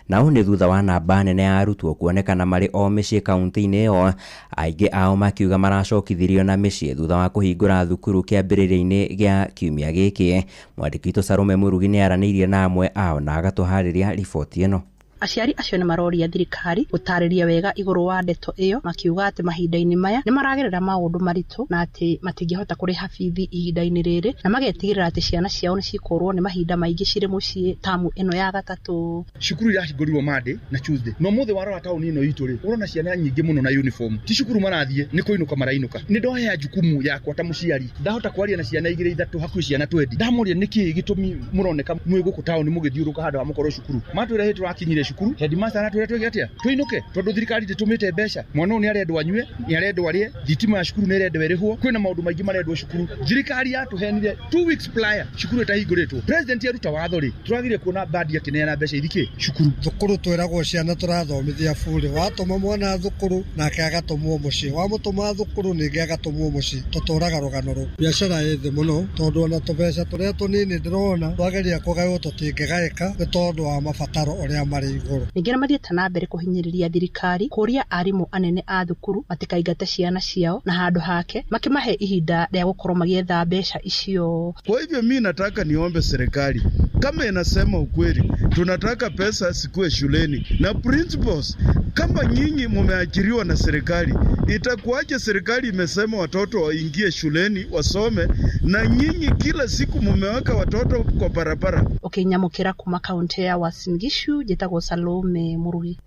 Nao nĩ thutha wa namba nene ya arutwo kuonekana marĩ o mĩciĩ kaunti-inĩ ĩyo, aingĩ ao makiuga maracokithirio na mĩciĩ thutha wa kũhingũra thukuru kĩambĩrĩria-inĩ gĩa kiumia gĩkĩ. Mwandĩki witũ Salome Murugi nĩ aranĩirie na amwe ao na agatũharĩria riboti ĩno. Aciari acio nĩ maroria thirikari gũtarĩria wega igũrũ wa ndeto ĩyo, makiuga atĩ mahinda-inĩ maya nĩ maragerera maũndũ maritũ na atĩ matingĩhota kũrĩha bithi ihinda-inĩ rĩrĩ, na magetigĩrĩra atĩ ciana ciao nĩ cikorwo nĩ mahinda maingĩ cirĩ mũciĩ tamu ĩno ya gatatũ. Cukuru irahingũrirwo Monday na Tuesday. No mũthĩ warora taũni ĩno itũ rĩ, ũrona ciana nyingĩ mũno na uniform. Ti cukuru marathiĩ, nĩ kũinũka marainũka. Nĩ ndoya jukumu yakwa ta mũciari. Ndahota kwaria na ciana 2-3 hakuhĩ ciana 20. Ndamoria nĩkĩ gĩtũmi mũroneka mwĩ gũkũ taũni mũgĩthiũrũka handũ ha mũkorwo cukuru. Matwĩra hĩtũ tũrakinyire cukuru, headmaster atwĩra twĩke atĩa? Tũinũke tondũ thirikari ndĩtũmĩte mbeca. Mwana ũyũ nĩ arendwo anyue, nĩ arendwo arĩe, thitima ya cukuru nĩ ĩrendwo ĩrĩhwo. Kwĩna maũndũ maingĩ marendwo cukuru. Thirikari yatũhenire 2 weeks prior cukuru ĩtahingũrĩtwo. President aruta watho rĩ, tũragire kuona badi akĩneana mbeca ithikĩ cukuru. Thukuru twĩragwo ciana tũrathomithia bure. Watũma mwana thukuru nake agatũmwo mũciĩ. Wamũtũma thukuru ningĩ agatũmwo mũciĩ. Tũtũraga rũgano rũu. Biacara ĩ thĩ mũno tondũ ona tũbeca tũrĩa tũnini ndĩrona twageria kũgaywo tũtingĩgaĩka nĩ tondũ wa mabataro ũrĩa marĩ igũrũ. Ningĩ mathiĩte na mbere kũhinyĩrĩria thirikari kũria arimũ anene a thukuru matikaingate ciana ciao, na handũ hake makimahe ihinda rĩa gũkorwo magĩetha mbeca icio. Kwa hivyo mimi nataka niombe serikali kama inasema ukweli, tunataka pesa sikue shuleni na principals. Kama nyinyi mumeajiriwa na serikali, itakuwaje serikali imesema watoto waingie shuleni wasome na nyinyi kila siku mumeweka watoto kwa barabara? Nyamukira kuma kaunti ya Uasin Gishu, njĩtagwo Salome Murugi.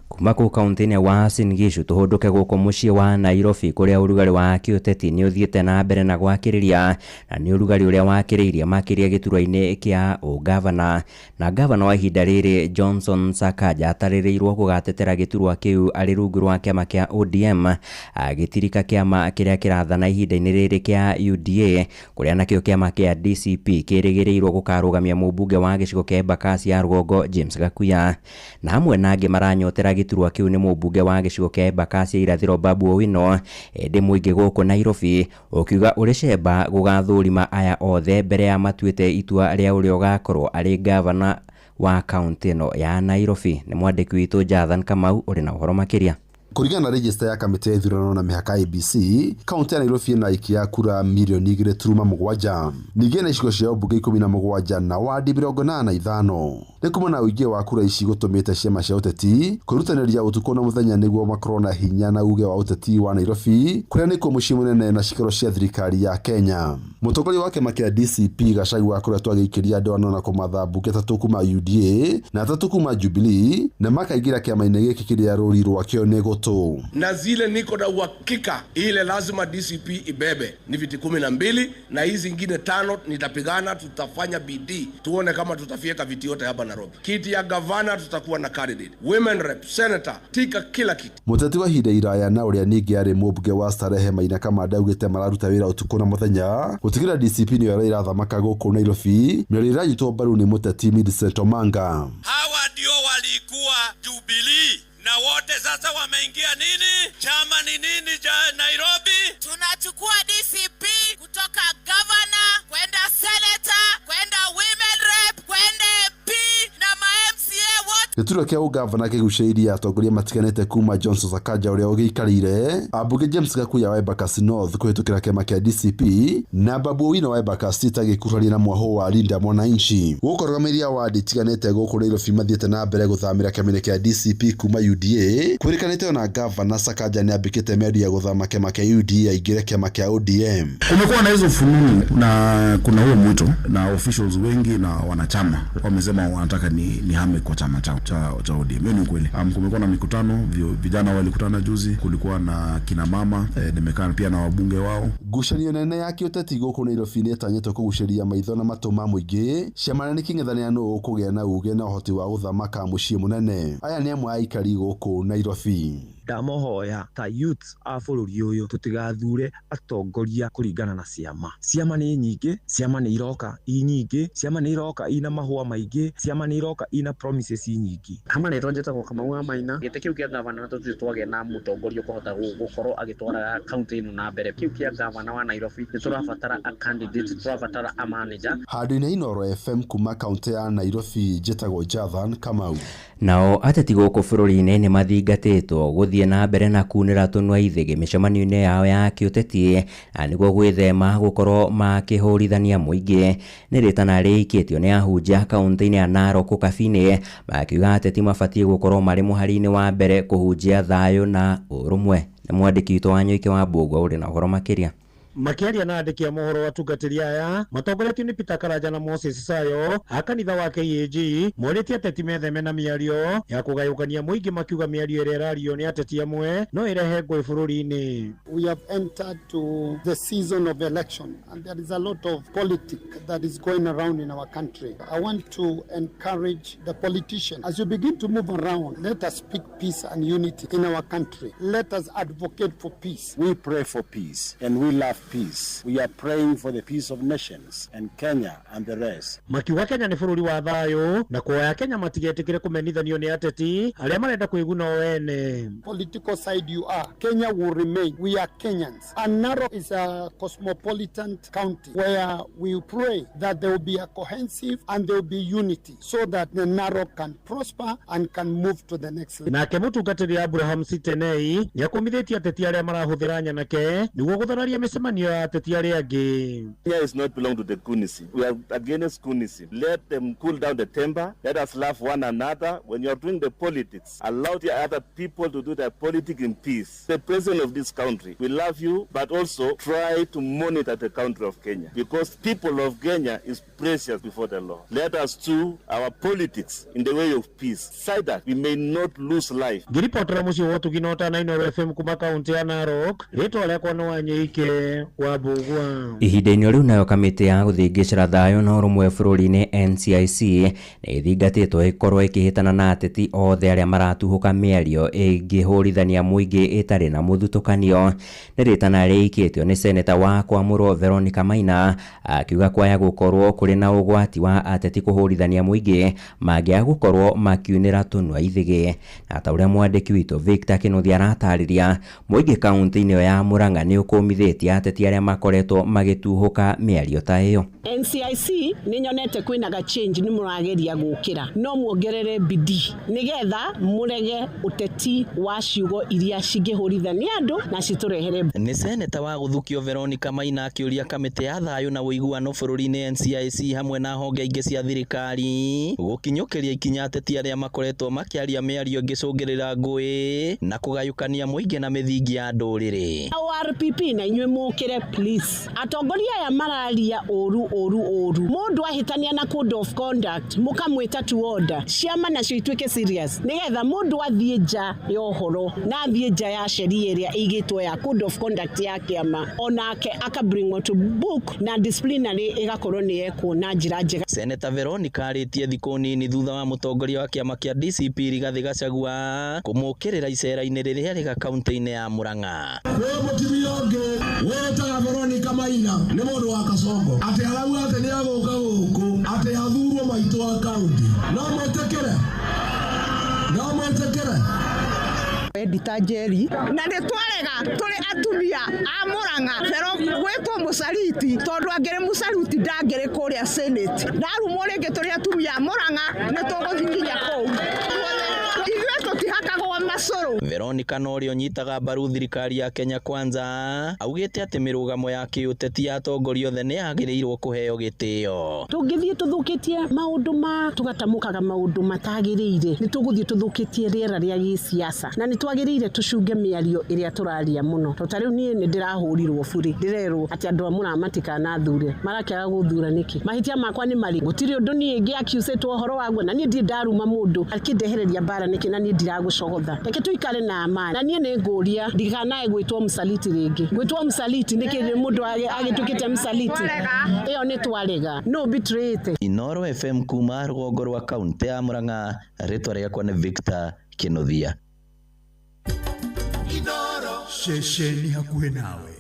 Kuma kũu kaunti-inĩ ya Uasin Gishu tũhũndũke gũkũ mũciĩ wa Nairobi kũrĩa ũrugarĩ wa kĩũteti nĩ ũthiĩte na mbere na gwakĩrĩria, na nĩ ũrugarĩ ũrĩa wakĩrĩirie makĩria gĩturwa-inĩ kĩa ũgavana, na gavana wa ihinda rĩrĩ Johnson Sakaja atarĩrĩirwo gũgatetera gĩturwa kĩu arĩ rungu rwa kĩama kĩa ODM, agĩtirika kĩama kĩrĩa kĩrathana ihinda-inĩ rĩrĩ kĩa UDA, kũrĩa nakĩo kĩama kĩa DCP kĩrĩgĩrĩirwo gũkarũgamia mũmbunge wa gĩcigo kĩa Embakasi ya Rũgongo James Gakuya, na hamwe na angĩ maranyotera gĩturwa kĩu nĩ mũmbunge wa gĩcigo kĩa Embakasi ya irathĩro Babu Owino, ĩndĩ mũingĩ gũkũ Nairobi ũkiuga ũrĩ cemba gũgathũrima aya othe mbere ya matuĩte itua rĩa ũrĩa ũgakorwo arĩ gavana wa kaunti ĩno ya Nairobi. Nĩ mwandĩki witũ Jathan Kamau ũrĩ na ũhoro makĩria. Kũringana na register ya kamĩtĩ ya ithurano na mĩhaka IEBC, kaunti ya Nairobi ĩna aikia kura milioni 2.7. Ningĩ na icigo cia ũmbunge 17 na wadi 85. Nĩ kuma na ũingĩ wa kura ici gũtũmĩte ciama cia ũteti kwĩrutanĩria ũtukũ na mũthenya nĩguo makorwo na hinya na uge wa ũteti wa Nairobi, kũrĩa nĩ kuo mũciĩ mũnene na cikaro cia thirikari ya Kenya. Mũtongoria wa kĩama kĩa DCP Gachagua akoretwo agĩikĩria ndwano na kũmatha mbunge 3 kuma UDA na 3 kuma Jubilee, na makaingĩra kĩama-inĩ gĩkĩ kĩrĩa rũri rwakĩo nĩ gũtũ. Na zile niko na uhakika ile lazima DCP ibebe ni viti 12 na hizi zingine 5 nitapigana, tutafanya bidii tuone kama tutafieka viti yote hapa Nairobi. Kiti ya gavana tutakuwa na candidate, women rep, senator, tika kila kiti. Muteti wa ihinda iraya na ũrĩa ningĩ arĩ mũmbunge wa Starehe Maina Kamanda augĩte mararuta wĩra ũtukũ na mũthenya gũtigĩrĩra DCP nĩ wĩra irathamaka gũkũ Nairobi, mĩario ĩranyitwo mbaru nĩ mũteti Millicent Omanga. Hawa ndio walikuwa Jubilee na wote sasa wameingia nini? Chama ni nini cha Nairobi? Tunachukua DCP kutoka governor kwenda senator, kwenda women rep, kwenda MP na ma-MCA wote. Gĩturwa kĩa ũgavana kĩgucĩirie atongoria matiganĩte kuma Johnson Sakaja ũrĩa ũgĩikarĩire, ambunge James Gakuya wa Embakasi North kũhĩtũkĩra kĩama kĩa DCP na Babu Owino wa Embakasi tagĩkuruhania na mwaho wa Linda Mwananchi. Gũkũrũgamĩrĩria wadi itiganĩte gũkũ Nairobi mathiĩte na mbere gũthamĩra kĩama-inĩ kĩa DCP kuma UDA. Kwĩrĩkanĩte na gavana Sakaja nĩ ambĩkĩte mĩario ya gũthama kĩama kĩa UDA aingĩre kĩama kĩa ODM. Kumekuwa na hizo fununu na kuna huo mwito na officials wengi na wanachama wamesema wanataka ni hame kwa chama cha ODM. Hiyo ni kweli. Kumekuwa na mikutano, vijana walikutana juzi, kulikuwa na kina mama, nimekaa pia na wabunge wao. Ngucanio nene ya kĩũteti gũkũ Nairobi nĩ ĩtanyĩtwo kũgucĩria maitho na matũ ma mũingĩ, ciama nĩ kĩng'ethanĩra nũũ ũkũgĩa na uge na ũhoti wa gũthamaka mũciĩ mũnene. Aya nĩ amwe a aikari gũkũ Nairobi. Ndamohoya ta youth a bũrũri ũyũ tũtigathure atongoria kũringana na ciama. Ciama nĩ nyingĩ, ciama nĩ iroka nyingĩ, ciama nĩ iroka ina mahũa maingĩ, ciama nĩ iroka ina promises nyingĩ. Kama nĩ tonjetagwo Kamau wa Maina, gĩtĩ kĩu kĩa gavana tũthiĩ twagĩa na mũtongoria kũhota gũkorwo agĩtwara kaunti ĩno na mbere. Kĩu kĩa gavana wa Nairobi nĩ tũrabatara a candidate, tũrabatara a manager. Handũ-inĩ Inoro FM kuma kaunti ya Nairobi, njĩtagwo Jathan Kamau. Nao ateti gũkũ bũrũri-inĩ nĩ mathingatĩtwo gũthiĩ guthie na mbere na kunira tunwa ithige micemanio-ini yao ya kiuteti niguo gwithema gukorwo makihurithania muingi. Ni ritana riikitio ni ahunjia kaunti-ini ya Narok Kabine makiuga ateti mabatie gukorwo mari muhari-ini wa mbere kuhunjia thayo na urumwe. Ni mwandiki witũ wa Nyoike wa Mbugua uri na uhoro makiria. Makiaria na andiki ya mohoro atungatĩri aya matongoretio ni Peter Karanja na Moses Sayo a kanitha wa KAG morĩtie ateti metheme na mĩario ya kũgayũkania mũingĩ makiuga mĩario ĩrĩa ĩrario nĩ ateti amwe no ĩrehe ngũĩ bũrũri-inĩ. We have entered to the season of election and there is a lot of politics that is going around in our country. I want to encourage the politicians, as you begin to move around, let us speak peace and unity in our country. Let us advocate for peace. We pray for peace and we love peace. We are praying for the peace of nations and Kenya and the rest. Makiuga Kenya ni bũrũri wa thayũ na kuoya Kenya matigetĩkĩre kũmenithanio nĩ ateti arĩa marenda kwĩguna o ene. Political side you are, Kenya will remain. We are Kenyans. And Narok is a cosmopolitan county where we pray that there will be a cohesive and there will be unity so that the Narok can prosper and can move to the next level. Nake mũtungatĩri Abraham Sitenei nĩakũmithĩtie ateti arĩa marahũthĩra nyanake nĩguo gũthararia mĩcemanio ya ateti arĩa angĩ. Kenya is not belong to the Kunism. We are against Kunism. Let them cool down the temper. Let us love one another. When you are doing the politics, allow the other people to do their politics in peace. The president of this country, we love you, but also try to monitor the country of Kenya because people of Kenya is precious before the law. Let us do our politics in the way of peace, so that we may not lose life. Ngiripotera mucio wotu ginota na Inooro FM kuma kaunti ya Narok, rĩtwa rĩakwa no Wanyoike wa Mbugua. Ihinda-inĩ rĩu nayo kamĩtĩ ya gũthingĩcĩra thayũ na ũrũmwe bũrũri-inĩ NCIC nĩ ĩthingatĩtwo ĩkorwo ĩkĩhĩtana na ateti othe arĩa maratuhũka mĩario ĩngĩhũrithania mũingĩ ĩtarĩ na mũthutũkanio. Nĩ rĩtana rĩikĩtio nĩ seneta wa Kwamũrwo Veronica Maina akiuga kwaya gũkorwo kũrĩ na ũgwati wa ateti kũhũrithania mũingĩ mangĩaga gũkorwo makiunĩra tũnua ithĩgĩ. Na ta ũrĩa mwandĩki witũ Victor Kĩnuthia aratarĩria, mũingĩ kaunti-inĩ ĩyo ya Murang'a nĩ ũkũmithĩtie ateti arĩa makoretwo magĩtuhũka mĩario ta ĩyo. NCIC nĩ nyonete kwĩna ga change nĩ mũrageria gũkĩra, no muongerere bidii nigetha mũrege ũteti wa ciugo iria cingĩhũrithania andũ na citũrehere. Nĩ seneta wa gũthukio Veronica Maina akĩũria kamĩtĩ ya thayũ na ũiguano bũrũri-inĩ NCIC hamwe na honge ingĩ cia thirikari gũkinyũkĩria ikinya ateti arĩa makoretwo makĩaria mĩario ĩngĩcũngĩrĩra ngũĩ na kũgayũkania mũingĩ na mĩthingi ya ndũrĩrĩ. RPP na inyuĩ mũkĩre please, atongoria aya mararia ũru mũndũ ahĩtania na code of conduct mũkamwĩta to order, ciama nacio ituĩke serious nigetha mũndũ athiĩ nja ya ũhoro na athiĩ nja ya sheria ĩrĩa ĩigĩtwo ya code of conduct ya kĩama onake aka bring to book na disciplinary ĩgakorwo nĩ ekwo na njĩra njega. Seneta Veronica arĩtie thikũ nini thutha wa mũtongoria wa kĩama kĩa DCP Rigathĩ Gachagua kũmũkĩrĩra icera-inĩ rĩrĩa rĩga kaunti-inĩ ya Murang'a. Mũtumia ũngĩ wĩtaga Veronica Maina nĩ mũndũ wa Kasongo atĩ arauga atĩ nĩ agũka gũkũ atĩ athurwo maitũ wa kaunti. No mwĩtĩkĩre Edita Njeri na nĩ twarega tũrĩ atumia a Murang'a pero gwĩtwo mũcariti tondũ angĩrĩ mũcaruti ndangĩrĩ kũrĩa Senate. Ndarumwo rĩngĩ tũrĩ atumia a Murang'a nĩ tũgũthiĩ nginya kũu. Ithuĩ tũtihakagwo macũrũ. Veronica no ũrĩa ũnyitaga mbaru thirikari ya Kenya Kwanza augĩte atĩ mĩrũgamo ya kĩũteti ya atongoria othe nĩ yagĩrĩirwo kũheo gĩtĩo. Tũngĩthiĩ tũthũkĩtie maũndũ ma tũgatamũkaga maũndũ matagĩrĩire nĩ tũgũthiĩ tũthũkĩtie rĩera rĩa gĩsiasa na nĩ twagĩrĩire tũcunge mĩario ĩrĩa tũraria mũno. Tondũ rĩu niĩ nĩ ndĩrahũrirwo buri ndĩrerwo atĩ andũ a Murang'a matikanathure marakĩaga gũthura nĩkĩ. Mahĩtia makwa nĩ marĩ gũtirĩ ũndũ niĩ ngĩakiusĩtwo ũhoro waguo na niĩ ndirĩ ndaruma mũndũ akĩndehereria mbara nĩkĩ na niĩ ndiragũcogotha. Reke tuikare na amani na niĩ nĩ ngũria ndiganae gwĩtwo msaliti rĩngĩ. Gwĩtwo msaliti nĩkĩ mũndũ agĩtukĩte msaliti ĩyo nĩ twarega no bitrate. Inooro FM kuma rũgongo rwa kaunti ya Murang'a, rĩtwa rĩakwa nĩ Victor Kĩnuthia. Shesheni hakuhe nawe.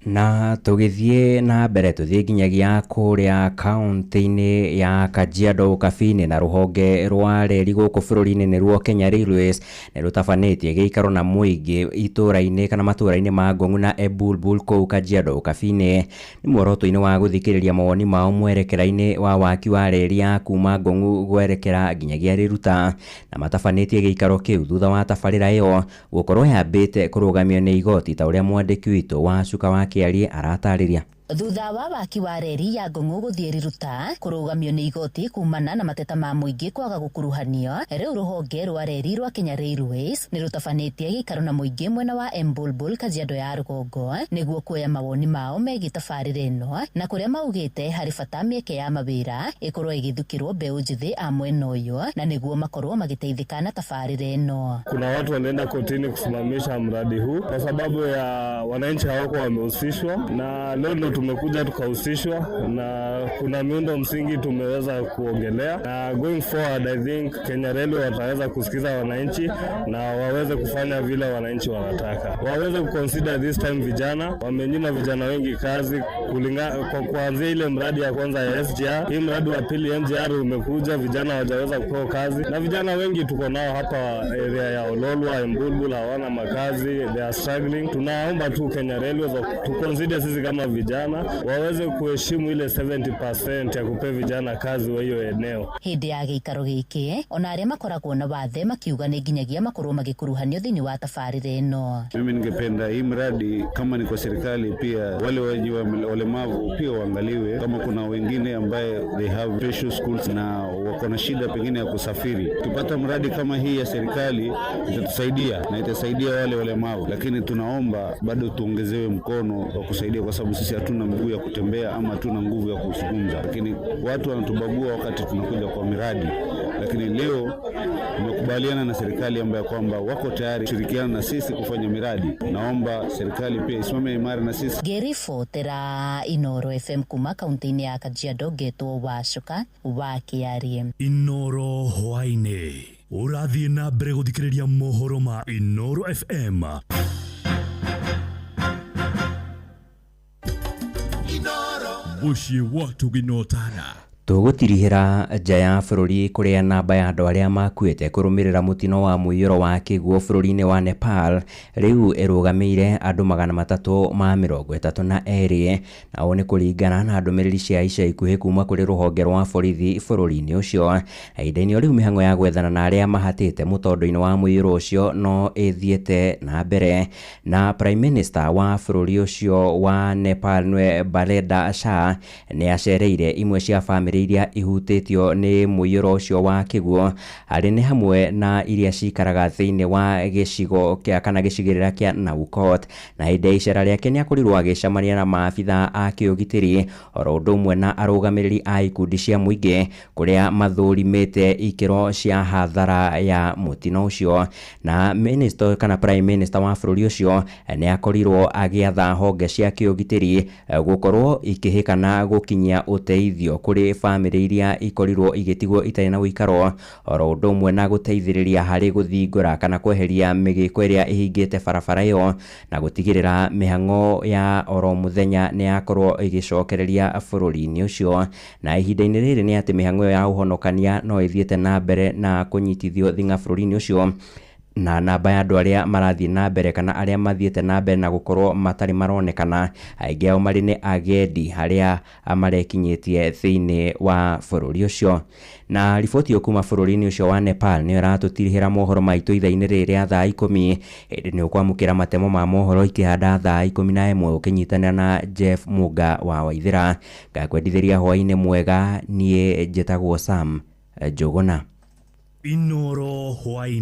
Na tugithie na mbere tuthie nginyagia kuria kaunti-ini ya Kajiado Kabine na ruhonge rwa reri guku bururi-ini niruo Kenya Railways ni rutabanĩtie gĩikaro na mũingĩ itũra-inĩ kana matũra-inĩ ma Ngong'u na Ebulbul kũu Kajiado Kabine ni muoroto-inĩ wa gũthikĩrĩria mawoni mao mwerekera-inĩ wa waki wa reri ya kuma Ngong'u gwerekera nginyagia Riruta, na matabanĩtie gĩikaro kĩu thutha wa tabarĩra ĩyo gũkorwo yambĩte kũrũgamio nĩ igoti ta ũrĩa mwandĩki witũ wa Cuka wa Kĩarie aratarĩria. Thutha wa waki wa reri ya Ngong'u gũthiĩ Riruta kũrũgamio nĩ igoti kumana na mateta ma mũingĩ kwaga gũkuruhanio, rĩu rũhonge rwa reri rwa Kenya Railways nĩ rũtabanĩtie gĩikaro na mũingĩ mwena wa Ebulbul Kajiado ya rũgongo nĩguo kuoya mawoni mao megiĩ tabarĩra ĩno, na kũrĩa maugĩte harĩ bata mĩeke ya mawĩra ĩkorwo ĩgĩthukĩrwo mbeũ njĩthĩ a mwena ũyũ na nĩguo makorwo magĩteithĩka na tabarĩra ĩno. Kuna watu wanaenda kotini kusimamisha mradi huu kwa sababu ya wananchi hawako wamehusishwa, na leo tumekuja tukahusishwa na kuna miundo msingi tumeweza kuongelea, na going forward I think Kenya Railway wataweza kusikiza wananchi na waweze kufanya vile wananchi wanataka. Waweze kuconsider this time vijana, wamenyima vijana wengi kazi kwa kuanzia ile mradi ya kwanza ya SGR. Hii mradi wa pili MGR umekuja, vijana hawajaweza kupewa kazi, na vijana wengi tuko nao hapa area ya Ololwa, Ebulbul hawana makazi, they are struggling. Tunaomba tu Kenya Railways to consider sisi kama vijana waweze kuheshimu ile 70% ya kupe vijana kazi wa hiyo eneo. Hĩndĩ ya gĩikaro gĩkĩ ona arĩa makoragwo na wathe makiuga nĩ nginyagia makorwo magĩkuruhanio thĩinĩ wa tabarĩra ĩno. Mimi ningependa hii mradi kama ni kwa serikali pia wale walemavu pia waangaliwe, kama kuna wengine ambaye they have special schools na wako na shida pengine ya kusafiri. Tupata mradi kama hii ya serikali itatusaidia na itasaidia wale walemavu, lakini tunaomba bado tuongezewe mkono wa kusaidia kwa sababu sisi hatuna mguu ya kutembea ama hatuna nguvu ya kuzungumza, lakini watu wanatubagua wakati tunakuja kwa miradi. Lakini leo tumekubaliana na serikali ambayo kwamba wako tayari kushirikiana na sisi kufanya miradi. Naomba serikali pia isimame imara na sisi. Ngĩribotera Inoro FM kuma kaunti-inĩ ya Kajiado getwo wa Cuka wa Kĩarie. Inoro hwainĩ ũrathiĩ na mbere gũthikĩrĩria mohoro ma Inoro FM. Muciĩ watu ginotana tugutirihira nja ya bururi kuria namba ya andu aria makuite kurumirira mutino wa muiyuro wa kiguo bururi-ini wa Nepal riu irugamire andu 332 nao ni kuringana na ndumiriri cia ica ikuhi kuma kuri ruhonge rwa borithi bururi-ini ucio. Ihinda-ini riu mihango ya gwethana na aria mahatite mutondo-ini wa muiyuro ucio no ithiete na mbere, na Prime Minister wa bururi ucio wa Nepal nwe Baleda Shah ni acereire imwe cia family iria ihutĩtio nĩ mũiyũro ũcio wa kĩguo arĩ nĩ hamwe na iria cikaraga thĩinĩ wa gĩcigo kĩa kana gĩcigĩrĩra kĩa Naukot, na hĩndĩ ya icera rĩake nĩ akorirwo agĩcemania na maabitha a kĩũgitĩri oro ũndũ ũmwe na arũgamĩrĩri a ikundi cia mũingĩ kũrĩa mathũrimĩte ikĩro cia hathara ya mũtino ũcio. Na minister kana Prime Minister wa bũrũri ũcio nĩ akorirwo agĩatha honge cia kĩũgitĩri gũkorwo ikĩhĩkana gũkinyia ũteithio kũrĩ family iria ikorirwo igĩtigwo itarĩ na ũikaro oro ũndũ ũmwe na gũteithĩrĩria harĩ gũthingũra kana kweheria mĩgĩko ĩrĩa ĩhingĩte barabara ĩyo na gũtigĩrĩra mĩhang'o ya oro mũthenya nĩ yakorwo ĩgĩcokereria bũrũri-inĩ ũcio. Na ihinda-inĩ rĩrĩ nĩ atĩ mĩhang'o ĩyo ya ũhonokania no ĩthiĩte na mbere na kũnyitithio thing'a bũrũri-inĩ ũcio, na namba ya andu aria marathiĩ na mbere kana aria mathiĩte na mbere na gũkorwo matarĩ maronekana aingĩ ao marĩ nĩ agendi harĩa marekinyĩtie thĩinĩ wa bũrũri ũcio. Na riboti yo kuma bũrũri-inĩ ũcio wa Nepal nĩ ĩratũtirihĩra mohoro maitũ ithaa-inĩ rĩrĩ rĩa thaa 10 hĩndĩ nĩ ũkwamũkĩra matemo ma mohoro ikĩhanda thaa 11 ũkĩnyitanĩra na Jeff Muga wa Waithĩra. Ngakwendithĩria hwaĩ-inĩ mwega, niĩ njĩtagwo Sam Njũgũna. Inoro hwaĩ-inĩ.